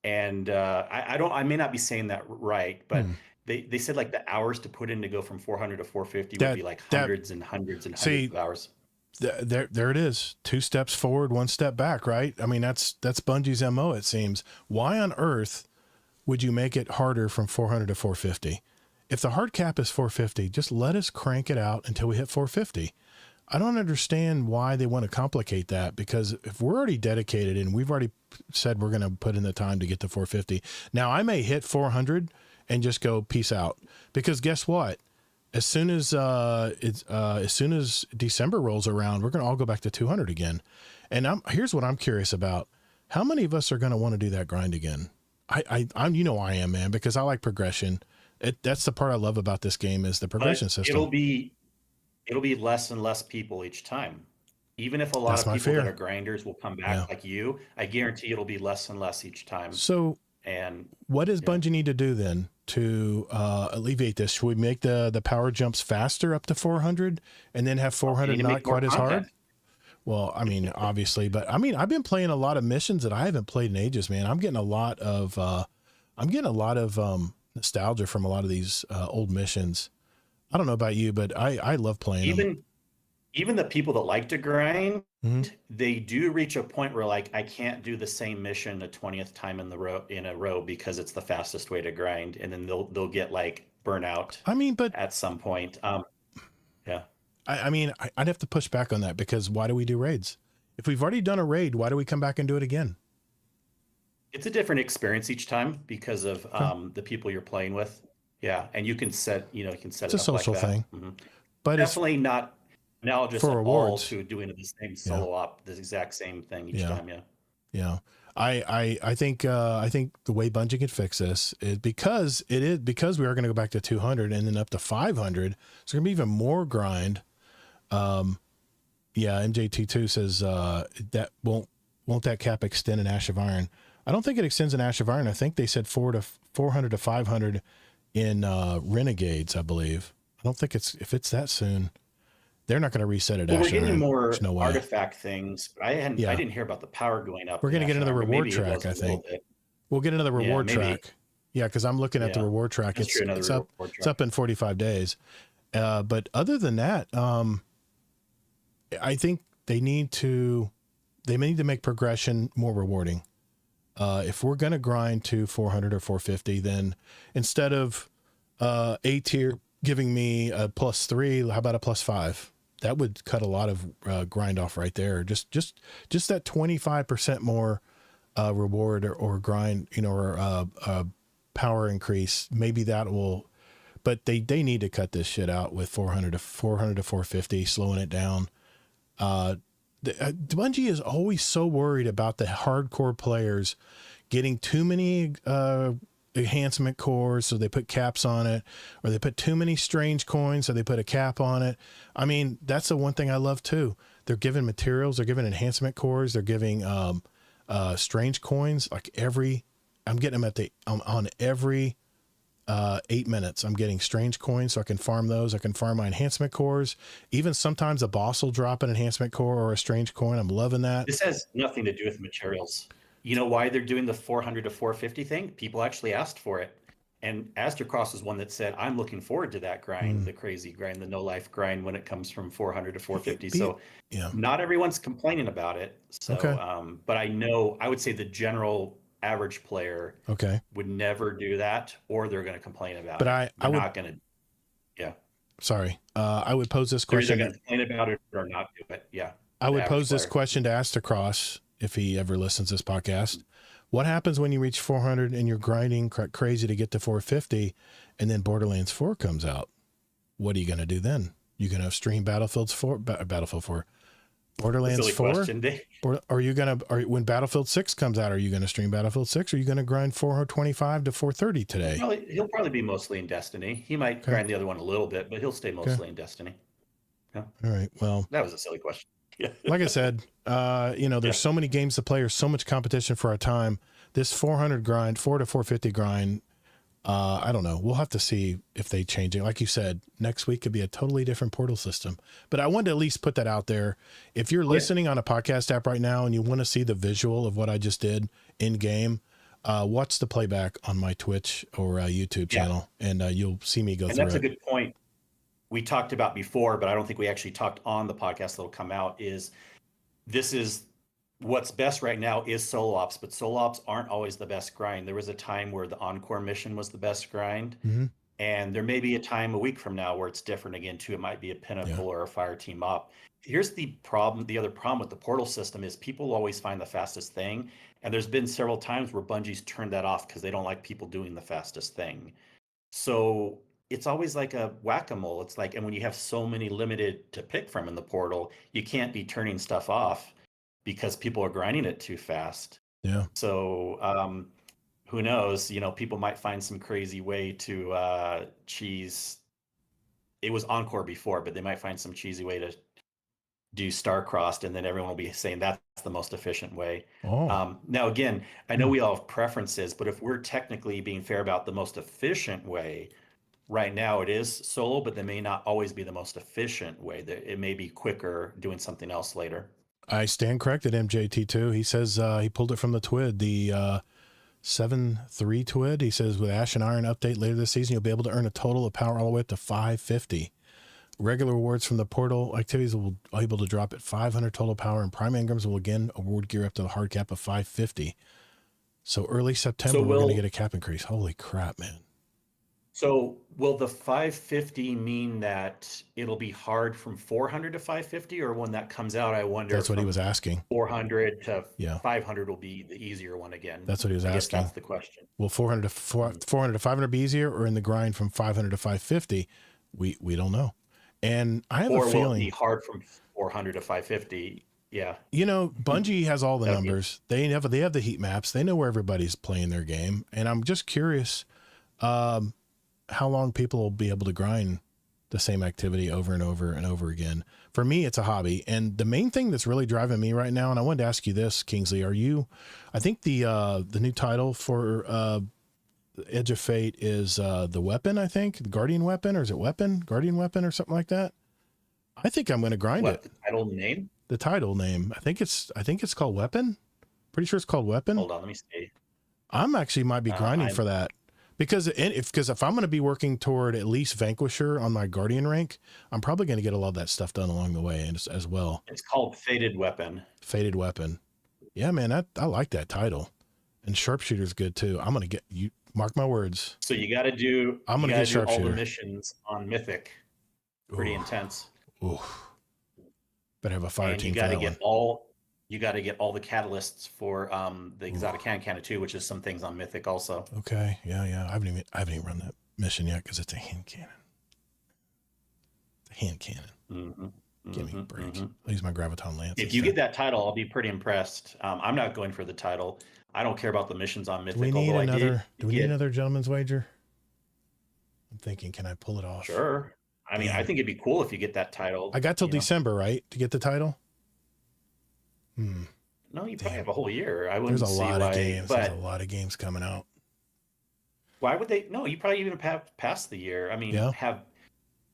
And I may not be saying that right, but they said like the hours to put in to go from 400 to 450 would be like hundreds and hundreds and hundreds of hours. There it is. 2 steps forward, 1 step back, right? I mean, that's Bungie's MO, it seems. Why on earth would you make it harder from 400 to 450? If the hard cap is 450, just let us crank it out until we hit 450. I don't understand why they want to complicate that, because if we're already dedicated and we've already said we're going to put in the time to get to 450, now I may hit 400 and just go peace out, because guess what? As soon as December rolls around, we're going to all go back to 200 again. And here's what I'm curious about: how many of us are going to want to do that grind again? I'm you know I am, man, because I like progression. That's the part I love about this game, is the progression system. It'll be less and less people each time. Even if a lot of people that are grinders will come back like you, I guarantee it'll be less and less each time. So, and what does Bungie need to do then to alleviate this? Should we make the power jumps faster up to 400 and then have 400 not quite as hard? Well, I mean, obviously, but I mean, I've been playing a lot of missions that I haven't played in ages, man. I'm getting a lot of nostalgia from a lot of these old missions. I don't know about you, but I love playing them. Even the people that like to grind, they do reach a point where like, I can't do the same mission a 20th time in a row because it's the fastest way to grind, and then they'll get like burnout. I mean, but at some point, yeah. I mean, I'd have to push back on that, because why do we do raids? If we've already done a raid, why do we come back and do it again? It's a different experience each time because of the people you're playing with. Yeah, and you can set it's it up a social like that. thing, but definitely not analogous for at rewards all to doing the same solo op, the exact same thing each time. Yeah. I think the way Bungie can fix this is because we are going to go back to 200 and then up to 500. It's going to be even more grind. MJT2 says that won't that cap extend in Ash of Iron? I don't think it extends in Ash of Iron. I think they said 400 to 500 in Renegades, I believe. I don't think if it's that soon, they're not going to reset it. Well, we're getting more artifact things, but I didn't hear about the power going up. We're going to get another reward track, I think. We'll get another reward track. Yeah, because I'm looking at the reward track. It's up in 45 days. But other than that, I think they may need to make progression more rewarding. If we're going to grind to 400 or 450, then instead of A tier giving me a +3, how about a +5? That would cut a lot of grind off right there. Just that 25% more reward or grind, or power increase. Maybe that will, but they need to cut this shit out with 400 to 450, slowing it down. Bungie is always so worried about the hardcore players getting too many enhancement cores, so they put caps on it, or they put too many strange coins, so they put a cap on it. I mean, that's the one thing I love too. They're giving materials, they're giving enhancement cores, they're giving strange coins. Like I'm getting them on every 8 minutes. I'm getting strange coins, so I can farm those. I can farm my enhancement cores. Even sometimes a boss will drop an enhancement core or a strange coin. I'm loving that. This has nothing to do with materials. You know why they're doing the 400 to 450 thing? People actually asked for it. And Astrocross is one that said, I'm looking forward to that grind, the crazy grind, the no life grind when it comes from 400 to 450. So not everyone's complaining about it. So, but I would say the general average player would never do that, or they're going to complain about it. But they're not going to, Sorry. I would pose this question. They're either going to complain about it or not do it. Yeah. I would pose this question to Astrocross if he ever listens to this podcast. What happens when you reach 400 and you're grinding crazy to get to 450 and then Borderlands 4 comes out? What are you going to do then? You going to stream Battlefield 4, Borderlands 4? Or are you going to, when Battlefield 6 comes out, are you going to stream Battlefield 6? Or are you going to grind 425 to 430 today? He'll probably be mostly in Destiny. He might grind the other one a little bit, but he'll stay mostly in Destiny. Yeah. All right. Well, that was a silly question. Like I said, there's so many games to play, or so much competition for our time. This 400 grind, 4 to 450 grind, I don't know. We'll have to see if they change it. Like you said, next week could be a totally different portal system. But I wanted to at least put that out there. If you're listening on a podcast app right now and you want to see the visual of what I just did in game, watch the playback on my Twitch or YouTube channel, and you'll see me go through it. That's a good point. We talked about before, but I don't think we actually talked on the podcast that'll come out, this is what's best right now is solo ops, but solo ops aren't always the best grind. There was a time where the Encore mission was the best grind. And there may be a time a week from now where it's different again too. It might be a Pinnacle or a Fire Team op. Here's the problem. The other problem with the portal system is people always find the fastest thing. And there's been several times where Bungie's turned that off because they don't like people doing the fastest thing. So it's always like a whack-a-mole. It's like, and when you have so many limited to pick from in the portal, you can't be turning stuff off because people are grinding it too fast. Yeah. So who knows? People might find some crazy way to cheese. It was Encore before, but they might find some cheesy way to do Star-Crossed, and then everyone will be saying that's the most efficient way. Now, again, I know we all have preferences, but if we're technically being fair about the most efficient way, right now it is solo, but they may not always be the most efficient way. It may be quicker doing something else later. I stand corrected, MJT2. He says he pulled it from the TWID, the 7.3 TWID. He says with Ash and Iron update later this season, you'll be able to earn a total of power all the way up to 550. Regular rewards from the portal activities will be able to drop at 500 total power, and Prime Engrams will again award gear up to the hard cap of 550. So early September, we're going to get a cap increase. Holy crap, man. So will the 550 mean that it'll be hard from 400 to 550, or when that comes out, I wonder? That's what he was asking. 400 to 500 will be the easier one again. That's what he was asking. That's the question. Will 400 to 500 be easier, or in the grind from 500 to 550? We don't know. And I have a feeling will it be hard from 400 to 550. Yeah. Bungie has all the numbers. They have the heat maps. They know where everybody's playing their game. And I'm just curious, how long people will be able to grind the same activity over and over and over again. For me, it's a hobby. And the main thing that's really driving me right now, and I wanted to ask you this, Kingsley, I think the new title for Edge of Fate is the weapon, I think, the Guardian weapon, or is it Guardian weapon or something like that? I think I'm going to grind it. The title name? The title name. I think it's called Weapon. Pretty sure it's called Weapon. Hold on, let me see. I'm actually might be grinding for that. Because if I'm going to be working toward at least Vanquisher on my Guardian rank, I'm probably going to get a lot of that stuff done along the way as well. It's called Fated Weapon. Fated Weapon. Yeah, man, I like that title. And Sharpshooter's good too. I'm going to get you. Mark my words. So you got to do. I'm going to get Sharpshooter. All the missions on Mythic. Pretty intense. Ooh. Better have a fire team. You got to get all the catalysts for the exotic hand cannon too, which is some things on Mythic also. Okay, yeah. I haven't even run that mission yet because it's a hand cannon. It's a hand cannon. Give me a break. I'll use my Graviton Lance. If you get that title, I'll be pretty impressed. I'm not going for the title. I don't care about the missions on Do we Mythic, need although I did another? Do we need get another gentleman's wager? I'm thinking, can I pull it off? sure. I mean, I Damn. think it'd be cool if you get that title, I got till you know. December, right, to get the title. Hmm. No, you probably Damn. have a whole year. I There's wouldn't a see lot of why, games. There's a but lot of games coming out. why would they? No, you probably even have past the year. I mean, Yeah, have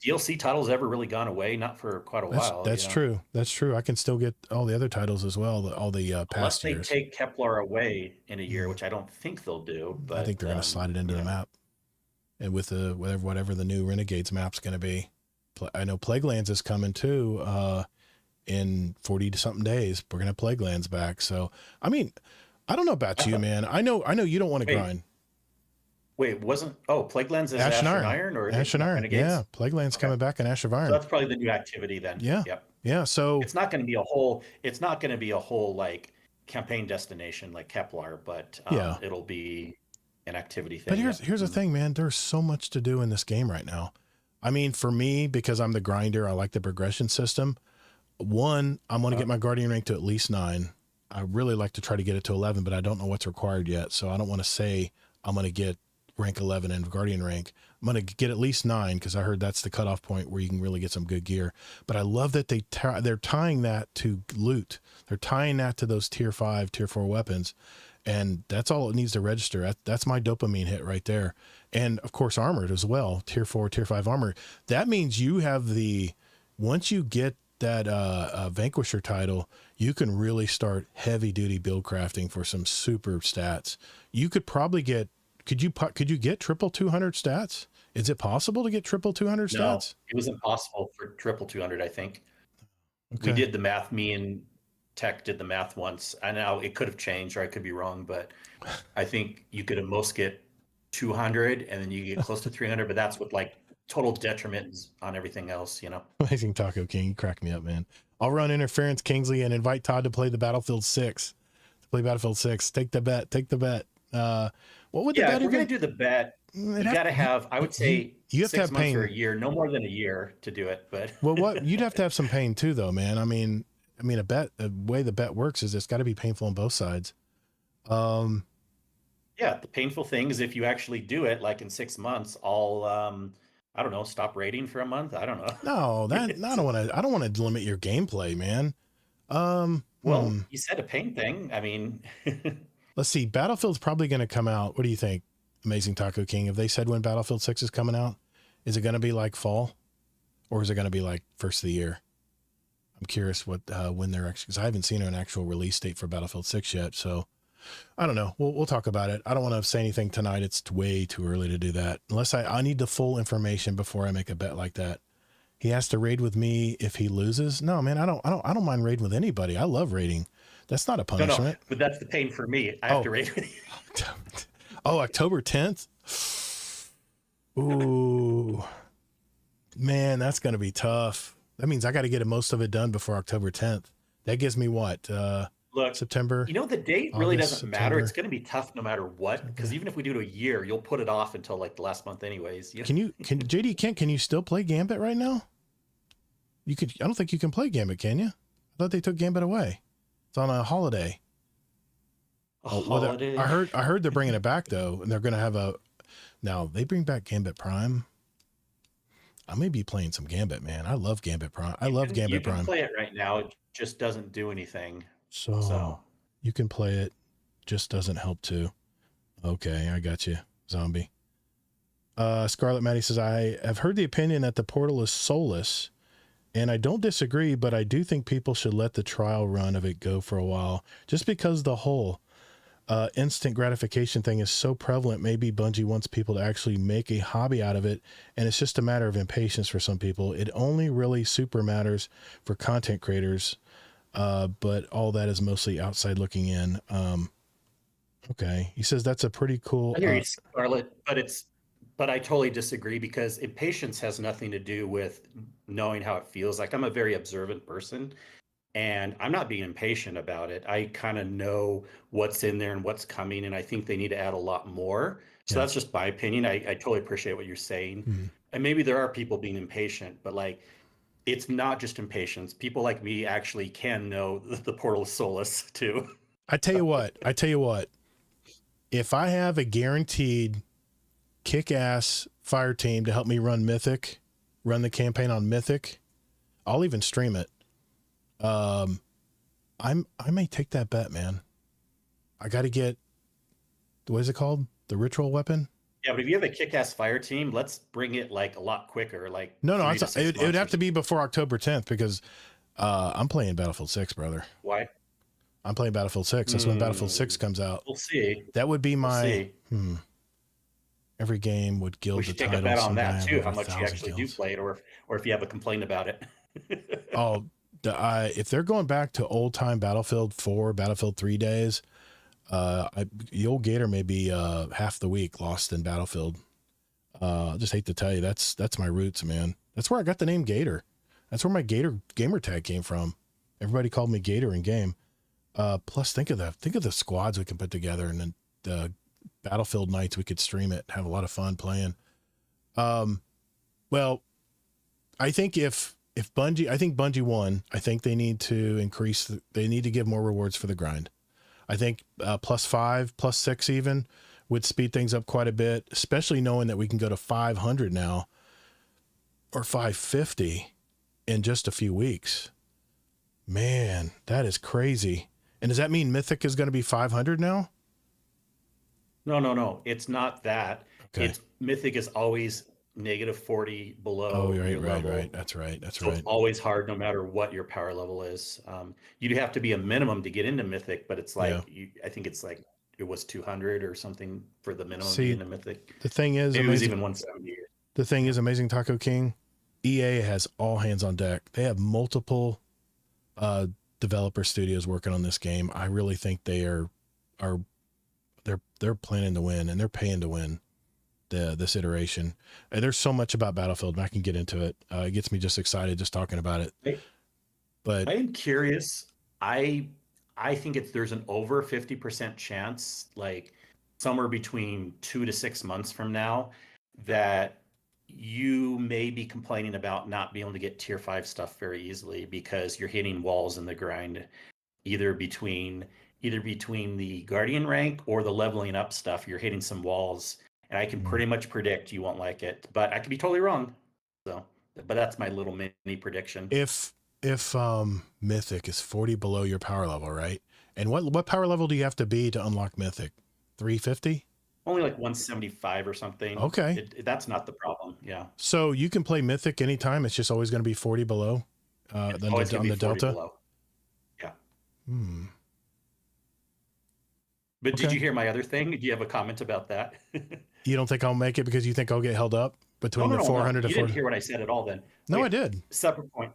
DLC titles ever really gone away? Not for quite a while, you that's know. true. That's true. I can still get all the other titles as well. All the Unless past they years. take Kepler away in a year, Mm, which I don't think they'll do, I think but they're going to slide it into you the know, map, and with the whatever the new Renegades map's going to be. I know Plaguelands is coming too. In 40 to something days, we're going to have Plaguelands back. So, I mean, I don't know I about you, thought, man. I know you don't want to wait, grind. wasn't, Plaguelands is Ash and Ash and Iron. Iron, or Ash it's and not Iron. Yeah. Renegades? Plaguelands Okay. coming back in Ash of So Iron. that's probably the new activity then. Yeah. Yep. Yeah. So, It's not going to be a whole, it's not going to be a whole like campaign destination like Kepler, but yeah. it'll be an activity But thing. Yep. here's the thing, man. There's so much to do in this game right now. I mean, for me, because I'm the grinder, I like the progression system. One, I'm going to get my Guardian rank to at least 9. I really like to try to get it to 11, but I don't know what's required yet. So I don't want to say I'm going to get rank 11 and Guardian rank. I'm going to get at least 9 because I heard that's the cutoff point where you can really get some good gear. But I love that they're tying that to loot. They're tying that to those tier 5, tier 4 weapons. And that's all it needs to register. That's my dopamine hit right there. And of course, armored as well, tier 4, tier 5 armor. That means you have once you get that Vanquisher title, you can really start heavy duty build crafting for some super stats. You could probably could you get triple 200 stats? Is it possible to get triple 200 No, stats? it was impossible for triple 200, I think. We Okay. did the math. Me and Tech did the math once. I know it could have changed, or I could be wrong, but I think you could at most get 200, and then you get close to 300. But that's with like total detriment on everything else, you know. Amazing Taco King. You crack me up, man. I'll run interference, Kingsley, and invite Todd to play the Battlefield 6. Take the bet. Take the bet. What would the Yeah, bet if we're gonna even? do the bet, you It'd gotta have, I would say, you have to 6 have months or a pain. year, no more than a year to do it. But Well, what you'd have to have some pain too, though, man. I mean, the way the bet works is it's got to be painful on both sides. yeah, the painful thing is if you actually do it, like in 6 months, I'll I don't know, stop rating for a month. I don't know. No, I don't want to limit your gameplay, man. Well, you said a pain thing. I mean, Let's see. Battlefield's probably going to come out. What do you think, Amazing Taco King? Have they said when Battlefield 6 is coming out? Is it going to be like fall, or is it going to be like first of the year? I'm curious when they're actually, because I haven't seen an actual release date for Battlefield 6 yet. So I don't know. We'll talk about it. I don't want to say anything tonight. It's way too early to do that. Unless I need the full information before I make a bet like that. He has to raid with me if he loses. No, man, I don't mind raiding with anybody. I love raiding. That's not a punishment. no, but that's the pain for me. I have to rate with you. Oh, October 10th. Ooh, man, that's going to be tough. That means I got to get most of it done before October 10th. That gives me what? Look, September. you know, the date really August, doesn't matter. September. It's going to be tough no matter what, because even if we do it a year, you'll put it off until like the last month anyways. You know? Can JD Kent, can you still play Gambit right now? I don't think you can play Gambit, can you? I thought they took Gambit away. It's on a holiday. Holiday. I heard they're bringing it back though, and they're going to have now they bring back Gambit Prime. I may be playing some Gambit, man. I love Gambit Prime. I love Gambit Prime. You can play it right now. It just doesn't do anything. So you can play it, just doesn't help too. Okay, I got you, zombie. Scarlet Maddie says, I have heard the opinion that the portal is soulless, and I don't disagree, but I do think people should let the trial run of it go for a while, just because the whole instant gratification thing is so prevalent. Maybe Bungie wants people to actually make a hobby out of it, and it's just a matter of impatience for some people. It only really super matters for content creators, but all that is mostly outside looking in. Okay, he says that's a pretty cool. I hear you, Scarlet, but I totally disagree, because impatience has nothing to do with knowing how it feels. Like, I'm a very observant person, and I'm not being impatient about it. I kind of know what's in there and what's coming, and I think they need to add a lot more. So that's just my opinion. I totally appreciate what you're saying. Mm-hmm. And maybe there are people being impatient, but like, it's not just impatience. People like me actually can know the portal is soulless too. I tell you what, if I have a guaranteed kick-ass fire team to help me run Mythic, run the campaign on Mythic, I'll even stream it. I may take that bet, man. I got to get, what is it called? The ritual weapon? Yeah, but if you have a kick-ass fire team, let's bring it like a lot quicker. Like No, 3 to 6 it would months have or to be before October 10th because I'm playing Battlefield 6, brother. Why? I'm playing Battlefield 6. That's when Battlefield 6 comes out. We'll see. That would be my, See. Every game would gild We the should take title. a bet on someday. I that have too, over how much you 1,000 actually do kills. play it, or if you have a complaint about it. Oh, if they're going back to old time Battlefield 4, Battlefield 3 days, the old Gator may be half the week lost in Battlefield. I just hate to tell you, that's my roots, man. That's where I got the name Gator. That's where my Gator gamer tag came from. Everybody called me Gator in game. Plus, think of the squads we can put together, and then the Battlefield nights we could stream it, have a lot of fun playing. Well, I think if Bungie won, I think they need to they need to give more rewards for the grind. I think +5, +6 even would speed things up quite a bit, especially knowing that we can go to 500 now or 550 in just a few weeks. Man, that is crazy. And does that mean Mythic is going to be 500 now? No. It's not that. Okay. It's Mythic is always -40 below. Oh, your level. right. That's right. So it's always hard no matter what your power level is. You'd have to be a minimum to get into Mythic, but it's like, I think it's like, it was 200 or something for the minimum to get into Mythic. The thing is, it was even 170. The thing is, Amazing Taco King, EA has all hands on deck. They have multiple developer studios working on this game. I really think they're planning to win, and they're paying to win this iteration. And there's so much about Battlefield, and I can get into it. It gets me just excited just talking about it. But I am curious. I think there's an over 50% chance, like somewhere between 2 to 6 months from now, that you may be complaining about not being able to get tier 5 stuff very easily because you're hitting walls in the grind, either between the Guardian rank or the leveling up stuff. You're hitting some walls, and I can pretty much predict you won't like it, but I could be totally wrong. So, but that's my little mini prediction. If Mythic is 40 below your power level, right? And what power level do you have to be to unlock Mythic? 350? Only like 175 or something. Okay. That's not the problem. Yeah. So you can play Mythic anytime. It's just always going to be 40 below on the Delta. Below. Yeah. But Okay. Did you hear my other thing? Do you have a comment about that? You don't think I'll make it because you think I'll get held up between the 400 to 400? You didn't hear what I said at all then. No, I did. Separate point.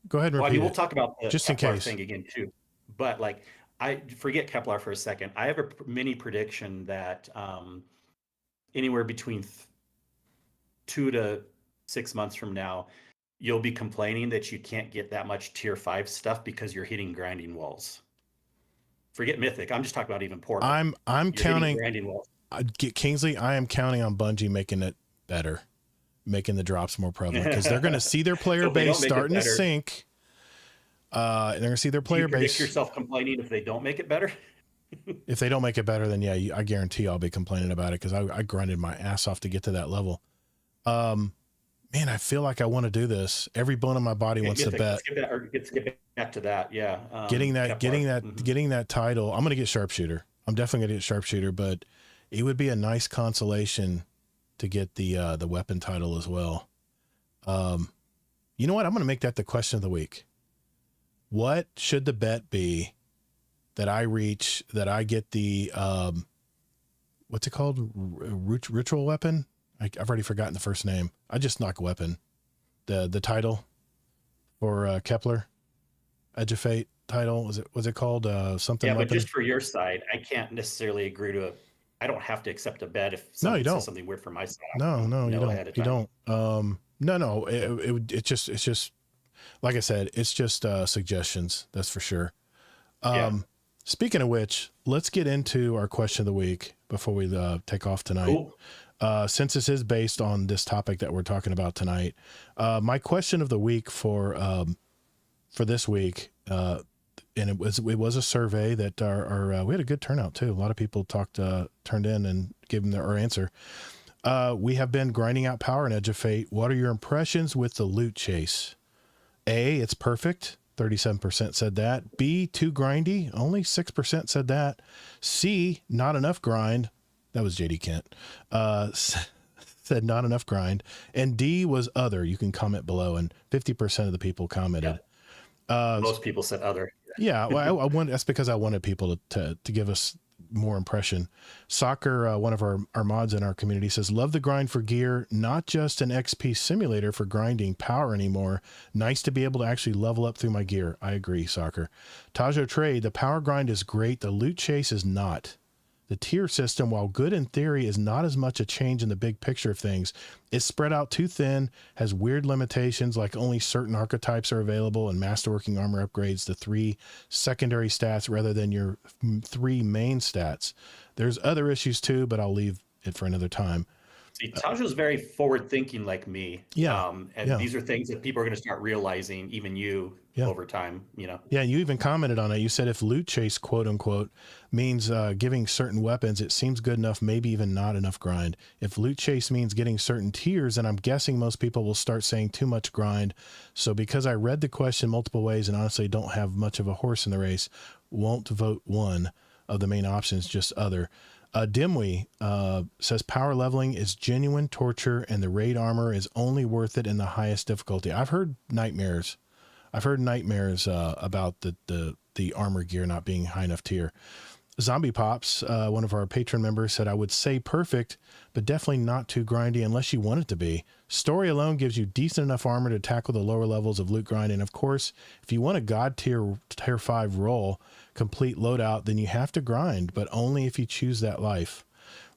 Go ahead and repeat We'll it. talk about the Just in Kepler case. thing again too. But like, I forget Kepler for a second. I have a mini prediction that anywhere between 2 to 6 months from now, you'll be complaining that you can't get that much tier 5 stuff because you're hitting grinding walls. Forget Mythic. I'm just talking about even Portal. I'm counting grinding walls. Kingsley. I am counting on Bungie making it better, making the drops more prevalent, because they're going to see their player base starting to sink. And they're going to see their player Do you base. predict yourself complaining if they don't make it better? If they don't make it better, then yeah, I guarantee I'll be complaining about it, because I grinded my ass off to get to that level. Man, I feel like I want to do this. Every bone in my body wants to bet. Let's get back to that. Yeah. Getting that title. I'm going to get Sharpshooter. I'm definitely going to get Sharpshooter, but it would be a nice consolation to get the weapon title as well. You know what? I'm going to make that the question of the week. What should the bet be that I get the, what's it called? Ritual weapon? I've already forgotten the first name. I just knock weapon. The title for Kepler, Edge of Fate title. Was it called something? Yeah, weapon? but just for your side, I can't necessarily agree to it. I don't have to accept a bet if someone says something weird for my side. No, you don't. You don't. No. It's just like I said. It's just suggestions. That's for sure. Speaking of which, let's get into our question of the week before we take off tonight. Cool. Since this is based on this topic that we're talking about tonight, my question of the week for this week and it was a survey that we had a good turnout too. A lot of people turned in and gave them their answer. We have been grinding out power in Edge of Fate. What are your impressions with the loot chase? A, it's perfect. 37% said that. B, too grindy. Only 6% said that. C, not enough grind. That was JD Kent. Said not enough grind. And D was other. You can comment below, and 50% of the people commented. Most people said other. Yeah, well, that's because I wanted people to give us more impression. Soccer, one of our mods in our community, says, love the grind for gear, not just an XP simulator for grinding power anymore. Nice to be able to actually level up through my gear. I agree, Soccer. Tajo Trade, the power grind is great. The loot chase is not. The tier system, while good in theory, is not as much a change in the big picture of things. It's spread out too thin, has weird limitations like only certain archetypes are available, and masterworking armor upgrades the 3 secondary stats rather than your 3 main stats. There's other issues too, but I'll leave it for another time. See, Tajo's very forward thinking like me. Yeah. And these are things that people are going to start realizing, even you, over time, Yeah, you even commented on it. You said if loot chase, quote unquote, means giving certain weapons, it seems good enough, maybe even not enough grind. If loot chase means getting certain tiers, then I'm guessing most people will start saying too much grind. So because I read the question multiple ways and honestly don't have much of a horse in the race, won't vote one of the main options, just other. Dimwee says power leveling is genuine torture and the raid armor is only worth it in the highest difficulty. I've heard nightmares about the armor gear not being high enough tier. Zombie Pops, one of our patron members, said, I would say perfect, but definitely not too grindy unless you want it to be. Story alone gives you decent enough armor to tackle the lower levels of loot grind. And of course, if you want a god tier 5 roll, complete loadout, then you have to grind, but only if you choose that life.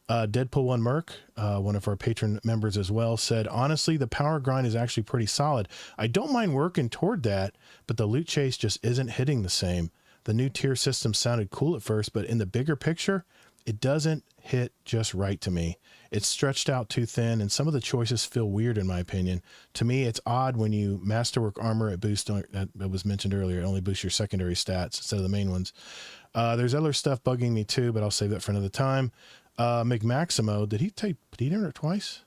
Deadpool 1 Merc, one of our patron members as well, said, honestly, the power grind is actually pretty solid. I don't mind working toward that, but the loot chase just isn't hitting the same. The new tier system sounded cool at first, but in the bigger picture, it doesn't hit just right to me. It's stretched out too thin, and some of the choices feel weird in my opinion. To me, it's odd when you masterwork armor at boost, that was mentioned earlier, it only boosts your secondary stats instead of the main ones. There's other stuff bugging me too, but I'll save that for another time. McMaximo, did he enter it twice?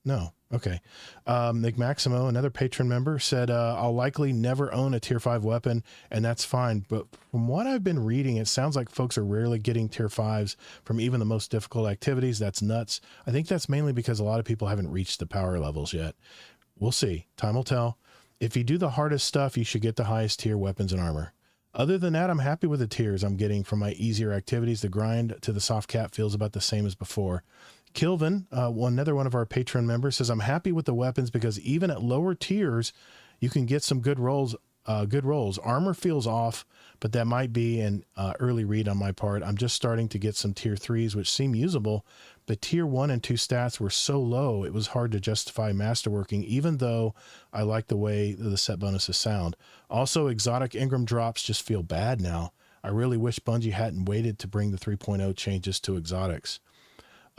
No. Okay. McMaximo, another patron member, said, I'll likely never own a tier 5 weapon, and that's fine. But from what I've been reading, it sounds like folks are rarely getting tier 5s from even the most difficult activities. That's nuts. I think that's mainly because a lot of people haven't reached the power levels yet. We'll see. Time will tell. If you do the hardest stuff, you should get the highest tier weapons and armor. Other than that, I'm happy with the tiers I'm getting from my easier activities. The grind to the soft cap feels about the same as before. Kilvin, another one of our patron members, says, I'm happy with the weapons because even at lower tiers, you can get some good rolls. Armor feels off, but that might be an early read on my part. I'm just starting to get some tier 3s, which seem usable, but tier 1 and 2 stats were so low, it was hard to justify masterworking, even though I like the way the set bonuses sound. Also, exotic Ingram drops just feel bad now. I really wish Bungie hadn't waited to bring the 3.0 changes to exotics.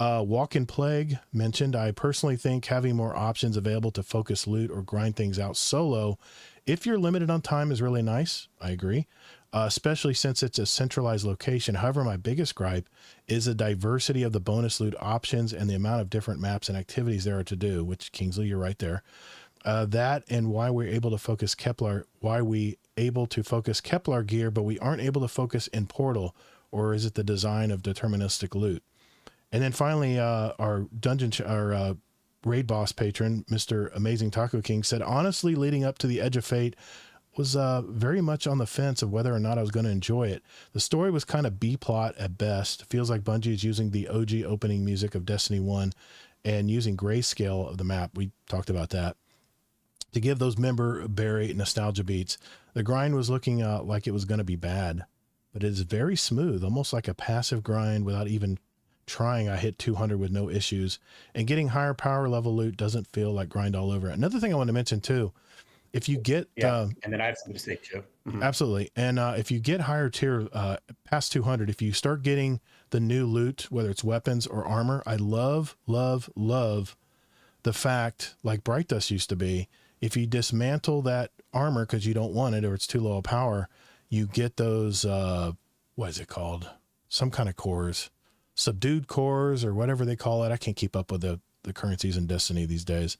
Walk-in Plague mentioned, I personally think having more options available to focus loot or grind things out solo, if you're limited on time, is really nice. I agree, especially since it's a centralized location. However, my biggest gripe is the diversity of the bonus loot options and the amount of different maps and activities there are to do, which, Kingsley, you're right there. That and why we're able to focus Kepler gear, but we aren't able to focus in Portal, or is it the design of deterministic loot? And then finally, our raid boss patron, Mr. Amazing Taco King, said, honestly, leading up to the Edge of Fate was very much on the fence of whether or not I was going to enjoy it. The story was kind of B-plot at best. It feels like Bungie is using the OG opening music of Destiny 1 and using grayscale of the map. We talked about that to give those member berry nostalgia beats. The grind was looking like it was going to be bad, but it is very smooth, almost like a passive grind without even trying. I hit 200 with no issues, and getting higher power level loot doesn't feel like grind all over. Another thing I want to mention too, if you get and then I have something to say too. Mm-hmm. Absolutely. And if you get higher tier past 200, if you start getting the new loot, whether it's weapons or armor, I love the fact, like Bright Dust used to be, if you dismantle that armor because you don't want it or it's too low a power, you get those, what is it called? Some kind of cores, subdued cores or whatever they call it. I can't keep up with the currencies in Destiny these days,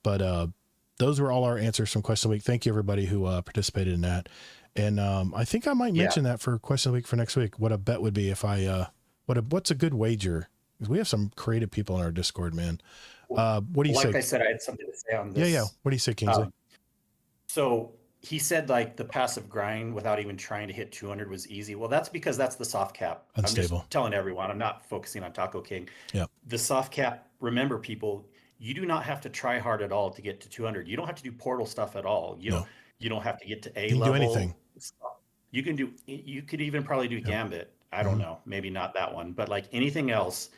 but those were all our answers from Question of the Week. Thank you everybody who participated in that. And I think I might mention that for Question of the Week for next week, what a bet would be if I, what's a good wager? Because we have some creative people in our Discord, man. What do you say? Like I said, I had something to say on this. Yeah. What do you say, Kingsley? So he said like the passive grind without even trying to hit 200 was easy. Well, that's because that's the soft cap. Unstable. I'm just telling everyone, I'm not focusing on Taco King. Yeah. The soft cap, remember people, you do not have to try hard at all to get to 200. You don't have to do portal stuff at all. You don't have to get to A level. Do anything. You could even probably do Gambit. I don't know, maybe not that one, but like anything else,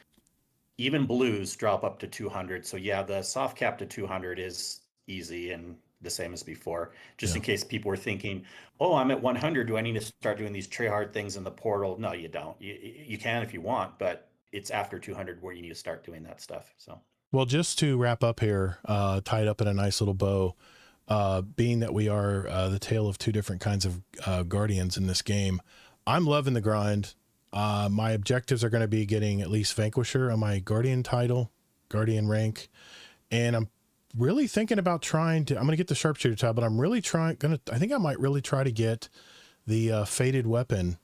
even blues drop up to 200. So yeah, the soft cap to 200 is easy and the same as before. Just in case people were thinking, oh, I'm at 100. Do I need to start doing these try hard things in the portal? No, you don't. You can if you want, but it's after 200 where you need to start doing that stuff. So, well, just to wrap up here, tied up in a nice little bow, being that we are the tale of two different kinds of guardians in this game, I'm loving the grind. My objectives are going to be getting at least Vanquisher on my Guardian title, Guardian rank. And I'm really thinking about I'm going to get the Sharpshooter title, but I'm really I think I might really try to get the Fated Weapon.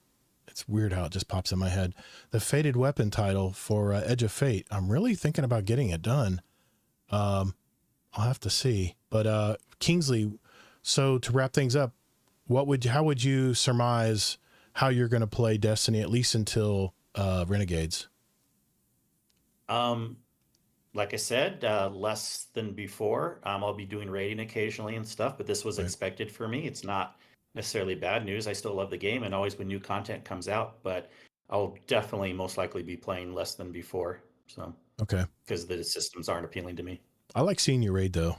It's weird how it just pops in my head. The Fated Weapon title for Edge of Fate. I'm really thinking about getting it done. I'll have to see, but Kingsley, so to wrap things up, how would you surmise how you're going to play Destiny, at least until Renegades? Like I said, less than before. I'll be doing raiding occasionally and stuff, but this was expected for me. It's not necessarily bad news. I still love the game and always when new content comes out, but I'll definitely most likely be playing less than before. So, okay. Because the systems aren't appealing to me. I like seeing you raid though.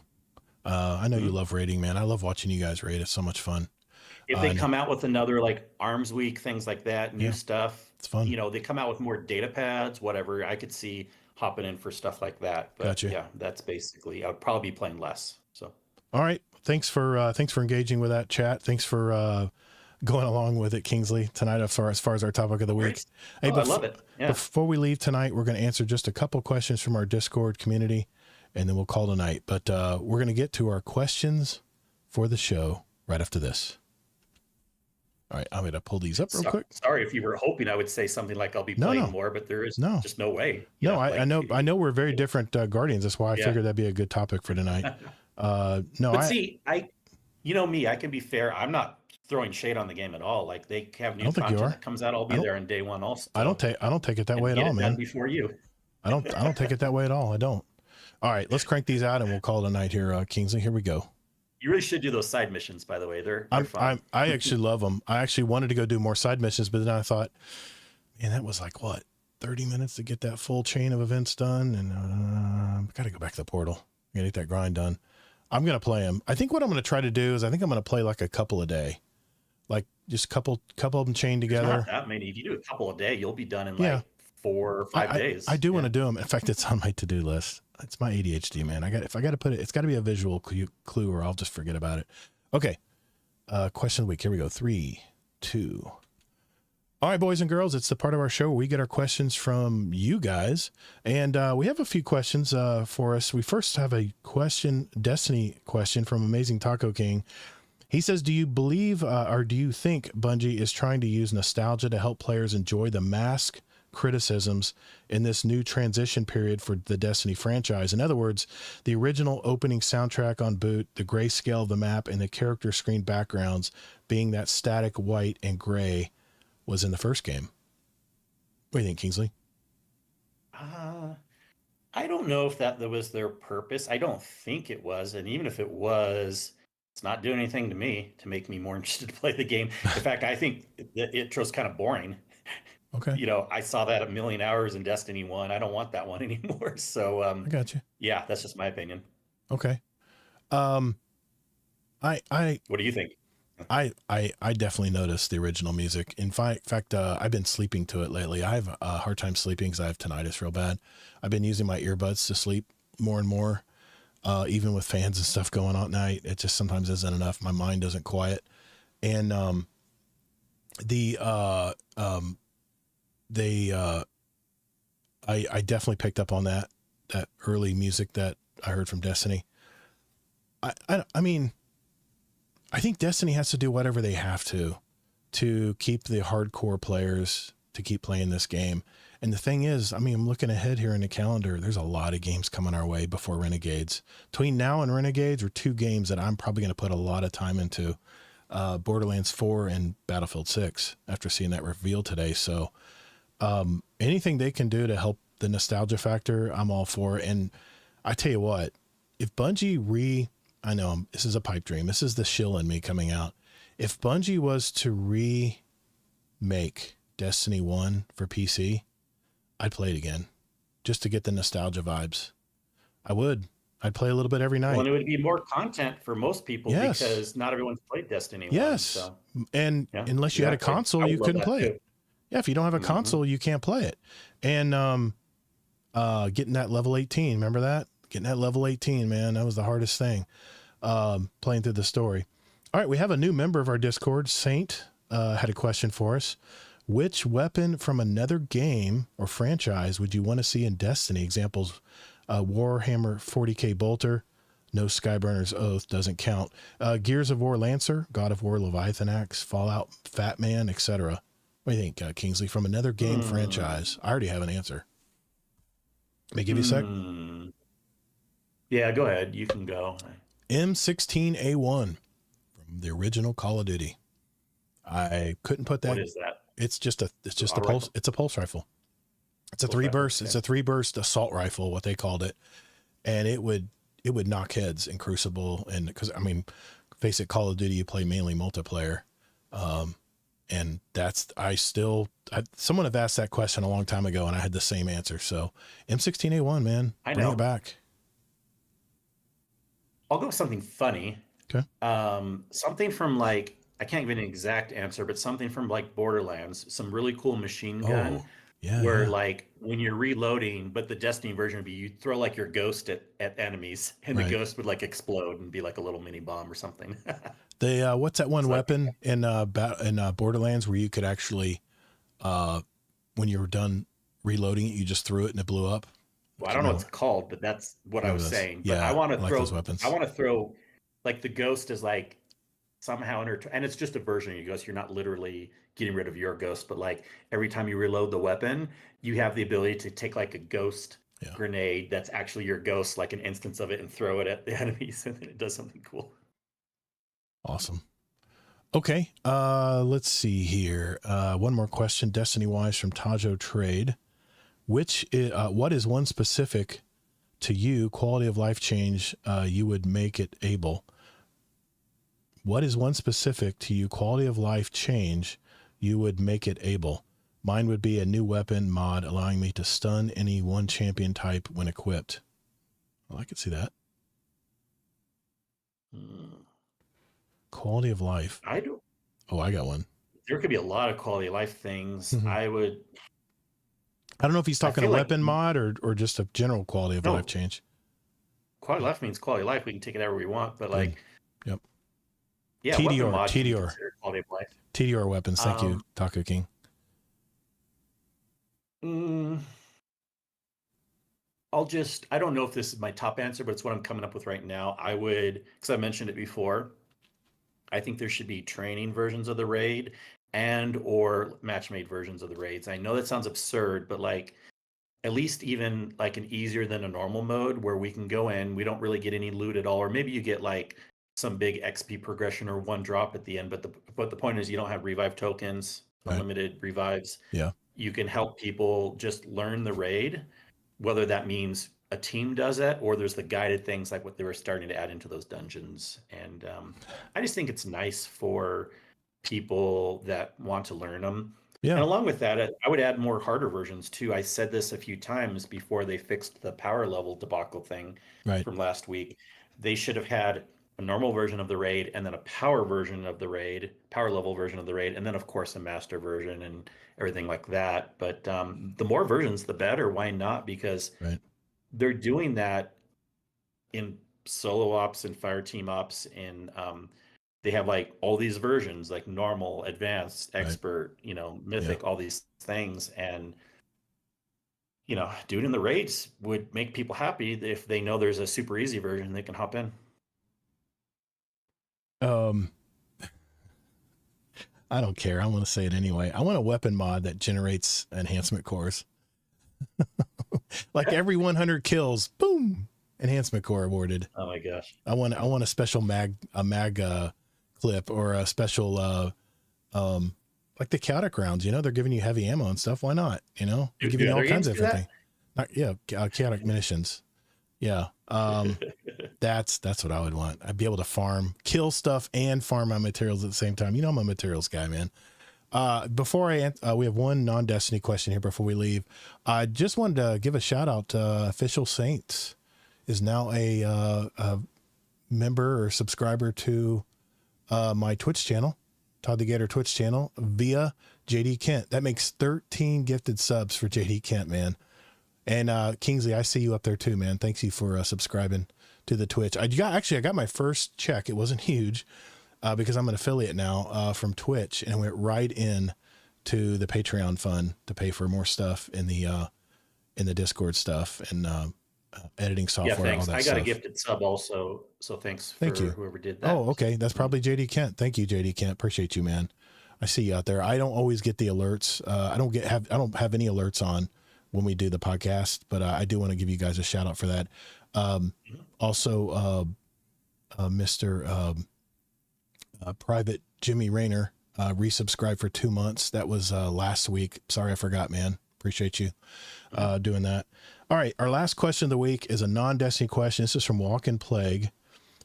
I know you love raiding, man. I love watching you guys raid. It's so much fun. If they come out with another like Arms Week, things like that, new stuff, it's fun. You know, they come out with more data pads, whatever. I could see hopping in for stuff like that. But gotcha. Yeah, that's basically. I would probably be playing less. So. All right. Thanks for engaging with that chat. Thanks for going along with it, Kingsley, tonight as far as our topic of the week. Hey, I love it. Yeah. Before we leave tonight, we're going to answer just a couple questions from our Discord community, and then we'll call tonight. But we're going to get to our questions for the show right after this. All right, I'm going to pull these up real quick. Sorry if you were hoping I would say something like I'll be playing more, but there is just no way. I know we're very different Guardians. That's why I figured that'd be a good topic for tonight. See, you know me, I can be fair. I'm not throwing shade on the game at all. Like they have new content that comes out. I'll be there on day one also. I don't take it that way at all, man. Before you. I don't take it that way at all. I don't. All right, let's crank these out and we'll call it a night here, Kingsley. Here we go. You really should do those side missions, by the way. They're fun. I actually love them. I actually wanted to go do more side missions, but then I thought, man, that was like, what, 30 minutes to get that full chain of events done? And got to go back to the portal. Got to get that grind done. I'm going to play them. I think what I'm going to try to do is I think I'm going to play like a couple a day. Like just a couple of them chained together. Not that many. If you do a couple a day, you'll be done in like 4 or 5 days. I do want to do them. In fact, it's on my to-do list. It's my ADHD, man. If I got to put it, it's got to be a visual clue or I'll just forget about it. Okay. Question of the week. Here we go. 3, 2. All right, boys and girls, it's the part of our show where we get our questions from you guys. And we have a few questions for us. We first have a Destiny question from Amazing Taco King. He says, do you believe or do you think Bungie is trying to use nostalgia to help players enjoy the mask criticisms in this new transition period for the Destiny franchise? In other words, the original opening soundtrack on boot, the grayscale of the map, and the character screen backgrounds being that static white and gray was in the first game. What do you think, Kingsley? I don't know if that was their purpose. I don't think it was. And even if it was, it's not doing anything to me to make me more interested to play the game. In fact, I think the intro's kind of boring. Okay. You know, I saw that 1,000,000 hours in Destiny 1. I don't want that one anymore. So I got you. Yeah, that's just my opinion. Okay. What do you think? I definitely noticed the original music. In fact, I've been sleeping to it lately. I have a hard time sleeping because I have tinnitus real bad. I've been using my earbuds to sleep more and more, even with fans and stuff going on at night. It just sometimes isn't enough. My mind doesn't quiet. And the they I definitely picked up on that early music that I heard from Destiny. I mean, I think Destiny has to do whatever they have to keep the hardcore players to keep playing this game. And the thing is, I mean, I'm looking ahead here in the calendar. There's a lot of games coming our way before Renegades. Between now and Renegades are two games that I'm probably going to put a lot of time into. Borderlands 4 and Battlefield 6 after seeing that reveal today. So anything they can do to help the nostalgia factor, I'm all for. And I tell you what, if Bungie I know this is a pipe dream. This is the shill in me coming out. If Bungie was to remake Destiny 1 for PC, I'd play it again just to get the nostalgia vibes. I would. I'd play a little bit every night. Well, and it would be more content for most people because not everyone's played Destiny 1. Yes. So. And unless you had a console, you couldn't play it. Yeah, if you don't have a console, you can't play it. And getting that level 18, remember that? Getting that level 18, man, that was the hardest thing, playing through the story. All right, we have a new member of our Discord. Saint had a question for us. Which weapon from another game or franchise would you want to see in Destiny? Examples, Warhammer 40k Bolter, no Skyburner's Oath, doesn't count. Gears of War Lancer, God of War Leviathan Axe, Fallout Fat Man, etc. What do you think, Kingsley, from another game franchise? I already have an answer. May I give you a sec? Yeah, go ahead. You can go. M16A1 from the original Call of Duty. I couldn't put that. What is that? It's just a pulse. It's a pulse rifle. It's a three burst. It's a 3-burst assault rifle, what they called it. And it would knock heads in Crucible. And because, I mean, face it, Call of Duty, you play mainly multiplayer. And someone have asked that question a long time ago and I had the same answer. So M16A1, man, bring it back. I'll go with something funny. Okay. Something from like, I can't give an exact answer, but something from like Borderlands, some really cool machine gun. Where like when you're reloading, but the Destiny version would be you throw like your ghost at enemies and the ghost would like explode and be like a little mini bomb or something. What's that one weapon in Borderlands where you could actually, when you were done reloading it, you just threw it and it blew up? Well, I don't know what it's called, but that's what I was saying. But I want to throw those weapons. I want to throw like the ghost is like somehow and it's just a version of your ghost. You're not literally getting rid of your ghost, but like every time you reload the weapon, you have the ability to take like a ghost grenade that's actually your ghost, like an instance of it, and throw it at the enemies, and then it does something cool. Awesome. Okay, let's see here. One more question, Destiny wise, from Tajo Trade. What is one specific to you quality of life change you would make it able? What is one specific to you quality of life change you would make it able? Mine would be a new weapon mod allowing me to stun any one champion type when equipped. Well, I could see that. Quality of life. I do. Oh, I got one. There could be a lot of quality of life things. I don't know if he's talking a weapon mod or just a general quality of life change. Quality of life means quality of life. We can take it however we want, but like, yeah, TDR, quality of life. TDR weapons. Thank you, Taco King. I don't know if this is my top answer, but it's what I'm coming up with right now. I would, because I mentioned it before, I think there should be training versions of the raid or match-made versions of the raids. I know that sounds absurd, but like at least even like an easier than a normal mode where we can go in, we don't really get any loot at all, or maybe you get like some big XP progression or one drop at the end. But the point is you don't have revive tokens, unlimited revives. Yeah. You can help people just learn the raid, whether that means a team does it or there's the guided things like what they were starting to add into those dungeons. And I just think it's nice for people that want to learn them. Yeah. And along with that, I would add more harder versions too. I said this a few times before they fixed the power level debacle thing from last week. They should have had a normal version of the raid and then a power version of the raid, power level version of the raid, and then of course a master version and everything like that. But the more versions, the better. Why not? Because they're doing that in solo ops and fire team ops in they have like all these versions, like normal, advanced, Right. expert, Yeah. mythic, all these things. And, doing the raids would make people happy if they know there's a super easy version they can hop in. Um, I don't care. I want to say it anyway. I want a weapon mod that generates enhancement cores. Like every 100 kills, boom, enhancement core awarded. Oh my gosh. I want a special mag clip, or a special like the chaotic rounds. They're giving you heavy ammo and stuff. Why not? They're giving you all kinds of different things. Chaotic munitions. Yeah. That's what I would want. I'd be able to farm, kill stuff, and farm my materials at the same time. I'm a materials guy, man. Before we have one non-Destiny question here before we leave. I just wanted to give a shout out to Official Saints is now a member or subscriber to my Twitch channel, Todd the Gator Twitch channel, via JD Kent. That makes 13 gifted subs for JD Kent, man. And Kingsley, I see you up there too, man. Thanks you for subscribing to the Twitch. I got my first check. It wasn't huge because I'm an affiliate now from Twitch, and it went right in to the Patreon fund to pay for more stuff in the Discord stuff and editing software. Yeah, thanks. All that I got stuff. a gifted sub also, so thanks for Thank you. whoever did that. Oh, okay. That's probably JD Kent. Thank you, JD Kent. Appreciate you, man. I see you out there. I don't always get the alerts. I don't have any alerts on when we do the podcast, but I do want to give you guys a shout out for that. Also, Mr. Private Jimmy Rayner resubscribed for 2 months. That was last week. Sorry, I forgot, man. Appreciate you doing that. All right. Our last question of the week is a non-Destiny question. This is from Walking Plague.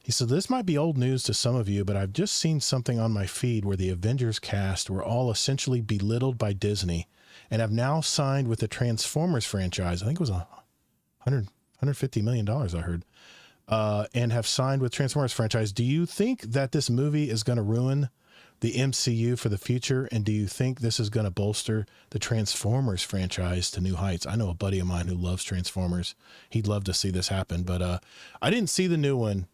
He said, this might be old news to some of you, but I've just seen something on my feed where the Avengers cast were all essentially belittled by Disney and have now signed with the Transformers franchise. I think it was $150 million, I heard, and have signed with Transformers franchise. Do you think that this movie is going to ruin the MCU for the future? And do you think this is going to bolster the Transformers franchise to new heights? I know a buddy of mine who loves Transformers. He'd love to see this happen, but I didn't see the new one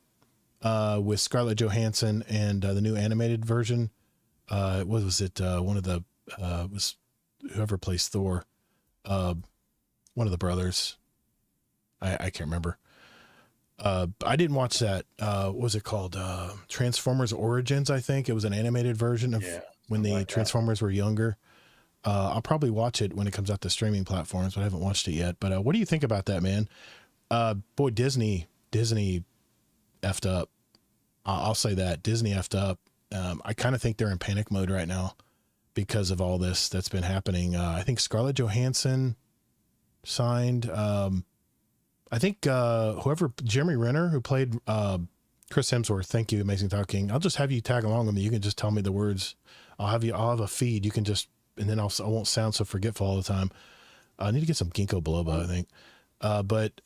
with Scarlett Johansson and the new animated version. What was it? One of the was whoever plays Thor, one of the brothers. I can't remember. I didn't watch that. What was it called? Transformers Origins, I think. It was an animated version of when the Transformers were younger. I'll probably watch it when it comes out to streaming platforms, but I haven't watched it yet. But what do you think about that, man? Boy, Disney effed up. I'll say that. Disney effed up. I kind of think they're in panic mode right now because of all this that's been happening. I think Scarlett Johansson signed. I think whoever, Jeremy Renner, who played Chris Hemsworth. Thank you, Amazing Talking. I'll just have you tag along with me. You can just tell me the words. I'll have a feed. You can just, and then I won't sound so forgetful all the time. I need to get some ginkgo biloba, I think. But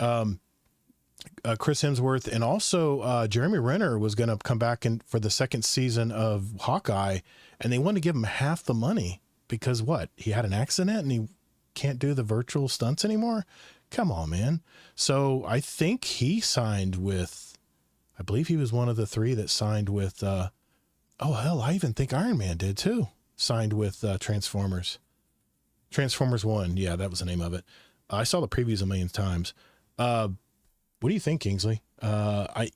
Chris Hemsworth and also Jeremy Renner was going to come back for the second season of Hawkeye, and they wanted to give him half the money because he had an accident and he can't do the virtual stunts anymore. Come on, man. So I think he signed with, I believe he was one of the three that signed with, I even think Iron Man did too. Signed with Transformers 1. Yeah, that was the name of it. I saw the previews a million times. What do you think, Kingsley? I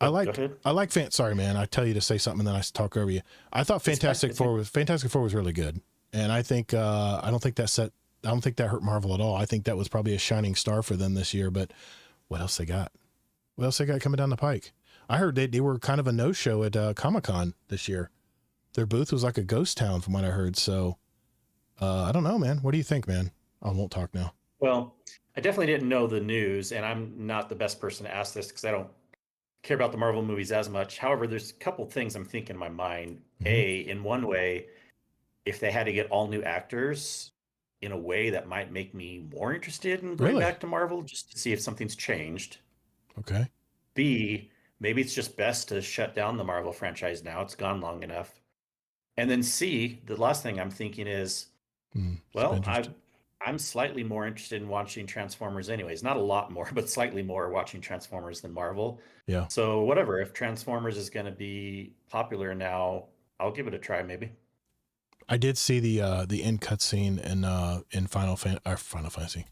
like sorry, man. I tell you to say something and then I talk over you. I thought Fantastic Four was really good. And I think, I don't think that hurt Marvel at all. I think that was probably a shining star for them this year, but what else they got? What else they got coming down the pike? I heard they were kind of a no-show at Comic-Con this year. Their booth was like a ghost town from what I heard. So I don't know, man. What do you think, man? I won't talk now. Well, I definitely didn't know the news, and I'm not the best person to ask this because I don't care about the Marvel movies as much. However, there's a couple things I'm thinking in my mind. Mm-hmm. In one way, if they had to get all new actors in a way that might make me more interested in going back to Marvel just to see if something's changed. Okay. B, maybe it's just best to shut down the Marvel franchise now. It's gone long enough. And then C, the last thing I'm thinking is, I'm slightly more interested in watching Transformers anyways. Not a lot more, but slightly more watching Transformers than Marvel. Yeah. So whatever, if Transformers is going to be popular now, I'll give it a try maybe. I did see the end cutscene in Final Fantasy,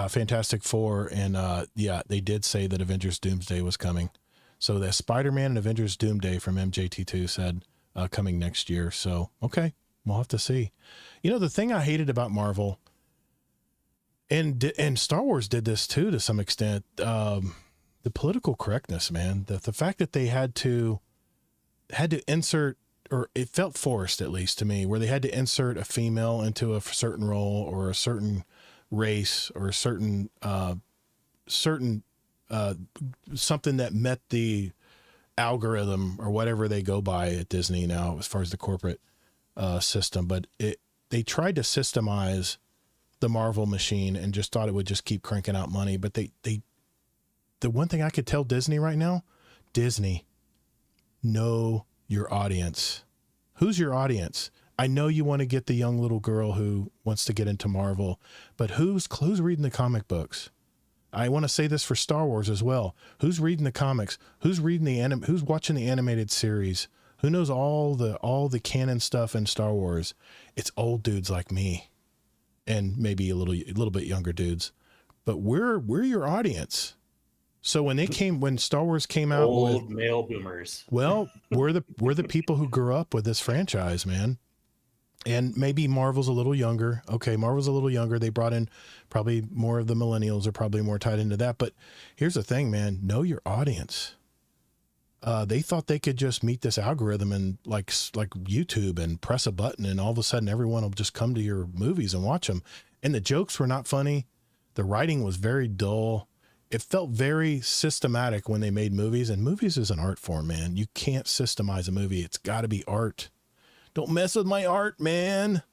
Fantastic Four, and yeah, they did say that Avengers Doomsday was coming. So the Spider-Man and Avengers Doomsday from MJT2 said coming next year. So okay, we'll have to see. You know, the thing I hated about Marvel, and Star Wars did this too to some extent, the political correctness, man. The fact that they had to insert, or it felt forced, at least to me, where they had to insert a female into a certain role or a certain race or a certain something that met the algorithm or whatever they go by at Disney now as far as the corporate system. But they tried to systemize the Marvel machine and just thought it would just keep cranking out money. But the one thing I could tell Disney right now, Disney, know your audience. Who's your audience? I know you want to get the young little girl who wants to get into Marvel, but who's reading the comic books? I want to say this for Star Wars as well. Who's reading the comics? Who's reading who's watching the animated series? Who knows all the canon stuff in Star Wars? It's old dudes like me, and maybe a little bit younger dudes, but we're your audience. So when Star Wars came out, old male boomers. Well, we're the people who grew up with this franchise, man. And maybe Marvel's a little younger. Okay, Marvel's a little younger. They brought in probably more of the millennials are probably more tied into that. But here's the thing, man. Know your audience. They thought they could just meet this algorithm and like YouTube and press a button and all of a sudden everyone will just come to your movies and watch them. And the jokes were not funny. The writing was very dull. It felt very systematic when they made movies, and movies is an art form, man. You can't systemize a movie. It's got to be art. Don't mess with my art, man.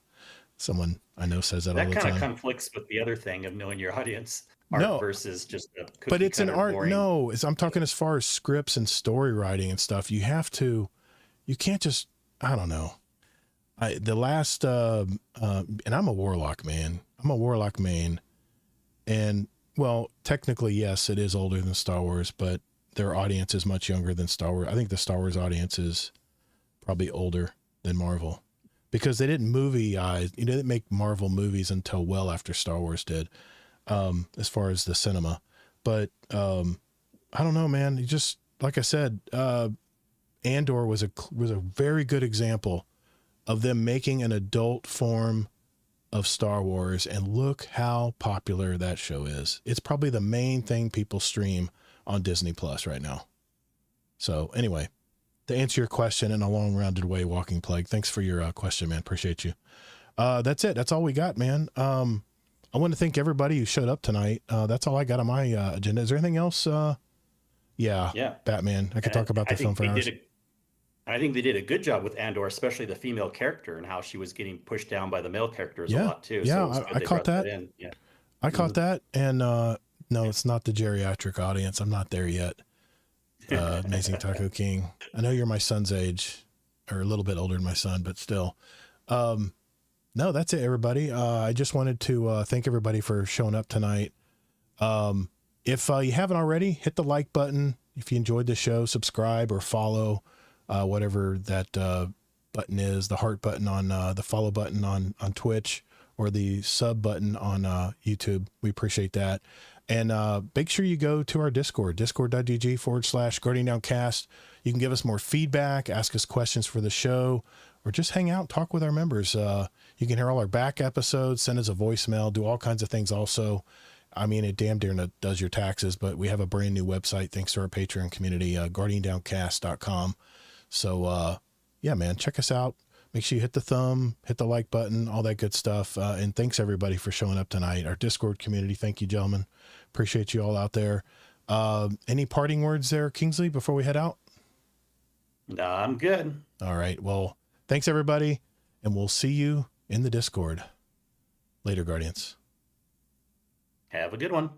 Someone I know says that all the time. That kind of conflicts with the other thing of knowing your audience. Art versus just a cookie but it's an art. Boring. No, I'm talking as far as scripts and story writing and stuff. You can't just, I don't know. And I'm a Warlock, man. I'm a Warlock main. And well, technically, yes, it is older than Star Wars, but their audience is much younger than Star Wars. I think the Star Wars audience is probably older than Marvel because they didn't didn't make Marvel movies until well after Star Wars did, as far as the cinema. But I don't know, man. You just, like I said, Andor was a very good example of them making an adult form of Star Wars, and look how popular that show is. It's probably the main thing people stream on Disney Plus right now. So anyway, to answer your question in a long rounded way, Walking Plague, thanks for your question, man. Appreciate you. That's it. That's all we got, man. I want to thank everybody who showed up tonight. That's all I got on my agenda. Is there anything else? Yeah. Batman. I could talk about the film for hours. I think they did a good job with Andor, especially the female character and how she was getting pushed down by the male characters a lot too. Yeah, so I caught that. Yeah. I caught that. And no, it's not the geriatric audience. I'm not there yet. Amazing Taco King. I know you're my son's age, or a little bit older than my son, but still. No, that's it, everybody. I just wanted to thank everybody for showing up tonight. If you haven't already, hit the like button. If you enjoyed the show, subscribe or follow. Whatever that button is, the heart button on the follow button on Twitch, or the sub button on YouTube. We appreciate that. And make sure you go to our Discord, discord.gg/GuardianDownCast. You can give us more feedback, ask us questions for the show, or just hang out and talk with our members. You can hear all our back episodes, send us a voicemail, do all kinds of things also. I mean, it damn near does your taxes, but we have a brand new website thanks to our Patreon community, GuardianDownCast.com. So, yeah, man, check us out. Make sure you hit the thumb, hit the like button, all that good stuff. And thanks everybody for showing up tonight. Our Discord community. Thank you, gentlemen. Appreciate you all out there. Any parting words there, Kingsley, before we head out? No, I'm good. All right. Well, thanks everybody. And we'll see you in the Discord. Later, Guardians. Have a good one.